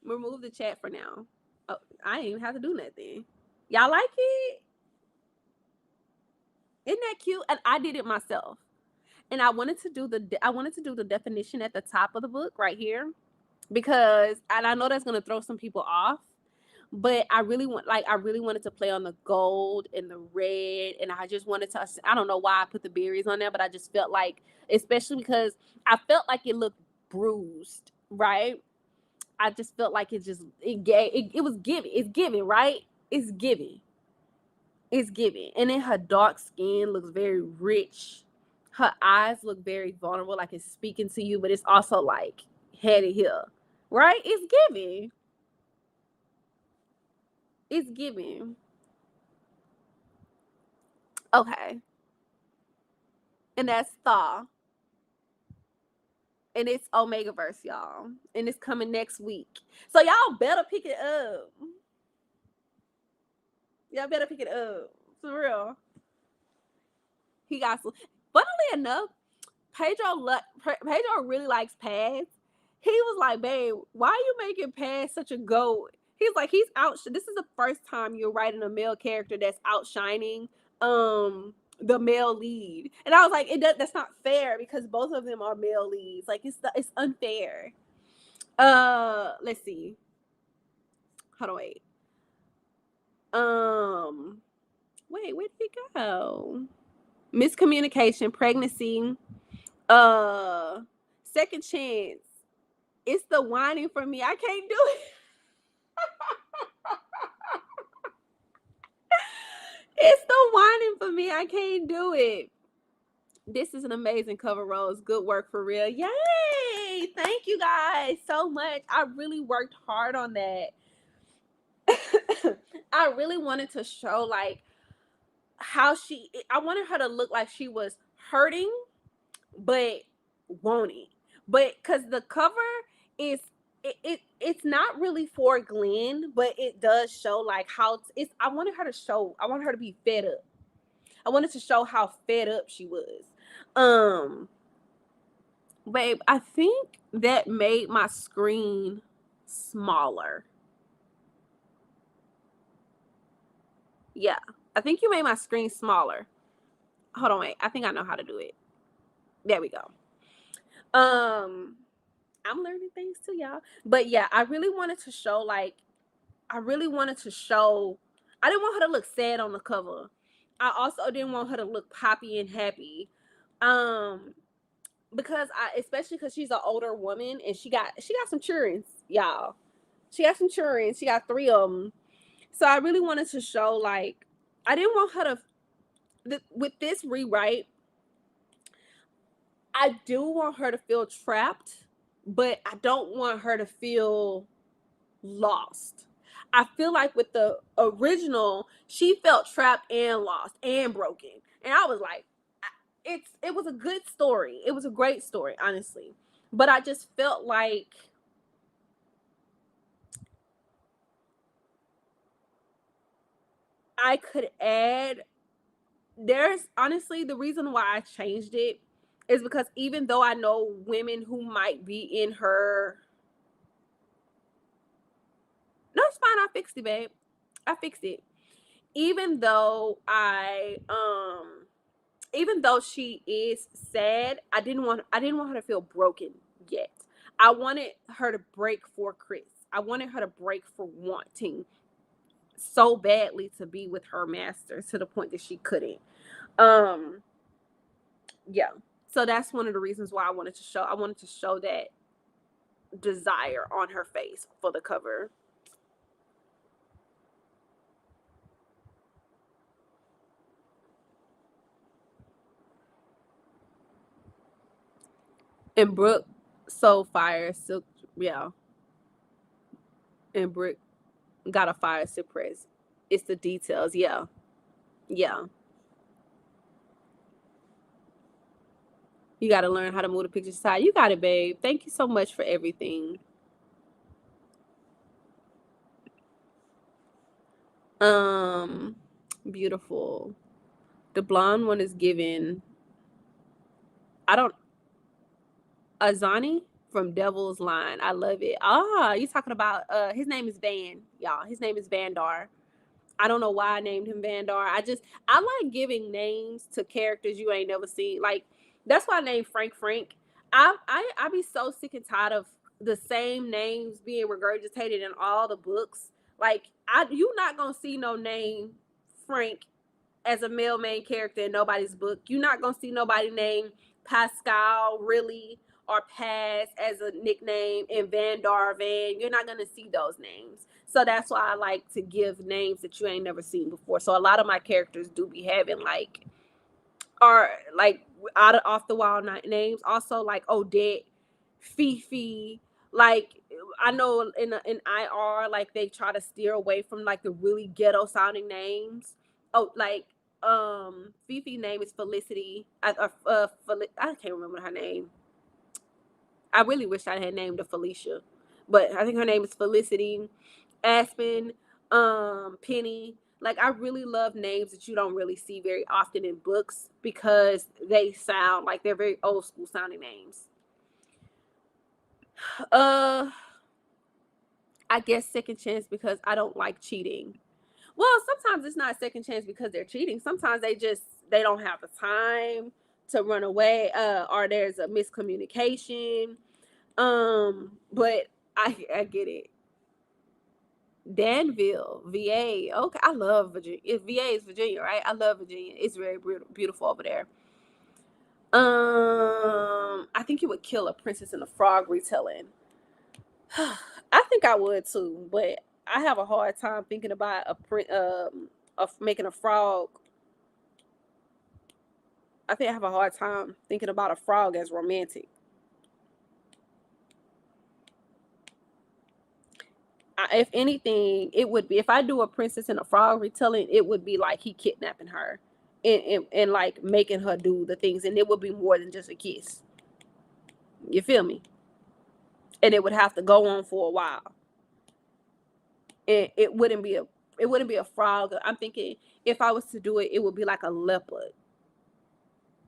Remove the chat for now. Oh, I didn't even have to do nothing. Y'all like it? Isn't that cute? And I did it myself. And I wanted to do the definition at the top of the book right here because, and I know that's gonna throw some people off, but I really wanted to play on the gold and the red, and I just wanted to. I don't know why I put the berries on there, but I just felt like, especially because I felt like it looked bruised, right? I just felt like it was giving. It's giving, right? It's giving. It's giving. And then her dark skin looks very rich. Her eyes look very vulnerable, like it's speaking to you, but it's also like headed here. Right? It's giving. It's giving. Okay. And that's Thaw. And it's Omega Verse, y'all. And it's coming next week. So y'all better pick it up. Y'all better pick it up. For real. He got some. Funnily enough, Pedro really likes Paz. He was like, babe, why are you making Paz such a goat? He's like, he's out. This is the first time you're writing a male character that's outshining the male lead. And I was like, that's not fair because both of them are male leads. Like it's unfair. Let's see. Hold on, wait. Wait, where did he go? Miscommunication, pregnancy, second chance. It's the whining for me. I can't do it. It's the whining for me. I can't do it. This is an amazing cover, Rose. Good work for real. Yay! Thank you guys so much. I really worked hard on that. I really wanted to show like how I wanted her to look like she was hurting, but wanting. But because the cover is it's not really for Glenn, but it does show like how it's. I wanted her to be fed up. I wanted to show how fed up she was. Babe, I think that made my screen smaller. Yeah, I think you made my screen smaller. Hold on, wait. I think I know how to do it. There we go. I'm learning things too, y'all. But yeah, I really wanted to show I didn't want her to look sad on the cover. I also didn't want her to look poppy and happy. Because especially because she's an older woman and she got some children, y'all. She got some children. She got 3 of them. So I really wanted to show like I didn't want her to with this rewrite. I do want her to feel trapped, but I don't want her to feel lost. I feel like with the original, she felt trapped and lost and broken. And I was like, it was a good story. It was a great story, honestly. But I just felt like I could add. There's honestly the reason why I changed it is because even though I know women who might be in her, no, it's fine. I fixed it, babe. I fixed it. Even though even though she is sad, I didn't want her to feel broken yet. I wanted her to break for Chris. I wanted her to break for wanting so badly to be with her master to the point that she couldn't. Um, yeah. So that's one of the reasons why I wanted to show that desire on her face for the cover. And Brooke so fire silk, yeah. And Brooke got a fire suppress. It's the details, yeah. Yeah. You gotta learn how to move the picture aside. You got it, babe. Thank you so much for everything. Um Beautiful. The blonde one is given, I don't, Azani from Devil's Line. I love it. Ah, you talking about his name is Van, y'all. His name is Vandar. I don't know why I named him Vandar. I like giving names to characters you ain't never seen. Like that's why I named Frank Frank. I be so sick and tired of the same names being regurgitated in all the books. Like you not gonna see no name Frank as a male main character in nobody's book. You're not gonna see nobody named Pascal really or Paz as a nickname in Van Darvan. You're not gonna see those names. So that's why I like to give names that you ain't never seen before. So a lot of my characters do be having like, or like out of off the wall names. Also like Odette, Fifi. Like I know in IR like they try to steer away from like the really ghetto sounding names. Oh, like Fifi name is Felicity. I can't remember her name. I really wish I had named her Felicia, but I think her name is Felicity. Aspen, Penny. Like I really love names that you don't really see very often in books because they sound like they're very old school sounding names. Uh I guess second chance because I don't like cheating. Well, sometimes it's not second chance because they're cheating. Sometimes they don't have the time to run away, or there's a miscommunication. But I get it. Danville, VA. Okay, I love Virginia. If VA is Virginia, right? I love Virginia. It's very beautiful over there. I think you would kill a Princess and the Frog retelling. I think I would too, but I have a hard time thinking about of making a frog. I think I have a hard time thinking about a frog as romantic. If anything, it would be if I do a Princess and a Frog retelling, it would be like he kidnapping her and like making her do the things, and it would be more than just a kiss. You feel me? And it would have to go on for a while. It wouldn't be a frog. I'm thinking if I was to do it, it would be like a leopard.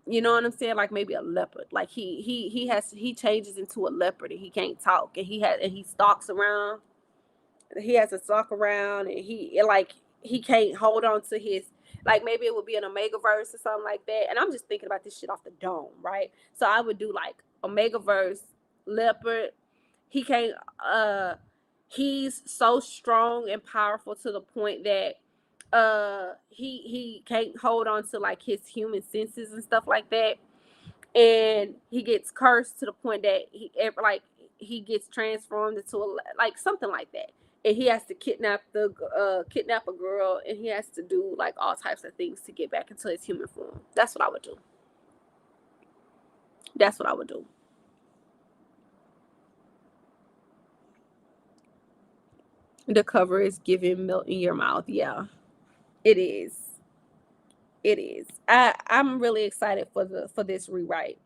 You know what I'm saying? Like maybe a leopard. Like he changes into a leopard and he can't talk and he stalks around. He has to stalk around and he can't hold on to his, like maybe it would be an Omega verse or something like that. And I'm just thinking about this shit off the dome, right? So I would do like Omega verse, leopard. He can't he's so strong and powerful to the point that he can't hold on to like his human senses and stuff like that, and he gets cursed to the point that he gets transformed into like something like that, and he has to kidnap a girl, and he has to do like all types of things to get back into his human form. That's what I would do. That's what I would do. The cover is giving melt in your mouth. Yeah, it is. It is. I'm really excited for this rewrite.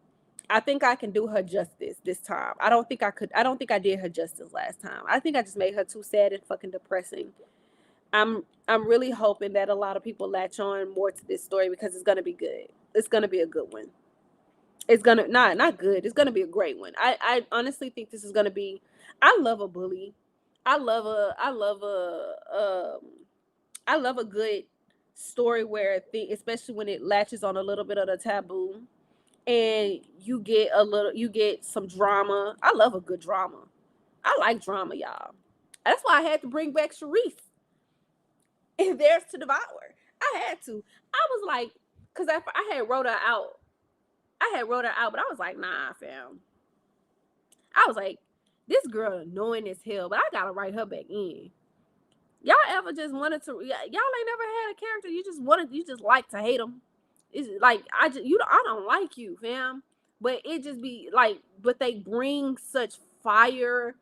I think I can do her justice this time. I don't think I could. I don't think I did her justice last time. I think I just made her too sad and fucking depressing. I'm really hoping that a lot of people latch on more to this story because it's gonna be good. It's gonna be a good one. It's gonna not good. It's gonna be a great one. I honestly think this is gonna be. I love a bully. I love a good story where especially when it latches on a little bit of the taboo, and you get some drama. I love a good drama. I like drama, y'all. That's why I had to bring back Sharice and Theirs to Devour. I had to. I was like, because I had wrote her out. But I was like, nah, fam. I was like, this girl annoying as hell, but I gotta write her back in. Y'all ever just wanted to? Y'all ain't never had a character you just like to hate them. It's like I don't like you, fam. But it just be like, but they bring such fire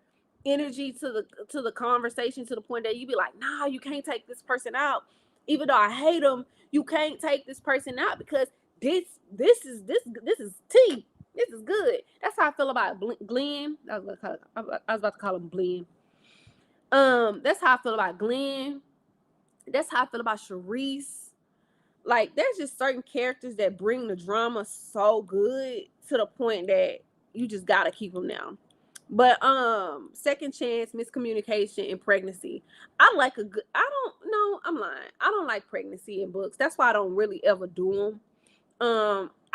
energy to the conversation to the point that you be like, nah, you can't take this person out. Even though I hate them, you can't take this person out because this is tea. This is good. That's how I feel about Glenn. I was about to call him Glenn. That's how I feel about Glenn. That's how I feel about Sharice. Like, there's just certain characters that bring the drama so good to the point that you just gotta keep them now. But second chance, miscommunication, and pregnancy. I like a good. I don't know. I'm lying. I don't like pregnancy in books. That's why I don't really ever do them.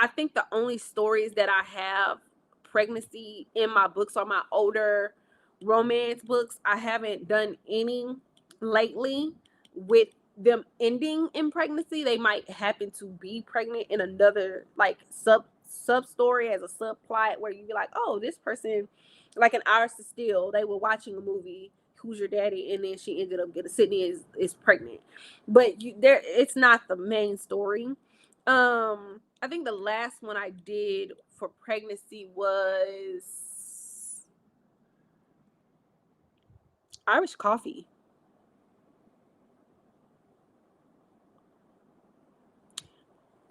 I think the only stories that I have pregnancy in my books are my older romance books. I haven't done any lately with them ending in pregnancy. They might happen to be pregnant in another like sub story as a subplot where you be like, oh, this person, like an Iris to Steele, they were watching a movie, Who's Your Daddy, and then she ended up getting Sydney is pregnant. But it's not the main story. I think the last one I did for pregnancy was Irish Coffee.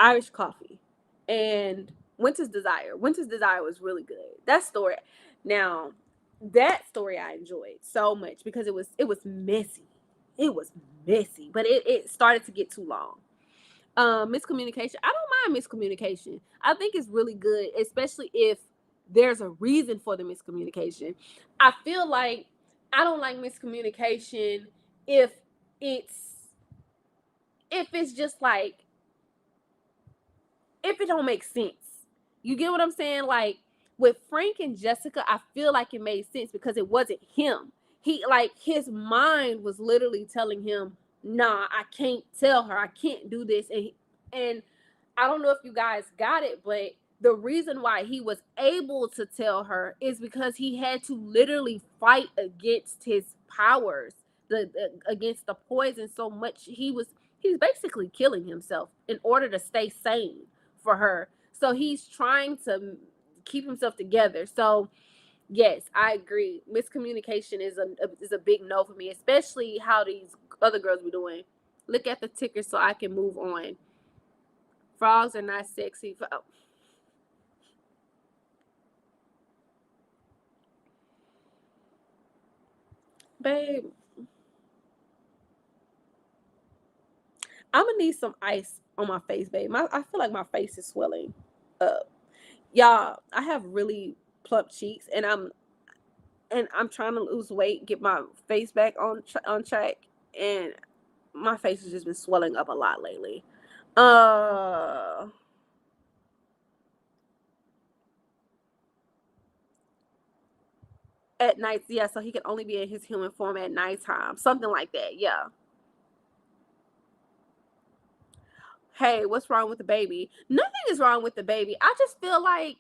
Irish Coffee. And Winter's Desire. Winter's Desire was really good. That story. Now, that story I enjoyed so much because it was messy. It was messy, but it started to get too long. Miscommunication. I don't mind miscommunication. I think it's really good, especially if there's a reason for the miscommunication. I feel like I don't like miscommunication if it's just like if it don't make sense. You get what I'm saying? Like with Frank and Jessica, I feel like it made sense because it wasn't him. He like his mind was literally telling him, "Nah, I can't tell her. I can't do this." And I don't know if you guys got it, but the reason why he was able to tell her is because he had to literally fight against his powers, against the poison so much. He's basically killing himself in order to stay sane for her. So he's trying to keep himself together. So yes, I agree. Miscommunication is a big no for me, especially how these other girls be doing. Look at the ticker so I can move on. Frogs are not sexy. Oh. Babe, I'm gonna need some ice on my face, babe. I feel like my face is swelling up. Y'all, I have really plump cheeks, and I'm trying to lose weight, get my face back on track, and my face has just been swelling up a lot lately. Uh, at night, yeah. So he can only be in his human form at nighttime, something like that. Yeah. Hey, what's wrong with the baby? Nothing is wrong with the baby. I just feel like,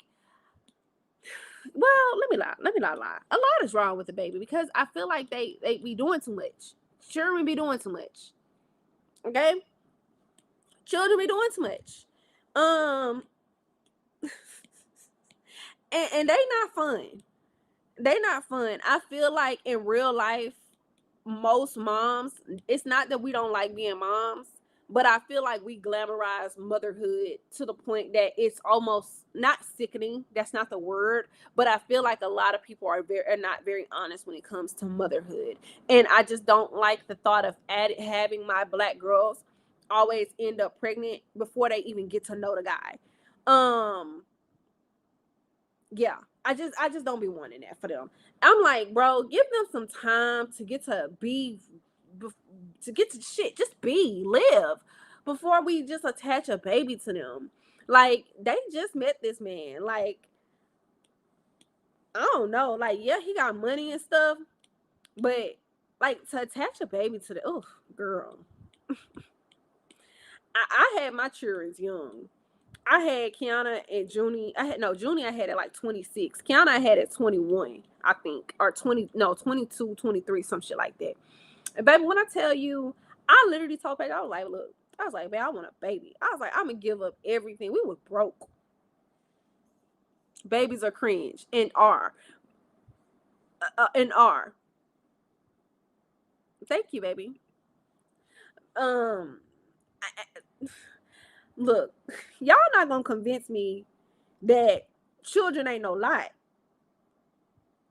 well, let me not lie. A lot is wrong with the baby because I feel like they be doing too much. Children be doing too much. Okay, children be doing too much. Um, and they not fun. They not fun. I feel like in real life, most moms, it's not that we don't like being moms, but I feel like we glamorize motherhood to the point that it's almost not sickening. That's not the word, but I feel like a lot of people are not very honest when it comes to motherhood, and I just don't like the thought of having my black girls always end up pregnant before they even get to know the guy. Um, Yeah, I just don't be wanting that for them. I'm like, bro, give them some time to get to be, to get to shit. Just be, live, before we just attach a baby to them. Like, they just met this man. Like, I don't know. Like, yeah, he got money and stuff, but like to attach a baby to the, oh, girl. I had my children young. I had Kiana and Junie. Junie I had at like 26. Kiana I had at 21, I think. Or 20, no, 22, 23, some shit like that. And baby, when I tell you, I literally told Paige, I was like, look, I was like, man, I want a baby. I was like, I'm gonna give up everything. We were broke. Babies are cringe and are. And are. Thank you, baby. Um Look, y'all not gonna convince me that children ain't no lie.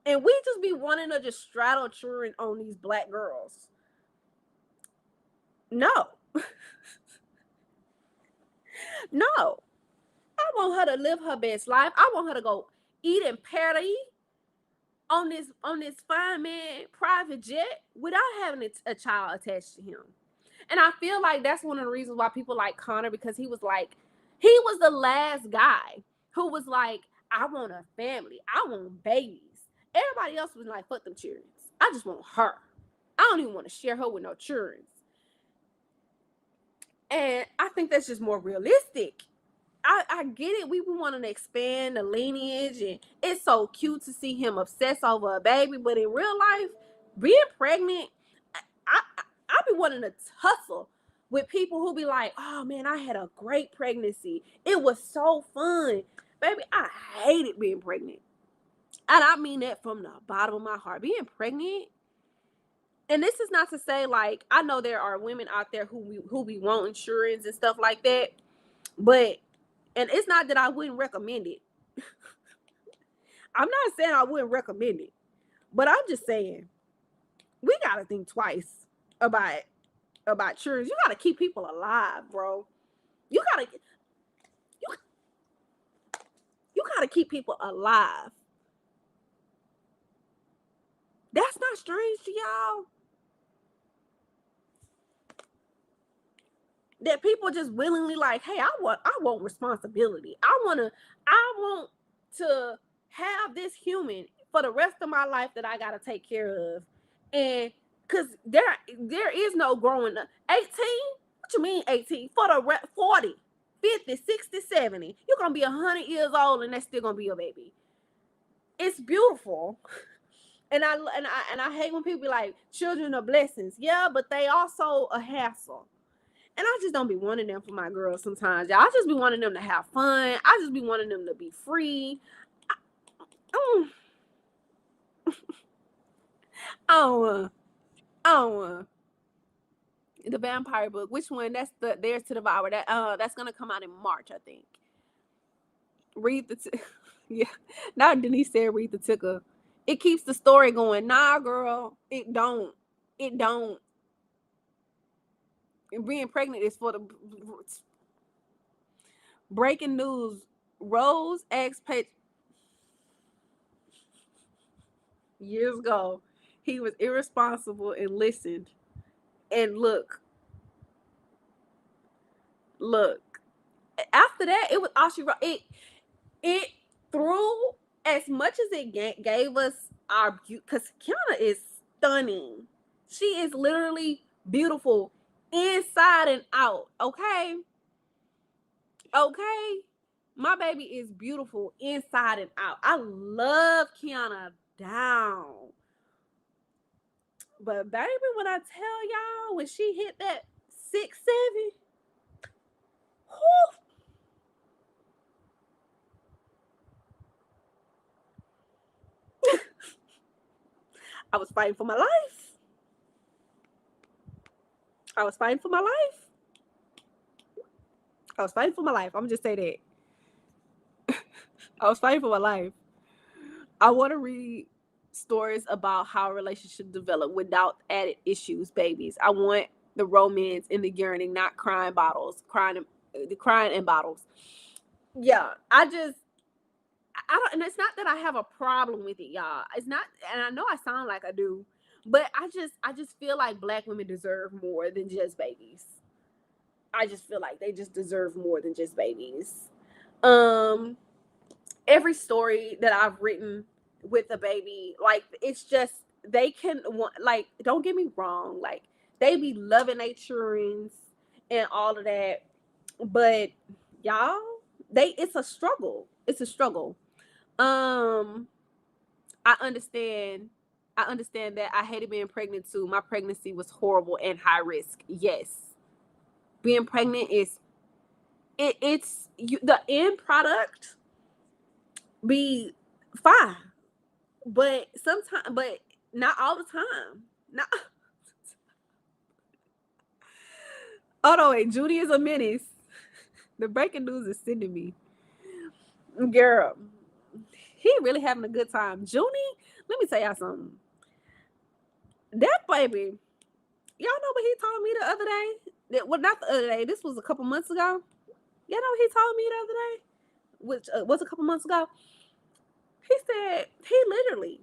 And we just be wanting to just straddle children on these black girls. No. No. I want her to live her best life. I want her to go eat in Paris on this fine man private jet without having a child attached to him. And I feel like that's one of the reasons why people like Connor, because he was the last guy who was like, I want a family. I want babies. Everybody else was like, fuck them children. I just want her. I don't even want to share her with no children. And I think that's just more realistic. I get it. We wanting to expand the lineage, and it's so cute to see him obsess over a baby. But in real life, being pregnant, I be wanting to tussle with people who be like, "Oh man, I had a great pregnancy. It was so fun, baby. I hated being pregnant, and I mean that from the bottom of my heart. Being pregnant." And this is not to say, like, I know there are women out there who be want insurance and stuff like that, but, and it's not that I wouldn't recommend it. I'm not saying I wouldn't recommend it, but I'm just saying we gotta think twice about insurance. You gotta keep people alive, bro. You gotta you, you gotta keep people alive. That's not strange to y'all. That people just willingly like, hey, I want responsibility. I want to have this human for the rest of my life that I gotta take care of. And because there is no growing up. 18? What you mean 18? For the 40, 50, 60, 70. You're gonna be 100 years old and that's still gonna be your baby. It's beautiful. And I hate when people be like, children are blessings. Yeah, but they also a hassle. And I just don't be wanting them for my girls sometimes. Y'all, I just be wanting them to have fun. I just be wanting them to be free. I don't want the vampire book. Which one? That's the Theirs to Devour. That's gonna come out in March, I think. Read the yeah. Now Denise said read the ticker. It keeps the story going. Nah, girl, it don't. It don't. And being pregnant is for the breaking news. Rose ex page years ago. He was irresponsible and listened. And look. After that, it was all she wrote. It through as much as it gave us our beauty, because Kiana is stunning. She is literally beautiful inside and out. Okay. My baby is beautiful inside and out. I love Kiana down. But baby, when I tell y'all, when she hit that 6'7", whew, I was fighting for my life. I was fighting for my life. I was fighting for my life. I'm gonna just say that. I was fighting for my life. I want to read stories about how relationships develop without added issues, babies. I want the romance and the yearning, not crying bottles, crying in bottles. Yeah, I don't, and it's not that I have a problem with it, y'all. It's not, and I know I sound like I do, but I just feel like Black women deserve more than just babies. I just feel like they just deserve more than just babies. Um, every story that I've written with a baby, like it's just they can like don't get me wrong, like they be loving their children and all of that, but y'all, they it's a struggle. It's a struggle. Um, I understand. I understand that I hated being pregnant too. My pregnancy was horrible and high risk. Yes, being pregnant is it's you, the end product be fine, but sometimes, but not all the time. Not. Oh no, wait, Judy is a menace. The breaking news is sending me, girl. He really having a good time. Junie, let me tell y'all something. That baby, y'all know what he told me the other day? Well, not the other day. This was a couple months ago. Y'all know what he told me the other day? Which was a couple months ago. He said he literally,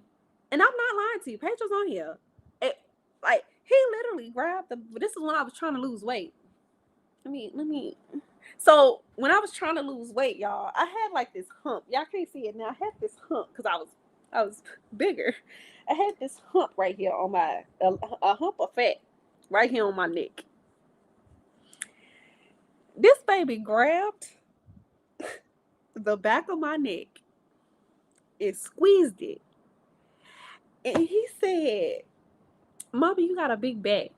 and I'm not lying to you. Pedro's on here. It, like he literally grabbed the. This is when I was trying to lose weight. Let me. So when I was trying to lose weight, y'all, I had like this hump. Y'all can't see it now. I had this hump because I was bigger. I had this hump right here on my a hump of fat right here on my neck. This baby grabbed the back of my neck and squeezed it, and he said, "Mommy, you got a big back."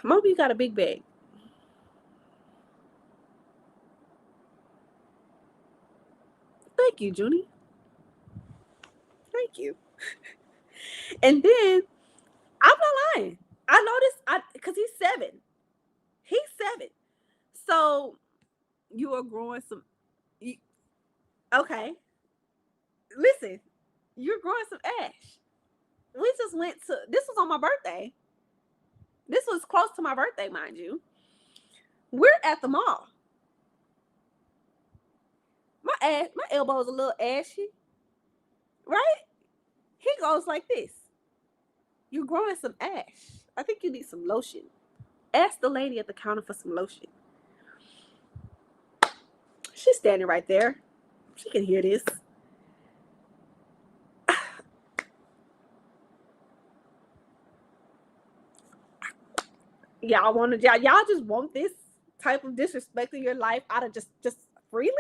Mommy, you got a big back. Thank you, Junie. Thank you. And then I'm not lying. I noticed because he's 7. He's 7. So you are growing some. Okay, listen, you're growing some ash. We just went to. This was on my birthday. This was close to my birthday, mind you. We're at the mall. My elbow's a little ashy, right? He goes like this. You're growing some ash. I think you need some lotion. Ask the lady at the counter for some lotion. She's standing right there. She can hear this. Y'all just want this type of disrespect in your life out of just freely?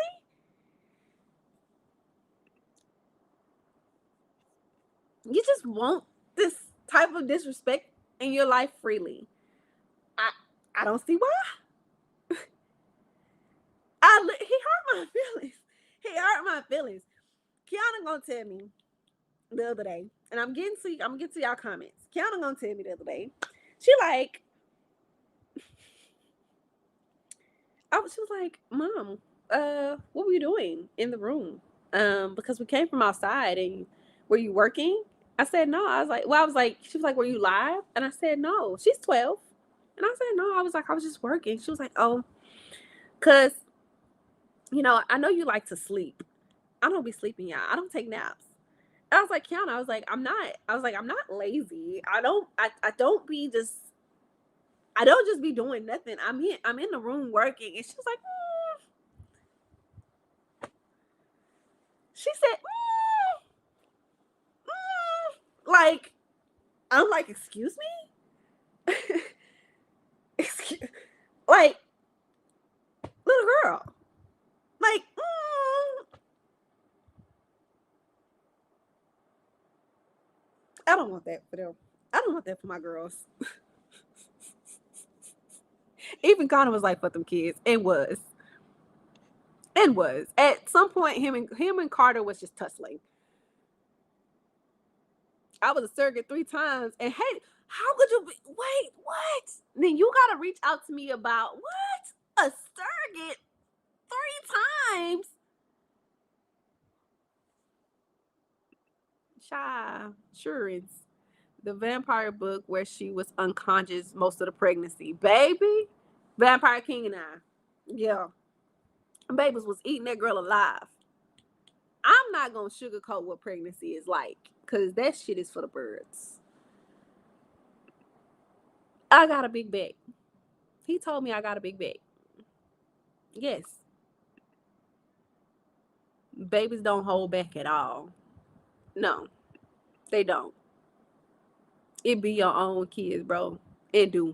You just want this type of disrespect in your life freely. I I don't see why. He hurt my feelings. He hurt my feelings. Kiana gonna tell me the other day, and I'm getting to y'all comments. Kiana gonna tell me the other day. She like, she was like, Mom, what were you doing in the room? Because we came from outside, and were you working? I said no. I was like, she was like, were you live? And I said no. She's 12, and I said no. I was like, I was just working. She was like, oh, cause I know you like to sleep. I don't be sleeping, y'all. I don't take naps. I was like, Kiana, I'm not lazy. I don't be just, I don't just be doing nothing. I'm in the room working. And she was like, she said, like, I'm like, excuse me? excuse, like, little girl. Like, I don't want that for them. I don't want that for my girls. Even Connor was like, "For them kids," and was at some point him and Carter was just tussling. I was a surrogate 3 times, and hey, how could you be? Wait, what? Then you gotta reach out to me about what? A surrogate 3 times? Shy, insurance. The vampire book where she was unconscious most of the pregnancy. Baby, Vampire King and I. Yeah. Babies was eating that girl alive. I'm not gonna sugarcoat what pregnancy is like, because that shit is for the birds. I got a big back. He told me I got a big back. Yes. Babies don't hold back at all. No, they don't. It be your own kids, bro. It do.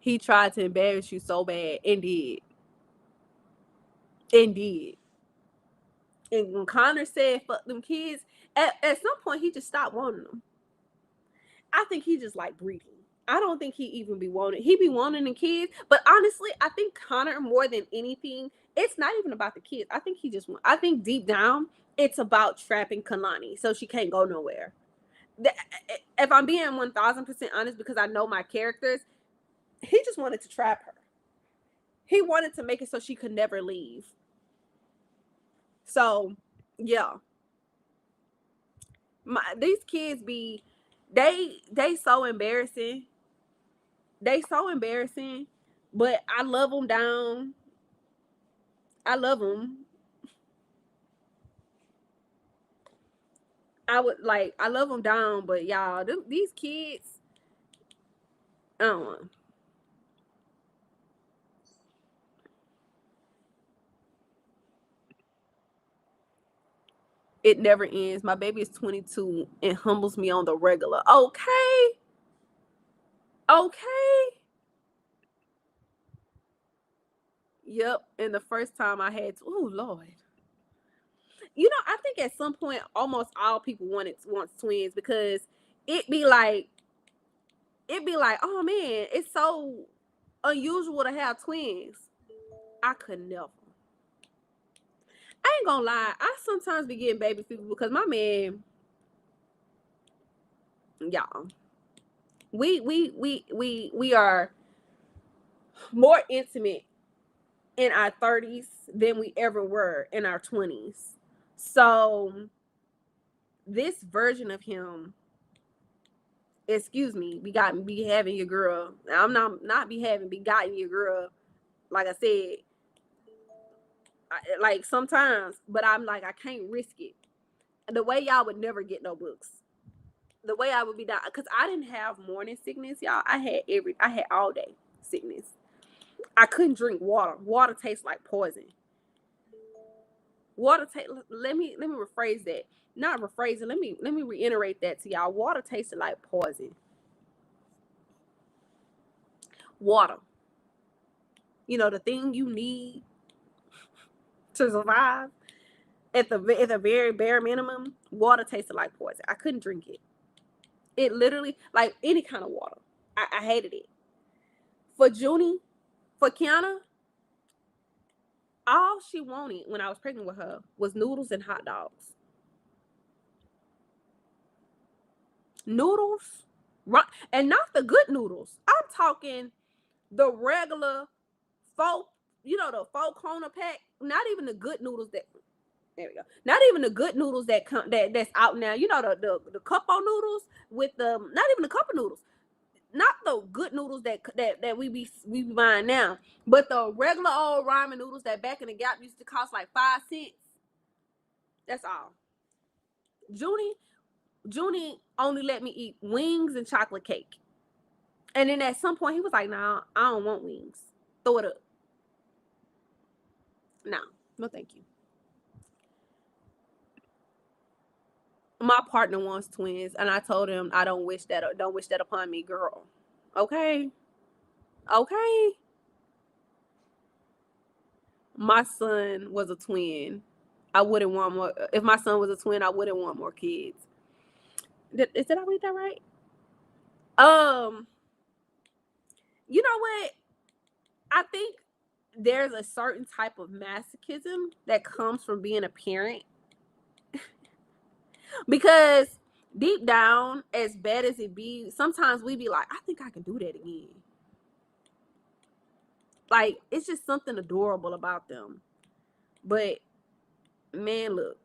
He tried to embarrass you so bad and did. And did. And when Connor said fuck them kids, at some point he just stopped wanting them. I think he just like breeding. I don't think he even be wanting. He be wanting the kids, but honestly, I think Connor more than anything, it's not even about the kids. I think he just want. I think deep down, it's about trapping Kalani so she can't go nowhere. If I'm being 1000% honest, because I know my characters, he just wanted to trap her. He wanted to make it so she could never leave. So, yeah, these kids be they so embarrassing. They so embarrassing, but I love them down. I love them. I love them down, but y'all, these kids, I don't know. It never ends. My baby is 22 and humbles me on the regular. Okay. Okay. Yep. And the first time I had to, oh Lord. You know, I think at some point almost all people wants twins, because it be like oh man, it's so unusual to have twins. I could never. I ain't gonna lie. I sometimes be getting baby fever because my man, y'all, we are more intimate in our 30s than we ever were in our 20s. So this version of him, excuse me, be having your girl. I'm not be gotten your girl. Like I said, like sometimes, but I'm like I can't risk it. The way y'all would never get no books. The way I would be down, because I didn't have morning sickness, y'all. I had all day sickness. I couldn't drink water. Water tastes like poison. Water taste. Let me rephrase that. Not rephrase it. Let me reiterate that to y'all. Water tasted like poison. Water. You know, the thing you need to survive at the very bare minimum. Water tasted like poison. I couldn't drink it. It literally, like any kind of water. I hated it. For Junie, for Kiana, all she wanted when I was pregnant with her was noodles and hot dogs. Noodles, and not the good noodles. I'm talking the regular folk, the folk corner pack. Not even the good noodles that. There we go. Not even the good noodles that's out now. You know the cup of noodles with the not even the cup of noodles. Not the good noodles that we be buying now, but the regular old ramen noodles that back in the Gap used to cost like 5 cents. That's all. Junie only let me eat wings and chocolate cake. And then at some point he was like, "Nah, I don't want wings. Throw it up." No, no, thank you. My partner wants twins, and I told him I don't wish that. Don't wish that upon me, girl. Okay, okay. My son was a twin. I wouldn't want more. If my son was a twin, I wouldn't want more kids. Did I read that right? Um, you know what? I think there's a certain type of masochism that comes from being a parent, because deep down, as bad as it be, sometimes we be like, I think I can do that again. Like it's just something adorable about them. But man, look,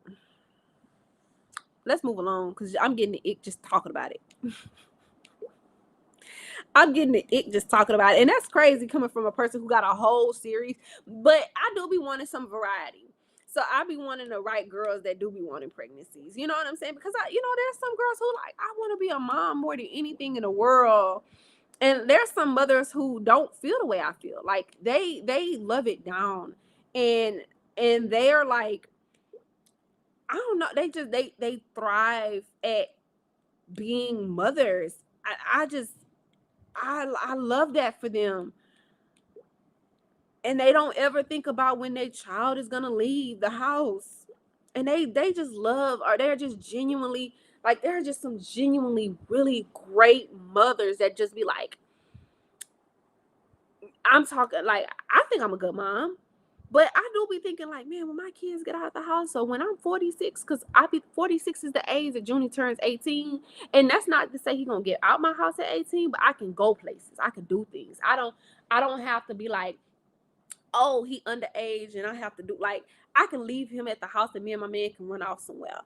let's move along because I'm getting the ick just talking about it. I'm getting the ick just talking about it. And that's crazy coming from a person who got a whole series. But I do be wanting some variety. So I be wanting the right girls that do be wanting pregnancies. You know what I'm saying? Because there's some girls who like, I want to be a mom more than anything in the world. And there's some mothers who don't feel the way I feel. Like they love it down. And they're like, I don't know, they thrive at being mothers. I love that for them. And they don't ever think about when their child is gonna leave the house. And they just love, or they're just genuinely like, there are just some genuinely really great mothers that just be like, I'm talking like, I think I'm a good mom. But I do be thinking like, man, when my kids get out of the house, so when I'm 46, because I be 46 is the age that Junior turns 18. And that's not to say he's gonna get out my house at 18, but I can go places. I can do things. I don't have to be like, oh, he underage and I have to do like, I can leave him at the house and me and my man can run off somewhere.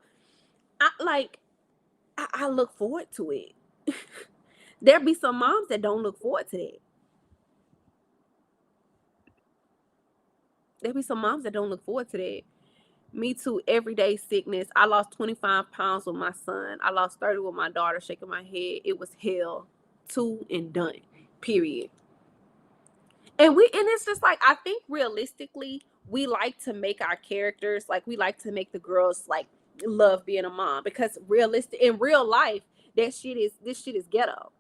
I look forward to it. There be some moms that don't look forward to that. There be some moms that don't look forward to that. Me too, everyday sickness. I lost 25 pounds with my son. I lost 30 with my daughter, shaking my head. It was hell. Two and done. Period. And it's just like, I think realistically, we like to make our characters, like we like to make the girls like love being a mom, because realistic in real life, this shit is ghetto.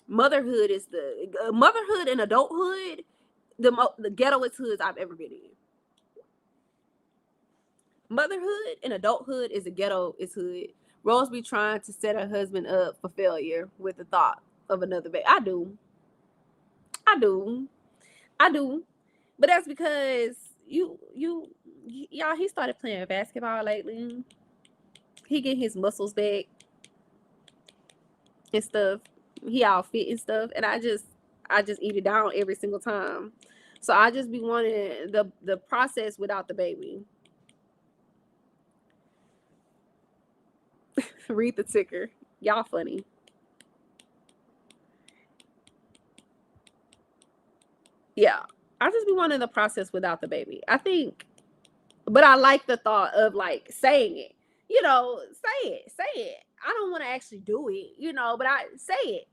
Motherhood is the motherhood and adulthood, the ghettoest hoods I've ever been in. Motherhood and adulthood is the ghettoest hood. Rose be trying to set her husband up for failure with the thought of another baby. I do, I do, but that's because y'all. He started playing basketball lately. He get his muscles back and stuff. He all fit and stuff, and I just eat it down every single time. So I just be wanting the process without the baby. Read the ticker. Y'all funny. Yeah. I just be wanting the process without the baby. I think, but I like the thought of like saying it. Say it. I don't want to actually do it, but I say it.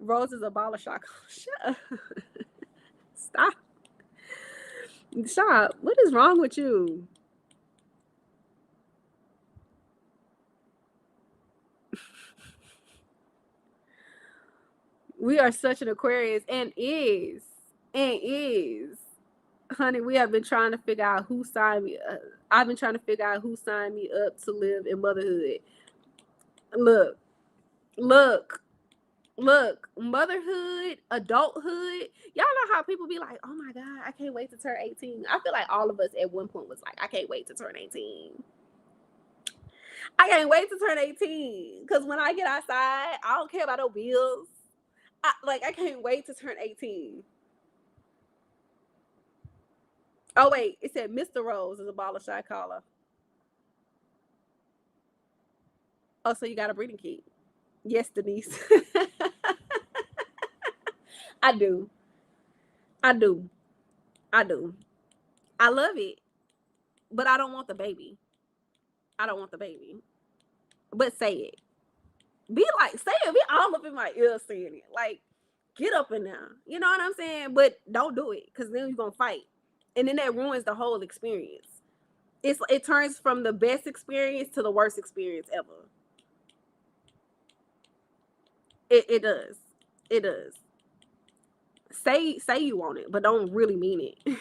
Rose is a baller shock. Shut up. Stop. Stop. What is wrong with you? We are such an Aquarius, and is. Honey, we have been trying to figure out who signed me. I've been trying to figure out who signed me up to live in motherhood. Look, look, look. Motherhood, adulthood. Y'all know how people be like, "Oh my god, I can't wait to turn 18." I feel like all of us at one point was like, "I can't wait to turn 18." I can't wait to turn 18 because when I get outside, I don't care about no bills. I can't wait to turn 18. Oh wait, it said Mr. Rose is a baller shot caller. Oh, so you got a breeding kit? Yes, Denise. I do. I do. I do. I love it, but I don't want the baby. I don't want the baby. But say it. Be like, say it. Be all up in my ear saying it. Like, get up in there. You know what I'm saying? But don't do it, because then you're gonna fight, and then that ruins the whole experience. It turns from the best experience to the worst experience ever. It does. It does. Say you want it, but don't really mean it.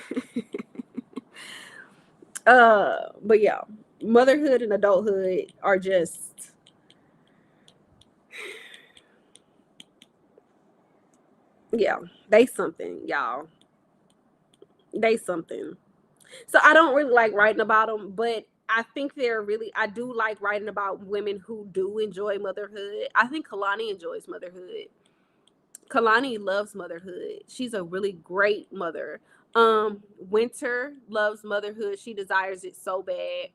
But yeah, motherhood and adulthood are just, yeah, they something, y'all. They something. So I don't really like writing about them, but I do like writing about women who do enjoy motherhood. I think Kalani enjoys motherhood. Kalani loves motherhood. She's a really great mother. Winter loves motherhood. She desires it so bad.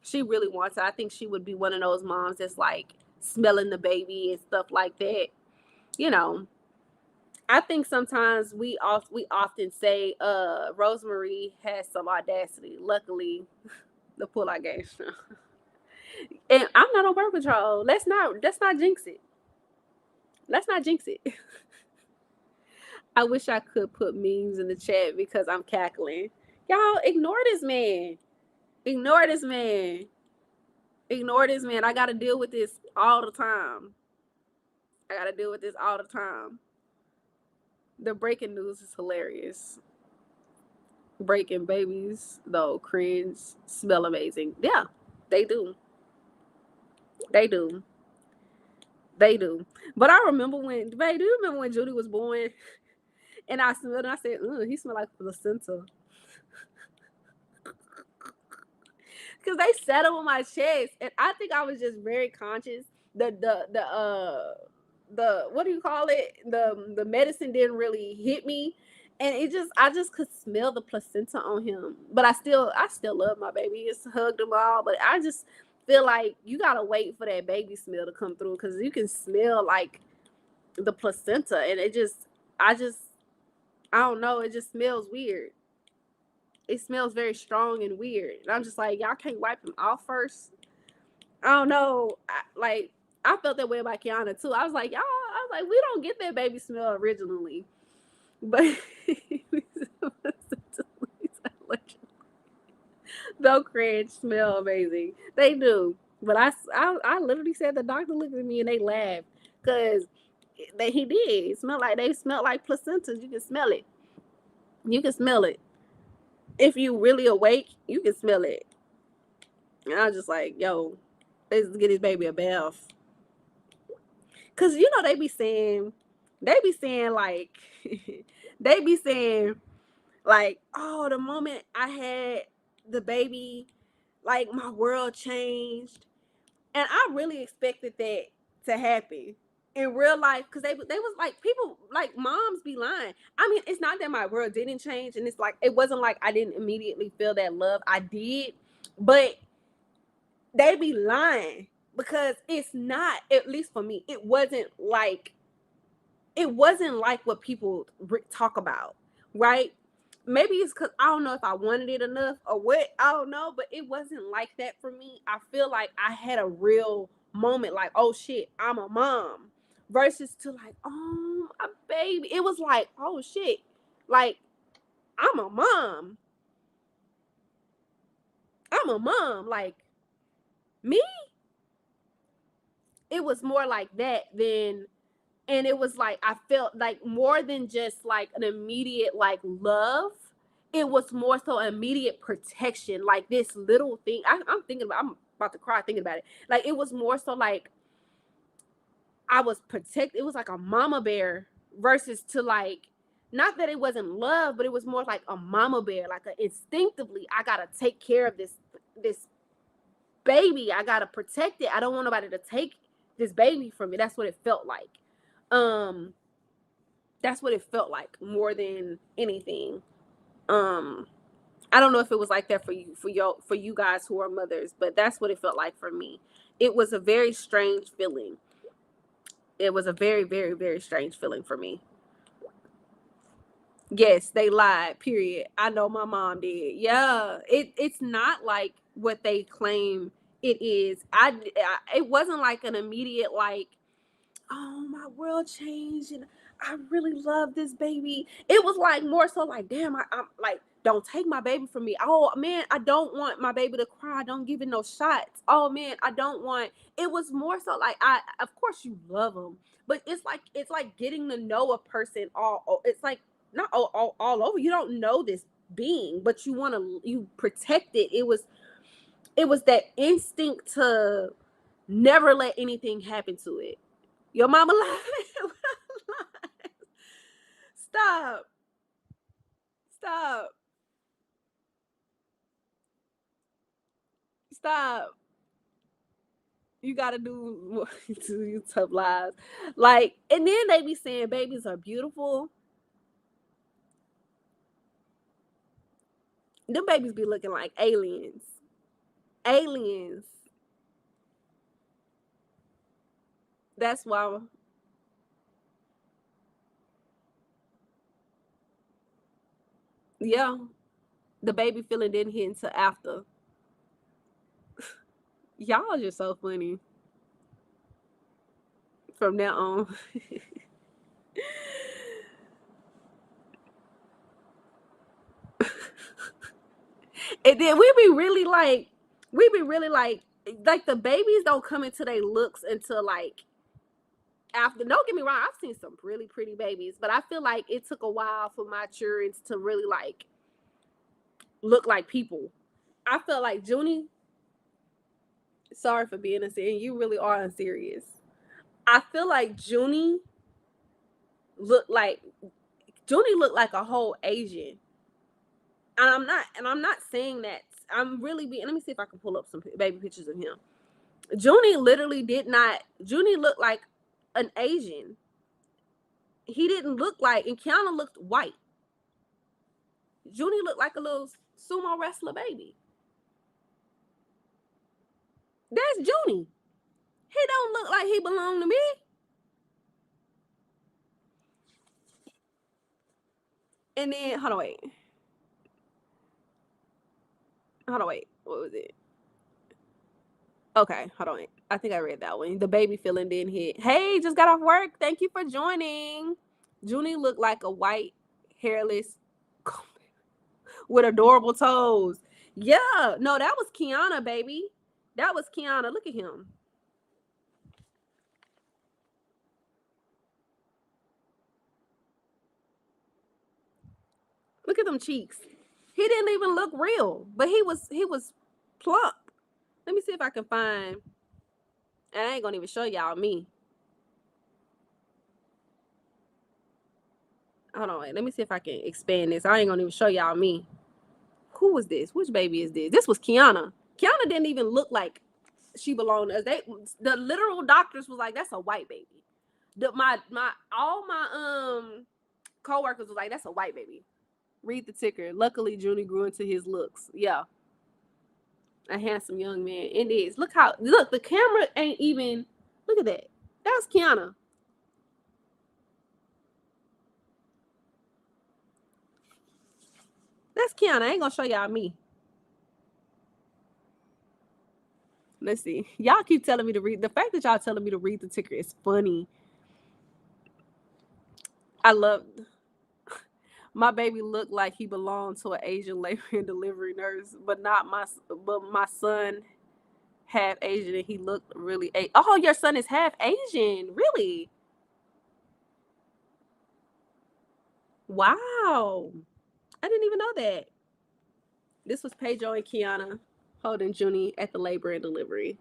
She really wants it. I think she would be one of those moms that's like smelling the baby and stuff like that. You know, I think sometimes we often say Rosemary has some audacity. Luckily, the pull I gave. And I'm not on birth control. Let's not jinx it. Let's not jinx it. I wish I could put memes in the chat because I'm cackling. Y'all ignore this man. Ignore this man. Ignore this man. I gotta deal with this all the time. I gotta deal with this all the time. The breaking news is hilarious. Breaking babies, though, cringe, smell amazing. Yeah, they do. They do. They do. But I remember when, babe, do you remember when Judy was born? And I smelled and I said, he smelled like placenta. Because they sat on my chest. And I think I was just very conscious. The what do you call it? The medicine didn't really hit me. And I just could smell the placenta on him. But I still love my baby. Just hugged him all. But I just feel like you gotta wait for that baby smell to come through because you can smell like the placenta and I don't know, it just smells weird. It smells very strong and weird. And I'm just like, y'all can't wipe him off first. I don't know. I felt that way about Kiana too. We don't get that baby smell originally. But those cringe smell amazing. They do. But I literally said the doctor looked at me and they laughed. Because he did. They smelled like placentas. You can smell it. You can smell it. If you really awake, you can smell it. And I was just like, yo, let's get this baby a bath. Cause they be saying like, they be saying like, oh, the moment I had the baby, like my world changed, and I really expected that to happen in real life because they was like people like moms be lying. I mean, it's not that my world didn't change, and it's like it wasn't like I didn't immediately feel that love. I did, but they be lying because it's not. At least for me, it wasn't like what people talk about, right? Maybe it's because I don't know if I wanted it enough or what. I don't know, but it wasn't like that for me. I feel like I had a real moment, like, oh shit, I'm a mom, versus to like, oh my baby. It was like, oh shit, like I'm a mom. I'm a mom. Like me, it was more like that than and it was like I felt like more than just like an immediate like love. It was more so immediate protection, like this little thing. I'm about to cry thinking about it. Like it was more so like I was protected. It was like a mama bear versus to like not that it wasn't love, but it was more like a mama bear. Like instinctively, I gotta take care of this baby. I gotta protect it. I don't want nobody to take this baby from me. That's what it felt like. Um, that's what it felt like more than anything. Um, I don't know if it was like that for you guys who are mothers, but that's what it felt like for me. It was a very strange feeling. It was a very, very, very strange feeling for me. Yes, they lied. Period. I know my mom did. Yeah, it's not like what they claim it is. It wasn't like an immediate like, oh, my world changed and I really love this baby. It was like more so like, damn, I'm like, don't take my baby from me. Oh man, I don't want my baby to cry. Don't give it no shots. Oh man, I don't want. It was more so like of course you love them, but it's like getting to know a person it's like not all over. You don't know this being, but you protect it. It was that instinct to never let anything happen to it. Your mama lied. Stop. Stop. Stop. You gotta do you tough lies. Like, and then they be saying babies are beautiful. Them babies be looking like aliens. Aliens. That's why. Yeah. The baby feeling didn't hit until after. Y'all are just so funny. From now on. And then we be really like the babies don't come into their looks until like after. Don't get me wrong, I've seen some really pretty babies, but I feel like it took a while for my children to really like look like people. I felt like Junie, sorry for being unserious, you really are unserious. I feel like looked like Junie looked like a whole Asian. And I'm not saying that. I'm really being, let me see if I can pull up some baby pictures of him. Junie looked like an Asian. He didn't look like, and Kiana looked white. Junie looked like a little sumo wrestler baby. That's Junie. He don't look like he belonged to me. And then, hold on, wait. What was it? Okay, hold on. I think I read that one. The baby feeling didn't hit. Hey, just got off work. Thank you for joining. Junie looked like a white, hairless, with adorable toes. Yeah, no, that was Kiana, baby. That was Kiana. Look at him. Look at them cheeks. He didn't even look real, but he was plump. Let me see if I can find. And I ain't gonna even show y'all me. Hold on, wait. Let me see if I can expand this. I ain't gonna even show y'all me. Who was this? Which baby is this? This was Kiana. Kiana didn't even look like she belonged to us. The literal doctors was like, that's a white baby. All my coworkers was like, that's a white baby. Read the ticker. Luckily, Junie grew into his looks. Yeah. A handsome young man. It is. Look, the camera ain't even, look at that. That's Kiana. That's Kiana. I ain't gonna show y'all me. Let's see. Y'all keep telling me to read. The fact that y'all telling me to read the ticker is funny. I love my baby looked like he belonged to an Asian labor and delivery nurse, but my son half Asian and he looked really oh, your son is half Asian. Really? Wow. I didn't even know that. This was Pedro and Kiana holding Junie at the labor and delivery.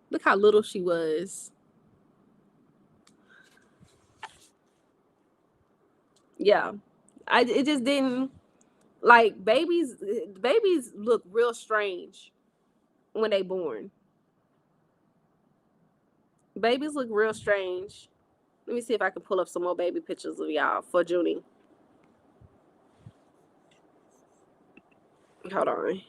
Look how little she was. Yeah. It just didn't like babies look real strange when they born. Babies look real strange. Let me see if I can pull up some more baby pictures of y'all for Junie. Hold on.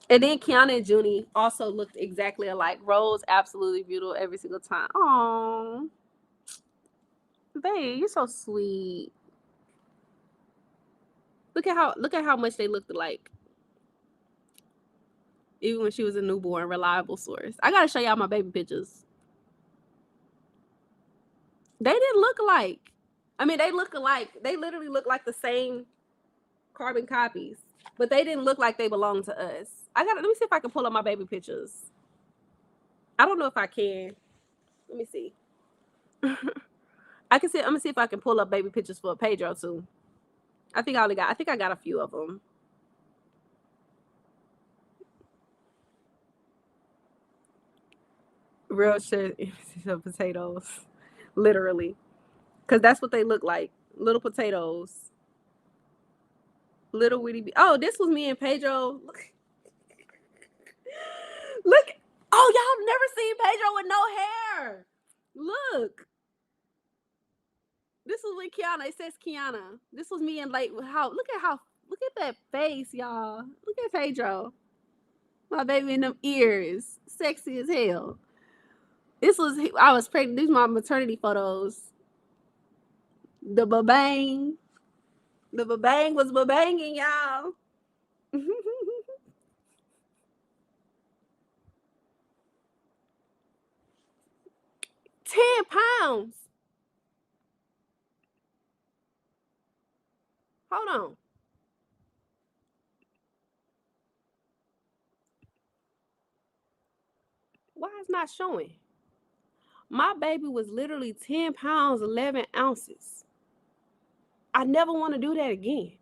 And then Kiana and Junie also looked exactly alike. Rose, absolutely beautiful every single time. Oh, babe, you're so sweet. Look at how much they looked alike. Even when she was a newborn, reliable source. I gotta show y'all my baby pictures. They didn't look alike. I mean, they look alike. They literally look like the same carbon copies, but they didn't look like they belonged to us. Let me see if I can pull up my baby pictures. I don't know if I can. Let me see. I can see. I'm gonna see if I can pull up baby pictures for Pedro too. I think I got a few of them. Real shit. Potatoes, literally, because that's what they look like. Little potatoes. Little witty. Oh, this was me and Pedro. Look. never seen Pedro with no hair. Look. This was with Kiana. It says Kiana. This was me in late. Look at that face, y'all. Look at Pedro. My baby in them ears. Sexy as hell. I was pregnant. These are my maternity photos. The babang. The babang was babanging, y'all. 10 pounds. Hold on. Why is not showing? My baby was literally 10 pounds, 11 ounces. I never want to do that again.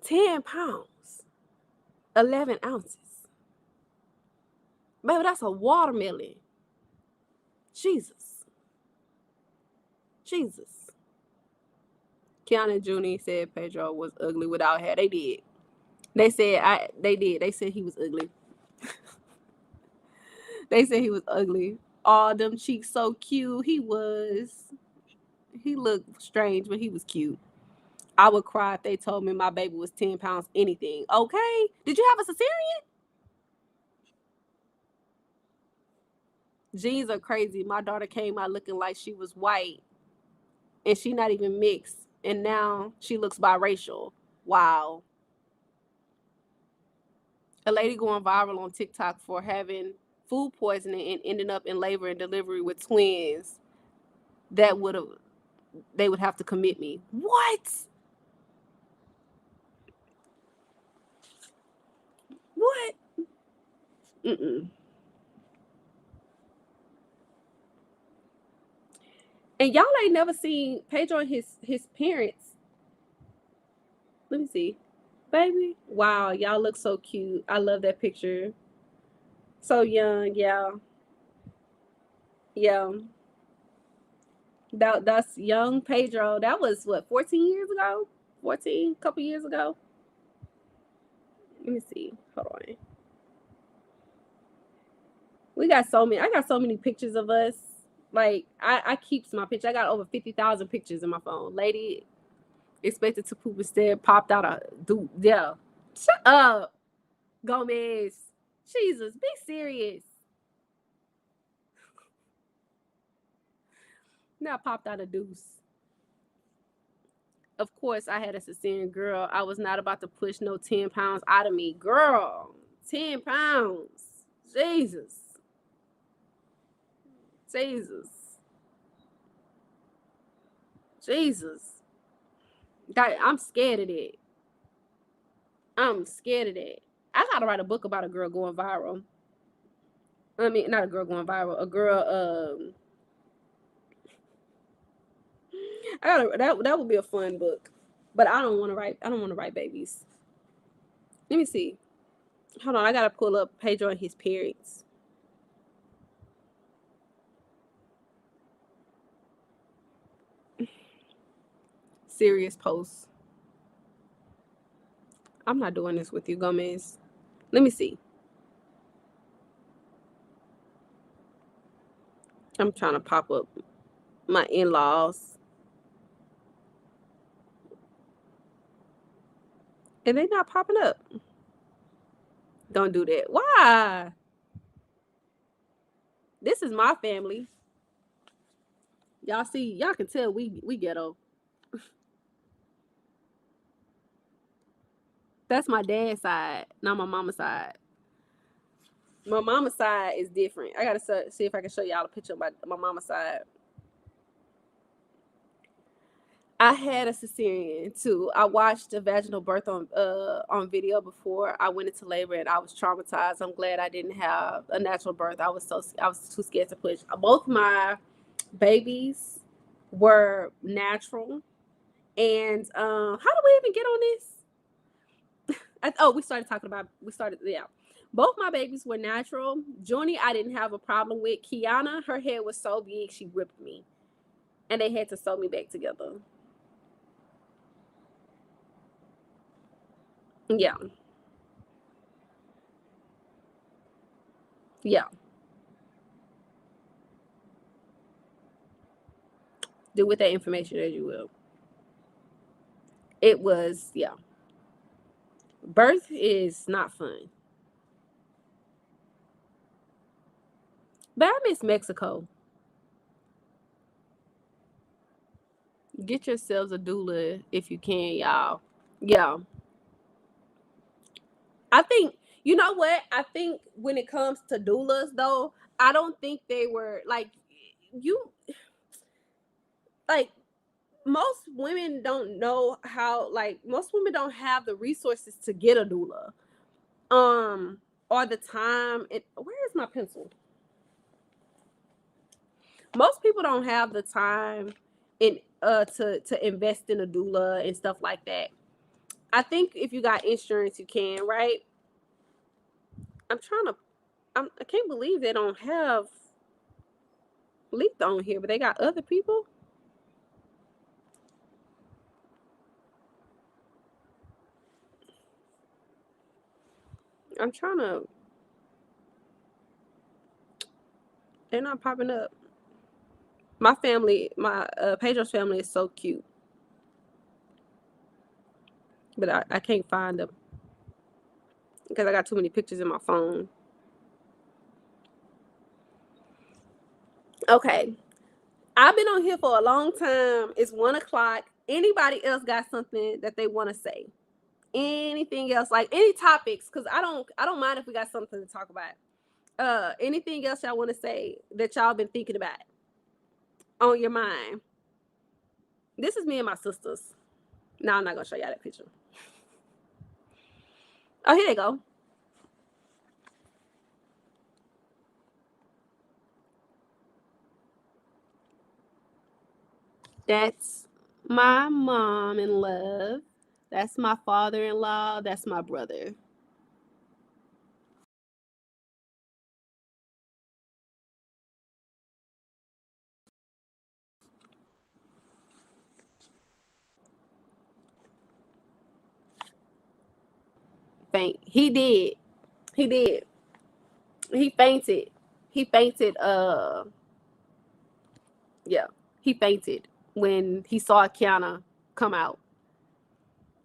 10 pounds, 11 ounces. Baby, that's a watermelon. Jesus. Jesus. Kiana and Junie said Pedro was ugly without hair. They did. They did. They said he was ugly. They said he was ugly. All them cheeks so cute. He looked strange, but he was cute. I would cry if they told me my baby was 10 pounds anything. Okay. Did you have a cesarean? Genes are crazy. My daughter came out looking like she was white and she not even mixed. And now she looks biracial. Wow. A lady going viral on TikTok for having food poisoning and ending up in labor and delivery with twins. They would have to commit me. What? What? Mm-mm. And y'all ain't never seen Pedro and his parents. Let me see. Baby. Wow, y'all look so cute. I love that picture. So young, yeah. Yeah. That's young Pedro. That was what, 14 years ago? 14, couple years ago. Let me see. Hold on. I got so many pictures of us. Like I keeps my picture. I got over 50,000 pictures in my phone. Lady expected to poop instead, popped out a dude. Yeah. Shut up, Gomez. Jesus, be serious. Now popped out a deuce. Of course, I had a cesarean, girl. I was not about to push no 10 pounds out of me. Girl, 10 pounds. Jesus. Jesus. Jesus. I'm scared of that. I'm scared of that. I gotta write a book about a girl going viral. I mean, not a girl going viral. A girl. That would be a fun book, but I don't want to write. I don't want to write babies. Let me see. Hold on, I gotta pull up Pedro and his parents. Serious posts. I'm not doing this with you, Gomez. Let me see. I'm trying to pop up my in-laws. And they not popping up. Don't do that. Why? This is my family. Y'all see, y'all can tell we ghetto. That's my dad's side, not my mama's side. My mama's side is different. I gotta see if I can show y'all a picture of my mama's side. I had a cesarean too. I watched a vaginal birth on video before I went into labor, and I was traumatized. I'm glad I didn't have a natural birth. I was too scared to push. Both my babies were natural, and how do we even get on this? Yeah. Both my babies were natural. Junie, I didn't have a problem with. Kiana, her head was so big she ripped me, and they had to sew me back together. Yeah. Yeah. Do with that information as you will. It was, yeah. Birth is not fun. But I miss Mexico. Get yourselves a doula if you can, y'all. Yeah. I think, you know what? I think when it comes to doulas, though, I don't think they were like, you, like, most women don't know how, like, most women don't have the resources to get a doula. Or the time. Where is my pencil? Most people don't have the time in to invest in a doula and stuff like that. I think if you got insurance, you can, right? I'm trying to. I can't believe they don't have Leap on here, but they got other people. I'm trying to. They're not popping up. My family, my Pedro's family is so cute, but I can't find them because I got too many pictures in my phone. Okay, I've been on here for a long time. It's 1 o'clock. Anybody else got something that they want to say? Anything else, like any topics? Because I don't mind if we got something to talk about. Anything else y'all want to say that y'all been thinking about on your mind? This is me and my sisters. No, I'm not gonna show y'all that picture. Oh, here they go. That's my mom in love. That's my father-in-law. That's my brother. Faint. He did. He did. He fainted. He fainted. Yeah. He fainted when he saw Kiana come out.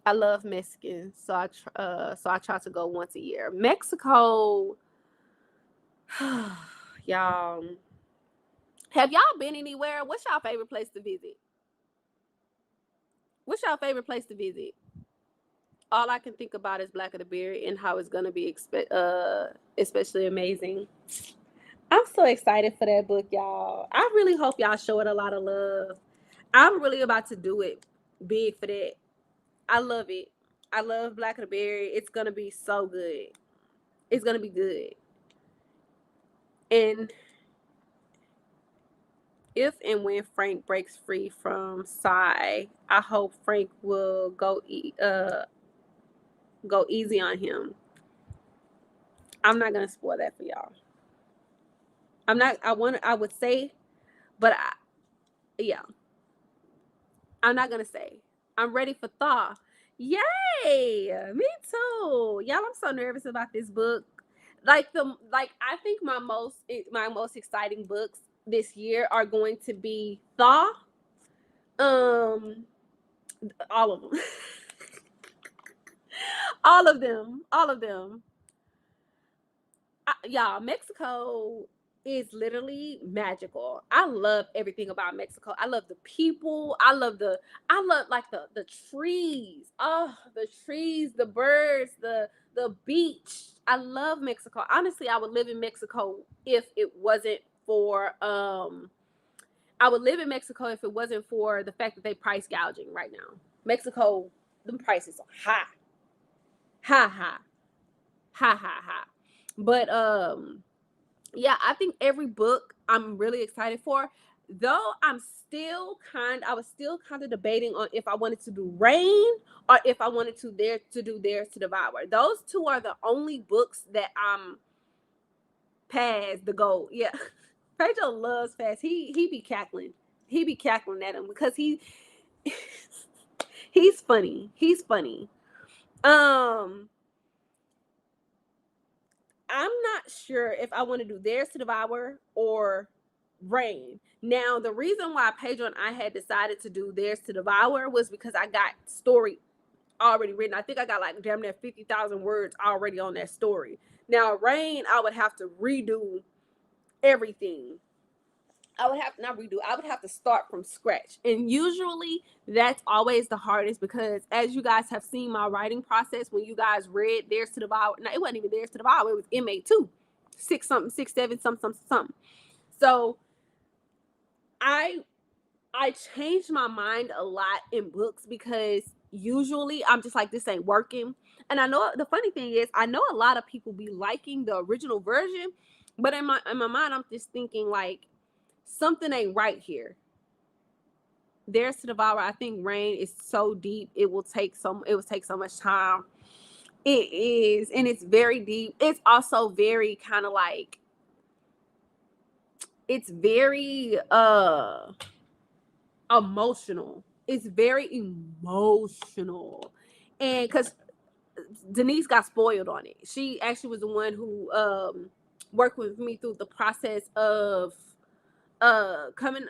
I love Mexicans, so I try to go once a year. Mexico, y'all. Have y'all been anywhere? What's y'all favorite place to visit? What's y'all favorite place to visit? All I can think about is Black of the Berry and how it's gonna be especially amazing. I'm so excited for that book, y'all. I really hope y'all show it a lot of love. I'm really about to do it big for that. I love it. I love Black of the Berry. It's gonna be so good. It's gonna be good. And if and when Frank breaks free from Sai, I hope Frank will go easy on him. I'm not gonna spoil that for y'all. I'm not. I would say, but yeah, I'm not gonna say. I'm ready for thaw. Yay! Me too. Y'all, I'm so nervous about this book. I think my most exciting books this year are going to be Thaw. Um, all of them. All of them. All of them. Y'all, Mexico is literally magical. I love everything about Mexico. I love the people. I love like the trees. Oh, the trees, the birds, the beach. I love Mexico. Honestly, I would live in Mexico if it wasn't for I would live in Mexico if it wasn't for the fact that they price gouging right now. Mexico, the prices are high. High, high, high, high, high. But yeah, I think every book I'm really excited for. Though I was still kind of debating on if I wanted to do Rain or if I wanted to do Theirs to Devour. Those two are the only books that I'm past the goal. Yeah, Pedro loves fast. He be cackling. He be cackling at him because he's funny. He's funny. Um, I'm not not sure if I want to do Theirs to Devour or Rain. Now, the reason why Pedro and I had decided to do Theirs to Devour was because I got story already written. I think I got like damn near 50,000 words already on that story. Now, Rain, I would have to redo everything. I would have not redo. I would have to start from scratch, and usually that's always the hardest because, as you guys have seen my writing process, when you guys read Theirs to Devour, no, it wasn't even Theirs to Devour. It was MA2, 6 something, 6 7 something. So I I changed my mind a lot in books because usually I'm just like, this ain't working. And I know the funny thing is, I know a lot of people be liking the original version, but in my mind, I'm just thinking like something ain't right here. Theirs to Devour, I think Rain is so deep. It will take so much time. It is, and it's very deep. It's also very kind of like, it's very emotional. It's very emotional. And because Denise got spoiled on it. She actually was the one who worked with me through the process of not coming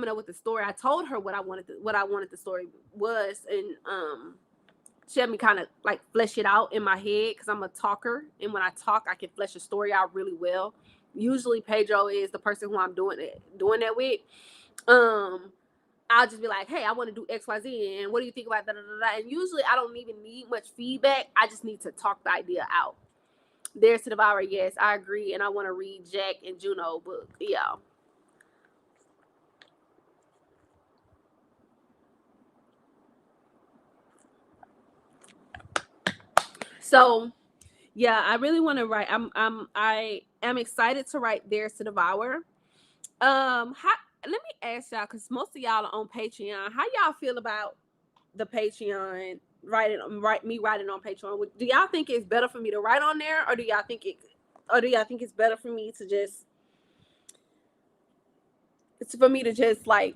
up with the story. I told her what I wanted the story was, and she had me kind of like flesh it out in my head because I'm a talker, and when I talk I can flesh a story out really well. Usually Pedro is the person who I'm doing that with. I'll just be like, hey, I want to do XYZ, and what do you think about that? And usually I don't even need much feedback. I just need to talk the idea out. Theirs to Devour, yes, I agree, and I want to read Jack and Juno book. Yeah. So yeah, I really want to write. I am excited to write Theirs to Devour. How, let me ask y'all, because most of y'all are on Patreon. How y'all feel about the Patreon me writing on Patreon? Do y'all think it's better for me to write on there, or do y'all think it's better for me to just like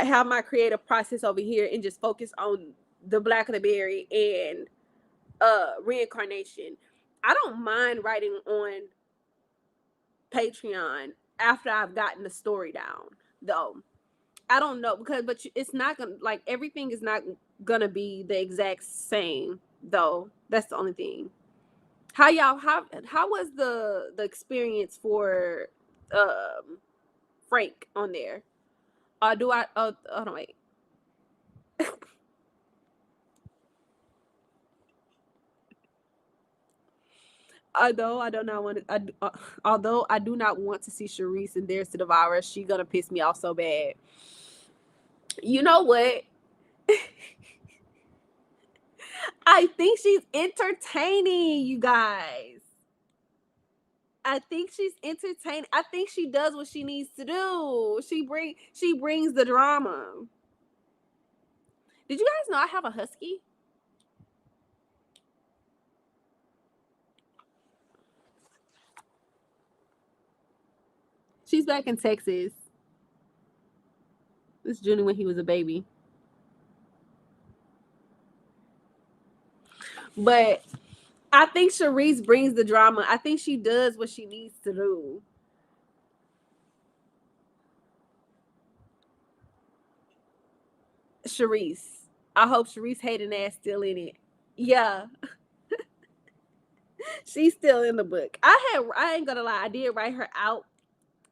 have my creative process over here and just focus on the Black of the Berry and reincarnation? I don't mind writing on Patreon after I've gotten the story down, though. I don't know but it's not gonna, like, everything is not gonna be the exact same, though. That's the only thing. How was the experience for Frank on there? Do I? Oh no, wait. Although I do not want to, although I do not want to see Sharice and Theirs to Devour, she gonna piss me off so bad. You know what? I think she's entertaining, you guys. I think she's entertaining. I think she does what she needs to do. She brings the drama. Did you guys know I have a husky? She's back in Texas. This is Junie when he was a baby. But I think Sharice brings the drama. I think she does what she needs to do. Sharice. I hope Sharice Hayden ass still in it. Yeah, she's still in the book. I ain't gonna lie, I did write her out.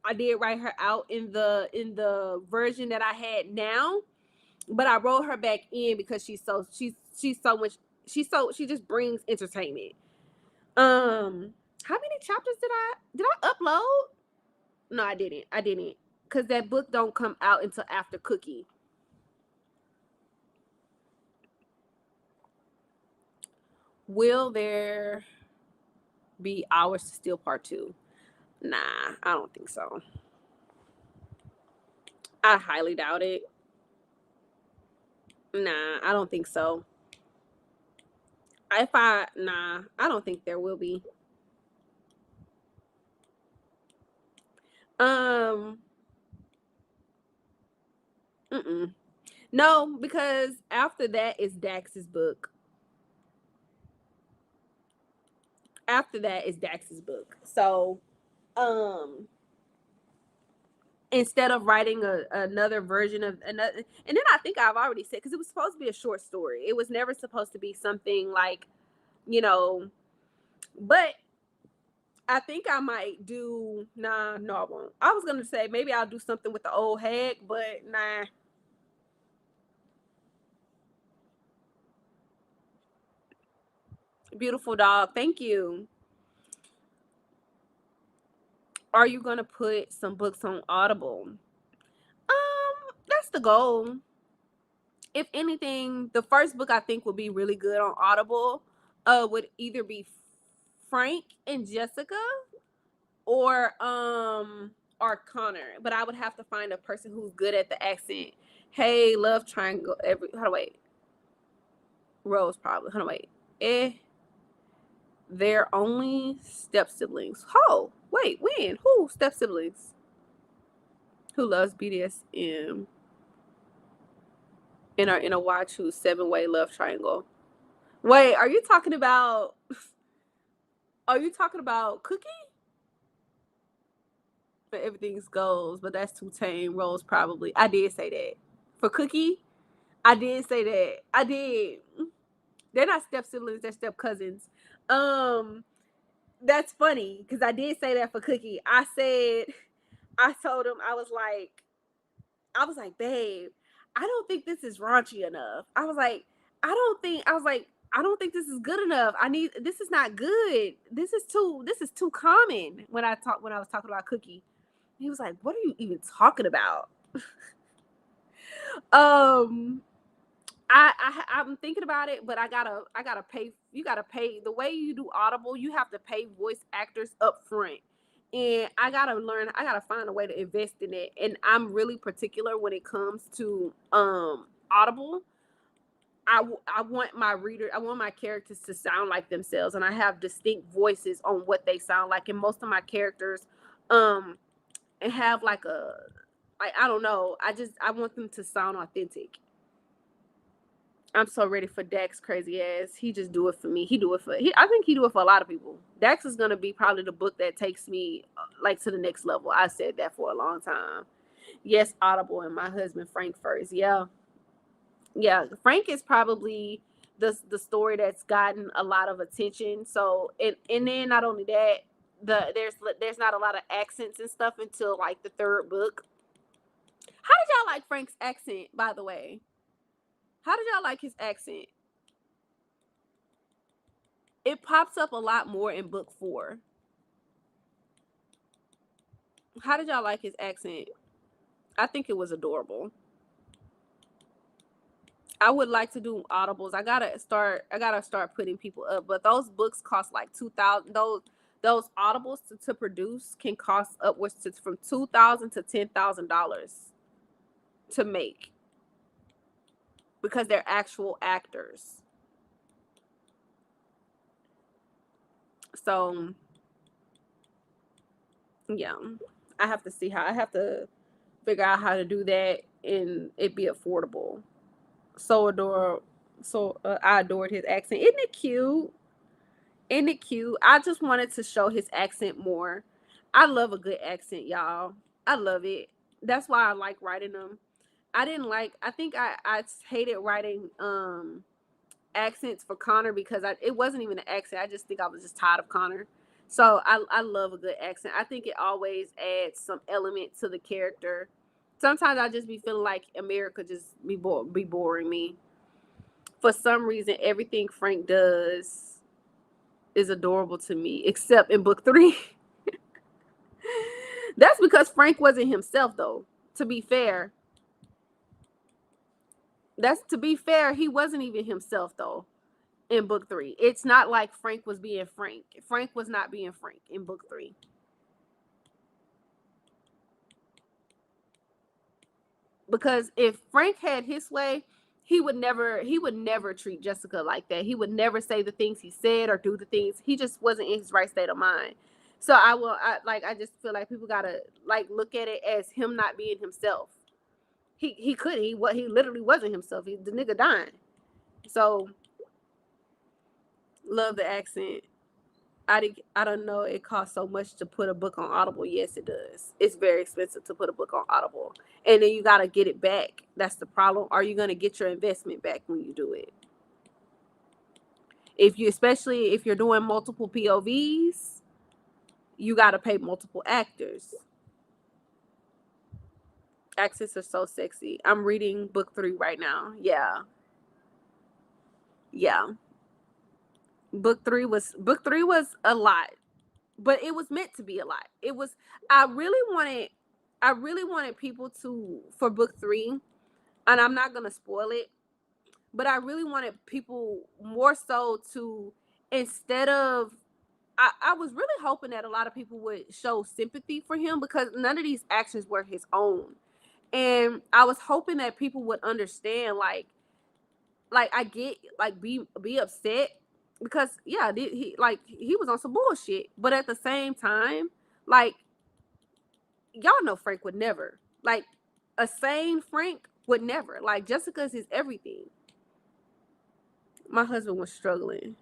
I did write her out in the version that I had now, but I wrote her back in because she's so much, she just brings entertainment. How many chapters did I upload? No, I didn't. Because that book don't come out until after Cookie. Will there be Hours to Steal Part 2? Nah, I don't think so. I highly doubt it. Nah, I don't think so. Nah, I don't think there will be. Um, no, because after that is Dax's book. After that is Dax's book. So instead of writing another version of another. And then I think I've already said, because it was supposed to be a short story, it was never supposed to be something like, you know, but I think I might do, nah, no, I won't. I was gonna say maybe I'll do something with the old hag, but nah. Beautiful dog, thank you. Are you gonna put some books on Audible? That's the goal. If anything, the first book I think would be really good on Audible would either be Frank and Jessica or Connor. But I would have to find a person who's good at the accent. Hey, love triangle every hold on, wait. Rose probably. Hold on, wait. They're only step siblings. Oh, wait, when? Who step siblings? Who loves BDSM and are in a watch who's 7-way love triangle? Wait, are you talking about Cookie? For everything's goals, but that's too tame. Rose probably. I did say that. For Cookie, I did say that. I did. They're not step siblings, they're step cousins. That's funny because I did say that for Cookie. I told him, I was like, babe, I don't think this is raunchy enough. I don't think this is good enough. This is not good. This is too common when I was talking about Cookie. He was like, what are you even talking about? um I'm thinking about it, but I gotta pay. You gotta pay the way you do Audible. You have to pay voice actors up front, and I gotta learn. I gotta find a way to invest in it. And I'm really particular when it comes to Audible. I want I want my characters to sound like themselves, and I have distinct voices on what they sound like. And most of my characters, and have like I don't know. I want them to sound authentic. I'm so ready for Dax crazy ass. He just do it for me. I think he do it for a lot of people. Dax is gonna be probably the book that takes me like to the next level. I said that for a long time. Yes, Audible and my husband Frank first. Yeah. Yeah. Frank is probably the story that's gotten a lot of attention. So and then not only that, there's not a lot of accents and stuff until like the third book. How did y'all like Frank's accent, by the way? How did y'all like his accent? It pops up a lot more in book 4. How did y'all like his accent? I think it was adorable. I would like to do audibles. I gotta start putting people up. But those books cost like 2,000. Those audibles to produce can cost upwards to from $2,000 to $10,000 to make because they're actual actors. So yeah, I have to figure out how to do that and it be affordable. So adorable. I adored his accent. Isn't it cute? Isn't it cute? I just wanted to show his accent more. I love a good accent, y'all. I love it. That's why I like writing them. I think I hated writing accents for Connor because it wasn't even an accent. I just think I was just tired of Connor. So I love a good accent. I think it always adds some element to the character. Sometimes I just be feeling like America just be boring me. For some reason, everything Frank does is adorable to me, except in book 3. That's because Frank wasn't himself, though. To be fair, he wasn't even himself, though. In book 3, it's not like Frank was being Frank. Frank was not being Frank in book 3. Because if Frank had his way, he would never treat Jessica like that. He would never say the things he said or do the things. He just wasn't in his right state of mind. So I just feel like people gotta like look at it as him not being himself. He literally wasn't himself. The nigga dying. So love the accent. I don't know. It costs so much to put a book on Audible. Yes, it does. It's very expensive to put a book on Audible, and then you got to get it back. That's the problem. Are you going to get your investment back when you do it? Especially if you're doing multiple POVs, you got to pay multiple actors. Accents are so sexy. I'm reading book 3 right now. Yeah. Book 3 was a lot, but it was meant to be a lot. It was. I really wanted people to, for book 3, and I'm not gonna spoil it, but I really wanted people more so to, instead of, I was really hoping that a lot of people would show sympathy for him, because none of these actions were his own, and I was hoping that people would understand, like I get, like, be upset, because yeah, he was on some bullshit, but at the same time, like, y'all know Frank would never, like, a sane Frank would never, like, Jessica's his everything. My husband was struggling.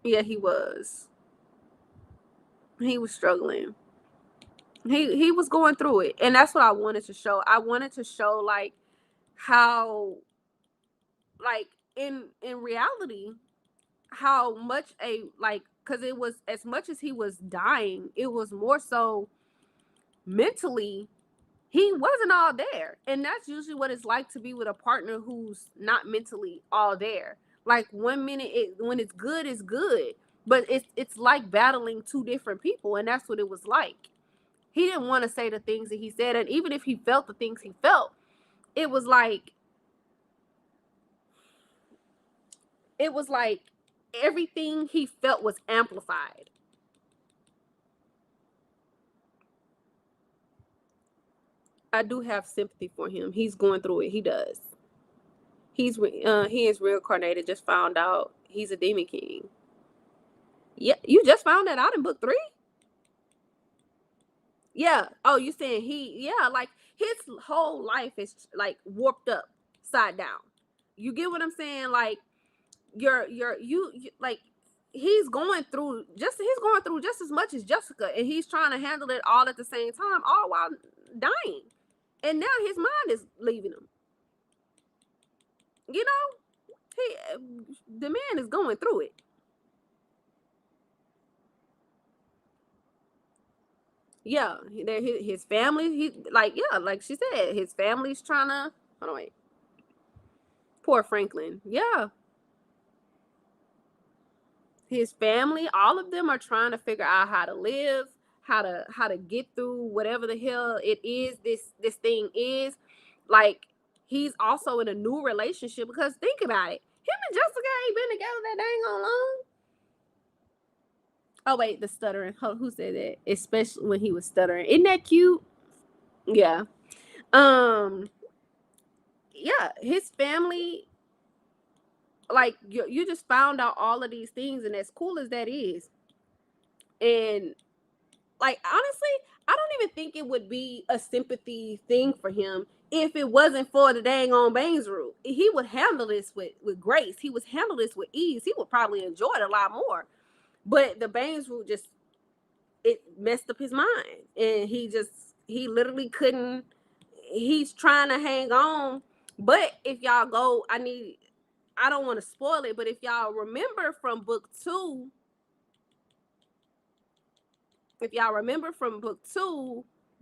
Yeah, he was struggling. He was going through it, and that's what I wanted to show. I wanted to show, like, how, like, in reality, how much because it was, as much as he was dying, it was more so mentally, he wasn't all there, and that's usually what it's like to be with a partner who's not mentally all there. Like, 1 minute, when it's good, but it's like battling two different people, and that's what it was like. He didn't want to say the things that he said, and even if he felt the things he felt, it was like everything he felt was amplified. I do have sympathy for him. He's going through it. He does. He is reincarnated. Just found out he's a demon king. Yeah, you just found that out in book 3. Yeah. Oh, you saying he? Yeah, like, his whole life is, like, warped up, side down. You get what I'm saying? Like, you like, he's going through just as much as Jessica, and he's trying to handle it all at the same time, all while dying. And now his mind is leaving him. You know, the man is going through it. Yeah, his family. He, like, yeah, like she said, his family's trying to. Hold on, wait. Poor Franklin. Yeah, his family, all of them are trying to figure out how to live, how to get through whatever the hell it is this thing is. Like, he's also in a new relationship, because think about it, him and Jessica ain't been together that dang on long. Oh wait, the stuttering. Who said that? Especially when he was stuttering. Isn't that cute? Yeah. Um. Yeah, his family. Like, you just found out all of these things, and as cool as that is, and, like, honestly, I don't even think it would be a sympathy thing for him if it wasn't for the dang on Baines rule. He would handle this with grace. He would handle this with ease. He would probably enjoy it a lot more. But the Baines rule just, it messed up his mind, and he literally couldn't. He's trying to hang on, but if y'all go, I don't want to spoil it, but if y'all remember from book 2,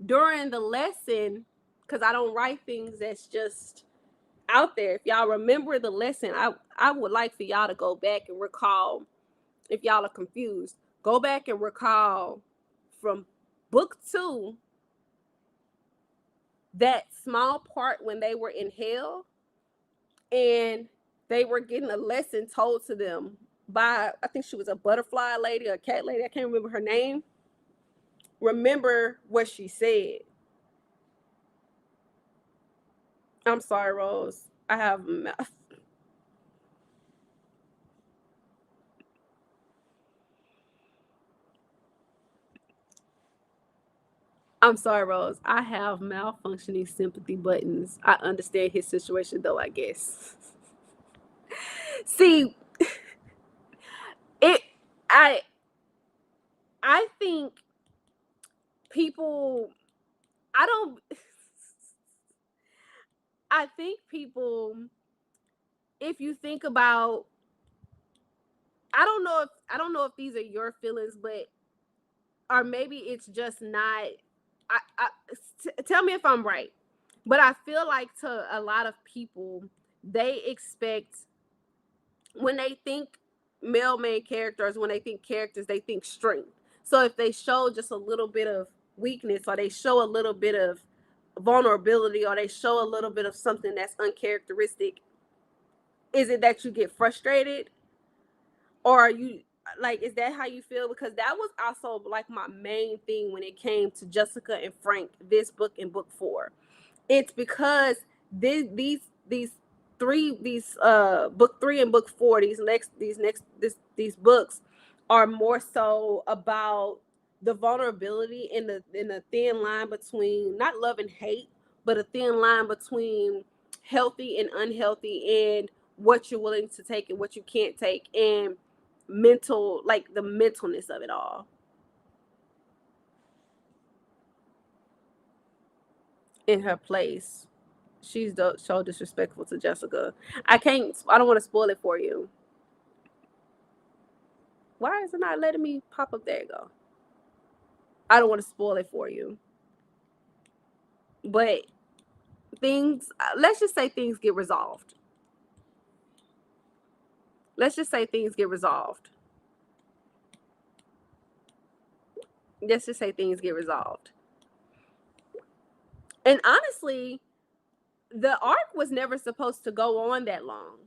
during the lesson, because I don't write things that's just out there. If y'all remember the lesson, I would like for y'all to go back and recall. If y'all are confused, go back and recall from book 2, that small part when they were in hell and they were getting a lesson told to them by, I think she was a butterfly lady or a cat lady. I can't remember her name. Remember what she said. I'm sorry, Rose. I have mouth. I'm sorry, Rose. I have malfunctioning sympathy buttons. I understand his situation, though, I guess. See, it I think people I don't I think people, if you think about, I don't know if these are your feelings, but or maybe it's just not. I tell me if I'm right, but I feel like to a lot of people, they expect, when they think male main characters, when they think characters, they think strength. So if they show just a little bit of weakness, or they show a little bit of vulnerability, or they show a little bit of something that's uncharacteristic, is it that you get frustrated, or are you like, is that how you feel? Because that was also like my main thing when it came to Jessica and Frank, this book and book 4. It's because these three these book 3 and book 4, these books are more so about the vulnerability in the thin line between not love and hate, but a thin line between healthy and unhealthy, and what you're willing to take and what you can't take, and mental, like the mentalness of it all. In her place, she's so disrespectful to Jessica. I don't want to spoil it for you. Why is it not letting me pop up? There you go. I don't want to spoil it for you. But things, let's just say things get resolved. Let's just say things get resolved. Let's just say things get resolved. And honestly, the arc was never supposed to go on that long.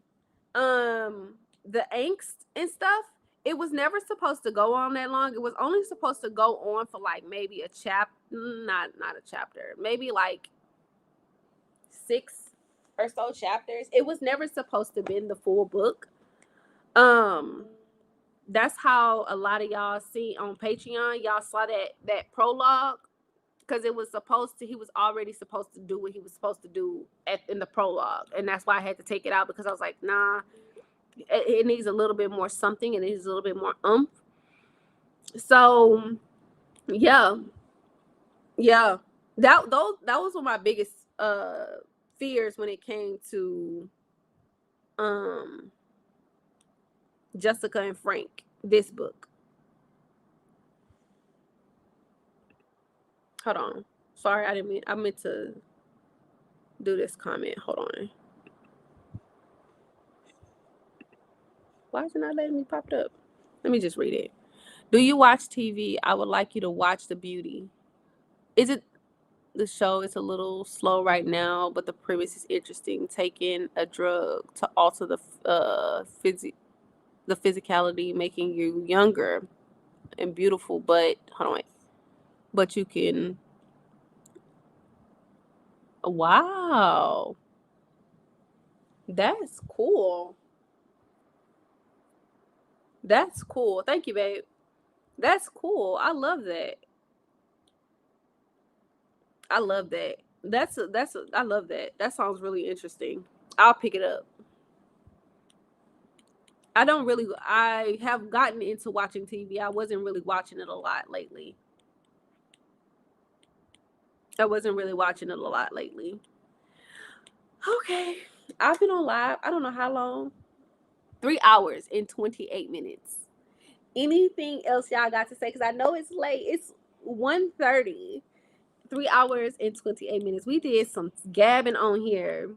The angst and stuff, it was never supposed to go on that long. It was only supposed to go on for like maybe a not a chapter, maybe like 6 or so chapters. It was never supposed to be in the full book. Um, that's how a lot of y'all see on Patreon. Y'all saw that prologue, because it was supposed to. He was already supposed to do what he was supposed to do in the prologue, and that's why I had to take it out, because I was like, nah, it needs a little bit more something. It needs a little bit more So yeah, yeah. That was one of my biggest fears when it came to um Jessica and Frank, this book. Hold on. Sorry, I meant to do this comment. Hold on. Why is it not letting me pop it up? Let me just read it. Do you watch TV? I would like you to watch The Beauty. Is it the show? Is a little slow right now, but the premise is interesting. Taking a drug to alter the physicality, making you younger and beautiful. But hold on, wait. But you can. Wow, that's cool. That's cool. Thank you, babe. That's cool. I love that. I love that. I love that. That sounds really interesting. I'll pick it up. I have gotten into watching TV. I wasn't really watching it a lot lately. I wasn't really watching it a lot lately. Okay. I've been on live. I don't know how long. 3 hours and 28 minutes. Anything else y'all got to say? Because I know it's late. It's 1:30. 3 hours and 28 minutes. We did some gabbing on here.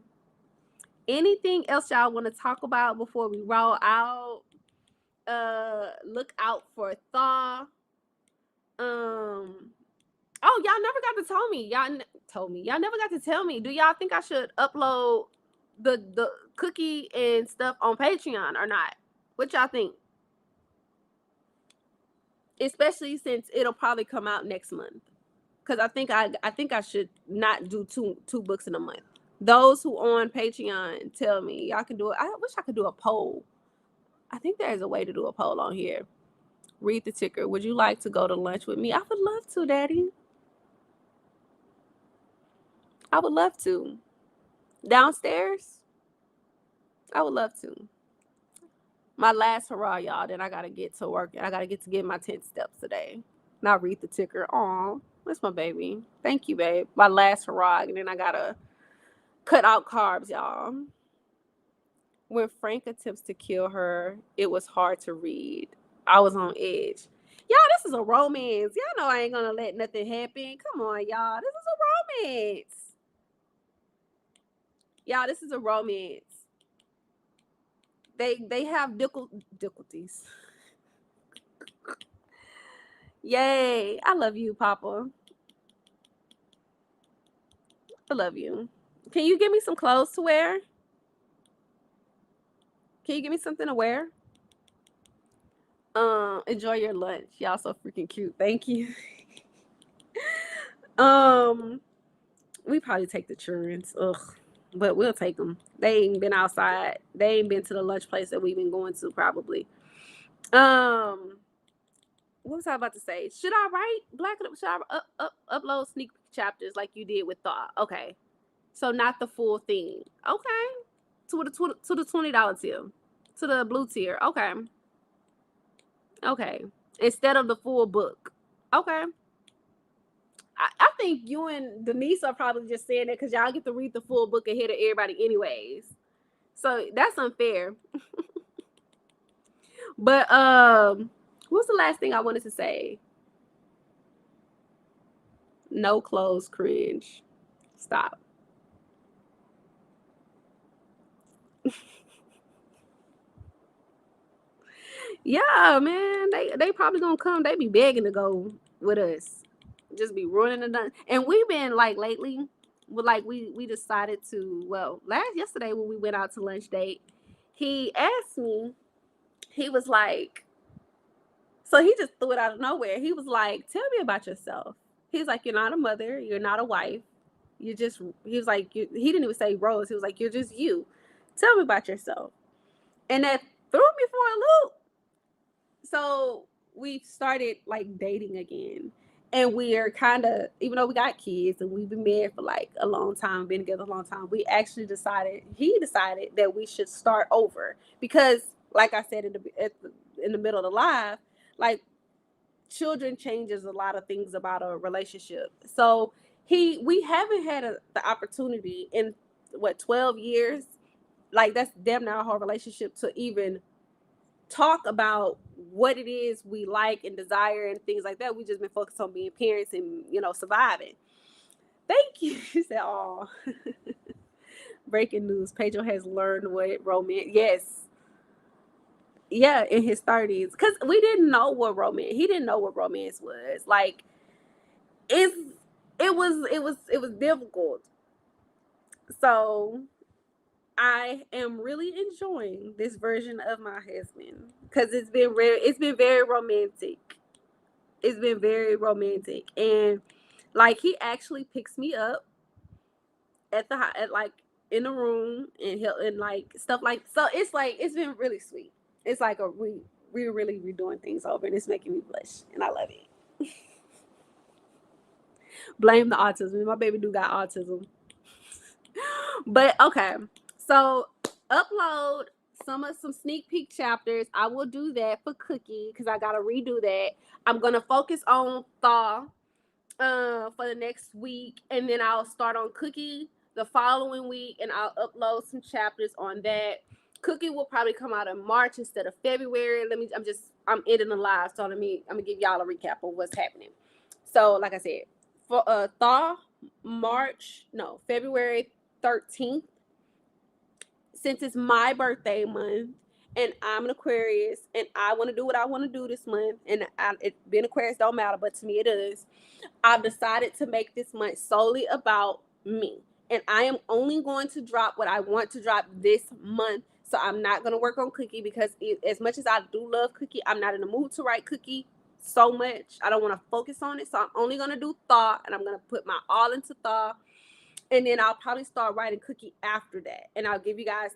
Anything else y'all want to talk about before we roll out? Look out for Thaw. Oh, y'all never got to tell me. Told me. Y'all never got to tell me. Do y'all think I should upload the cookie and stuff on Patreon or not? What y'all think? Especially since it'll probably come out next month. Because I think I should not do two books in a month. Those who on Patreon, tell me. Y'all can do it. I wish I could do a poll. I think there is a way to do a poll on here. Read the ticker. Would you like to go to lunch with me? I would love to, Daddy. I would love to. Downstairs? I would love to. My last hurrah, y'all. Then I gotta get to work. I gotta get my 10 steps today. Now read the ticker. Aw, that's my baby. Thank you, babe. My last hurrah, and then I gotta cut out carbs, y'all. When Frank attempts to kill her, it was hard to read. I was on edge. Y'all, this is a romance. Y'all know I ain't gonna let nothing happen. Come on, y'all. This is a romance. Y'all, this is a romance. They have difficulties. Yay. I love you, Papa. I love you. Can you give me some clothes to wear? Can you give me something to wear? Enjoy your lunch. Y'all so freaking cute. Thank you. um, we probably take the children's. Ugh. But we'll take them. They ain't been outside. They ain't been to the lunch place that we've been going to probably. What was I about to say? Should I write Black? Should I upload sneak chapters like you did with Thought? Okay, so not the full thing. Okay, to the $20 tier, to the blue tier. Okay, okay. Instead of the full book. Okay. I think you and Denise are probably just saying that because y'all get to read the full book ahead of everybody, anyways. So that's unfair. But what's the last thing I wanted to say? No clothes cringe. Stop. Yeah, man. They probably gonna come. They be begging to go with us. Just be running the done. And we've been like lately, with like we decided to yesterday when we went out to lunch date, he asked me, he was like, so he just threw it out of nowhere. He was like, tell me about yourself. He's like, you're not a mother, you're not a wife. He was like, he didn't even say Rose. He was like, you're just you. Tell me about yourself. And that threw me for a loop. So we started like dating again. And we are kind of, even though we got kids and we've been married for like a long time, been together a long time, he decided that we should start over. Because, like I said in the middle of the live, like children changes a lot of things about a relationship. So we haven't had the opportunity in 12 years, like that's damn near our whole relationship, to even talk about what it is we like and desire and things like that. We just been focused on being parents and surviving. Thank you. She said, "Oh, breaking news: Pedro has learned what romance." Yes, yeah, in his 30s, because we didn't know what romance. He didn't know what romance was. Like, it's it was difficult. So I am really enjoying this version of my husband because it's been rare. It's been very romantic. It's been very romantic, and like he actually picks me up at like in the room and he'll and like stuff like so. It's like it's been really sweet. It's like we're really redoing things over, and it's making me blush, and I love it. Blame the autism. My baby do got autism. But okay, so upload some sneak peek chapters. I will do that for Cookie because I gotta redo that. I'm gonna focus on Thaw for the next week, and then I'll start on Cookie the following week, and I'll upload some chapters on that. Cookie will probably come out in March instead of February. I'm ending the live, so I'm gonna give y'all a recap of what's happening. So, like I said, for Thaw, February 13th, since it's my birthday month and I'm an Aquarius and I want to do what I want to do this month, and being Aquarius don't matter, but to me it does. I've decided to make this month solely about me, and I am only going to drop what I want to drop this month. So I'm not going to work on Cookie because as much as I do love Cookie, I'm not in the mood to write Cookie so much. I don't want to focus on it, so I'm only going to do Thaw, and I'm going to put my all into Thaw. And then I'll probably start writing Cookie after that. And I'll give you guys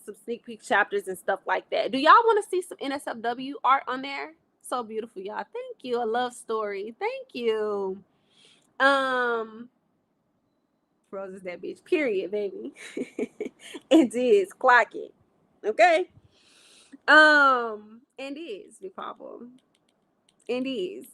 some sneak peek chapters and stuff like that. Do y'all want to see some NSFW art on there? So beautiful, y'all. Thank you. A love story. Thank you. Rose is that bitch. Period, baby. It is. Clock it. Okay. And is Big Papa. And is.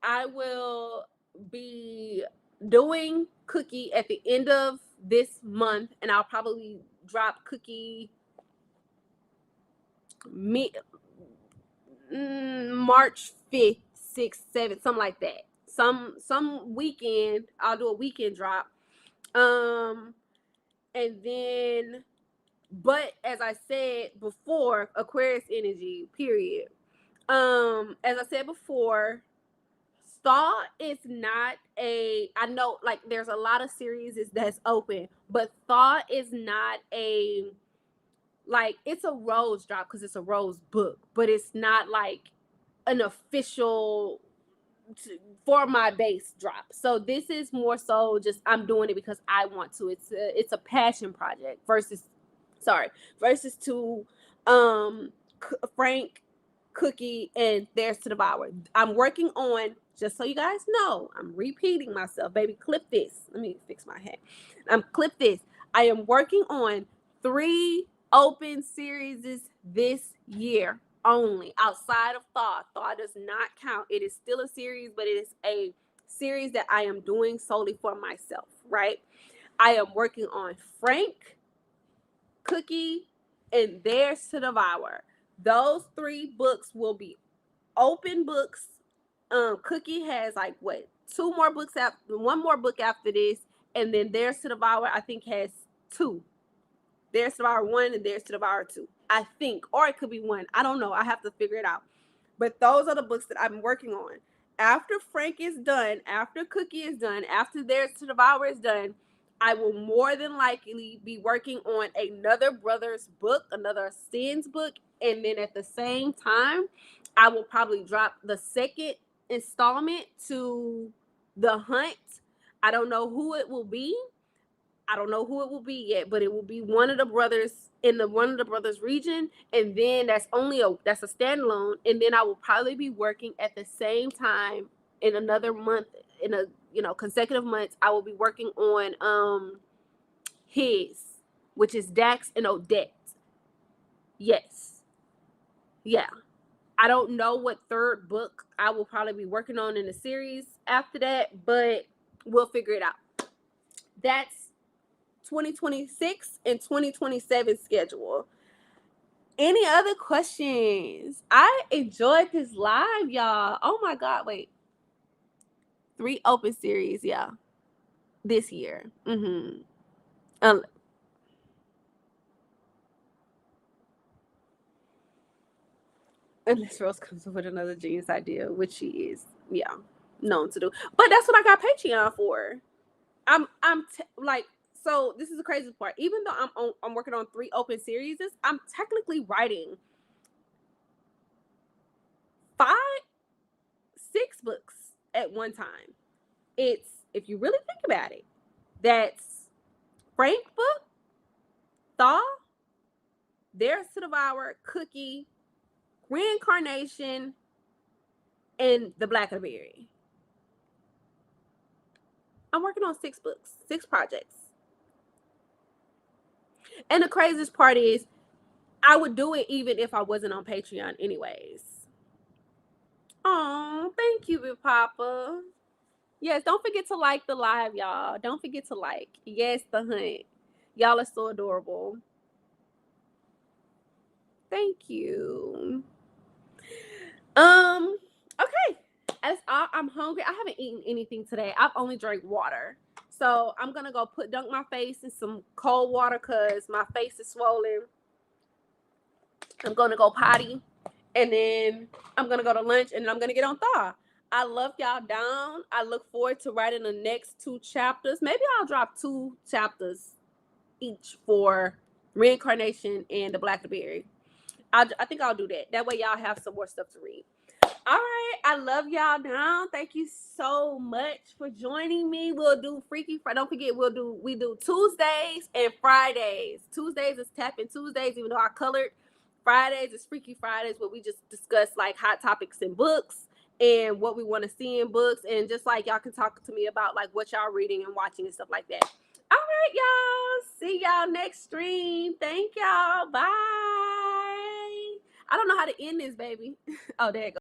I will be doing Cookie at the end of this month, and I'll probably drop Cookie March 5th, 6th, 7th, something like that. Some weekend, I'll do a weekend drop. And then, but as I said before, Aquarius energy, period. As I said before, Thaw is not I know like there's a lot of series that's open, but Thaw is not like, it's a Rose drop because it's a Rose book, but it's not like an official for my base drop. So this is more so just I'm doing it because I want to. It's a passion project versus to Frank, Cookie, and Theirs to Devour. I'm working on, just so you guys know, I'm repeating myself. Baby, clip this. Let me fix my hat. Clip this. I am working on 3 open series this year only, outside of Thaw. Thaw does not count. It is still a series, but it is a series that I am doing solely for myself, right? I am working on Frank, Cookie, and Theirs to Devour. Those 3 books will be open books. Cookie has like what, 2 more books after, 1 more book after this, and then Theirs to Devour I think has 2. Theirs to Devour 1 and Theirs to Devour 2, I think, or it could be 1. I don't know. I have to figure it out. But those are the books that I'm working on. After Frank is done, after Cookie is done, after Theirs to Devour is done, I will more than likely be working on another Brothers book, another Sins book, and then at the same time, I will probably drop the second installment to The Hunt. I don't know who it will be. I don't know who it will be yet, but it will be one of the brothers in the one of the brothers region, and then that's a standalone, and then I will probably be working at the same time in another month, in a consecutive months. I will be working on his, which is Dax and Odette. Yes, yeah. I don't know what 3rd book I will probably be working on in the series after that, but we'll figure it out. That's 2026 and 2027 schedule. Any other questions? I enjoyed this live, y'all. Oh my God, wait. 3 open series, yeah. This year. Unless Rose comes up with another genius idea, which she is, yeah, known to do. But that's what I got Patreon for. Like, so this is the crazy part. Even though I'm working on 3 open series, I'm technically writing 5, 6 books at one time. It's, if you really think about it, that's Frank book, Thaw, Theirs to Devour, Cookie, Reincarnation, and The Blackberry. I'm working on 6 books, 6 projects. And the craziest part is I would do it even if I wasn't on Patreon anyways. Oh, thank you, Big Papa. Yes, don't forget to like the live, y'all. Don't forget to like. Yes, The Hunt. Y'all are so adorable. Thank you. Okay. I'm hungry. I haven't eaten anything today. I've only drank water. So I'm gonna go dunk my face in some cold water because my face is swollen. I'm gonna go potty, and then I'm gonna go to lunch, and then I'm gonna get on Thaw. I love y'all down. I look forward to writing the next 2 chapters. Maybe I'll drop 2 chapters each for Reincarnation and The Blackberry. I think I'll do that. That way y'all have some more stuff to read. All right. I love y'all down. Thank you so much for joining me. We'll do Freaky Friday. Don't forget, we do Tuesdays and Fridays. Tuesdays is Tapping Tuesdays, even though I colored. Fridays is Freaky Fridays, where we just discuss like hot topics in books and what we want to see in books. And just like y'all can talk to me about like what y'all reading and watching and stuff like that. All right, y'all. See you. see y'all next stream. Thank y'all. Bye. I don't know how to end this, baby. Oh, there it goes.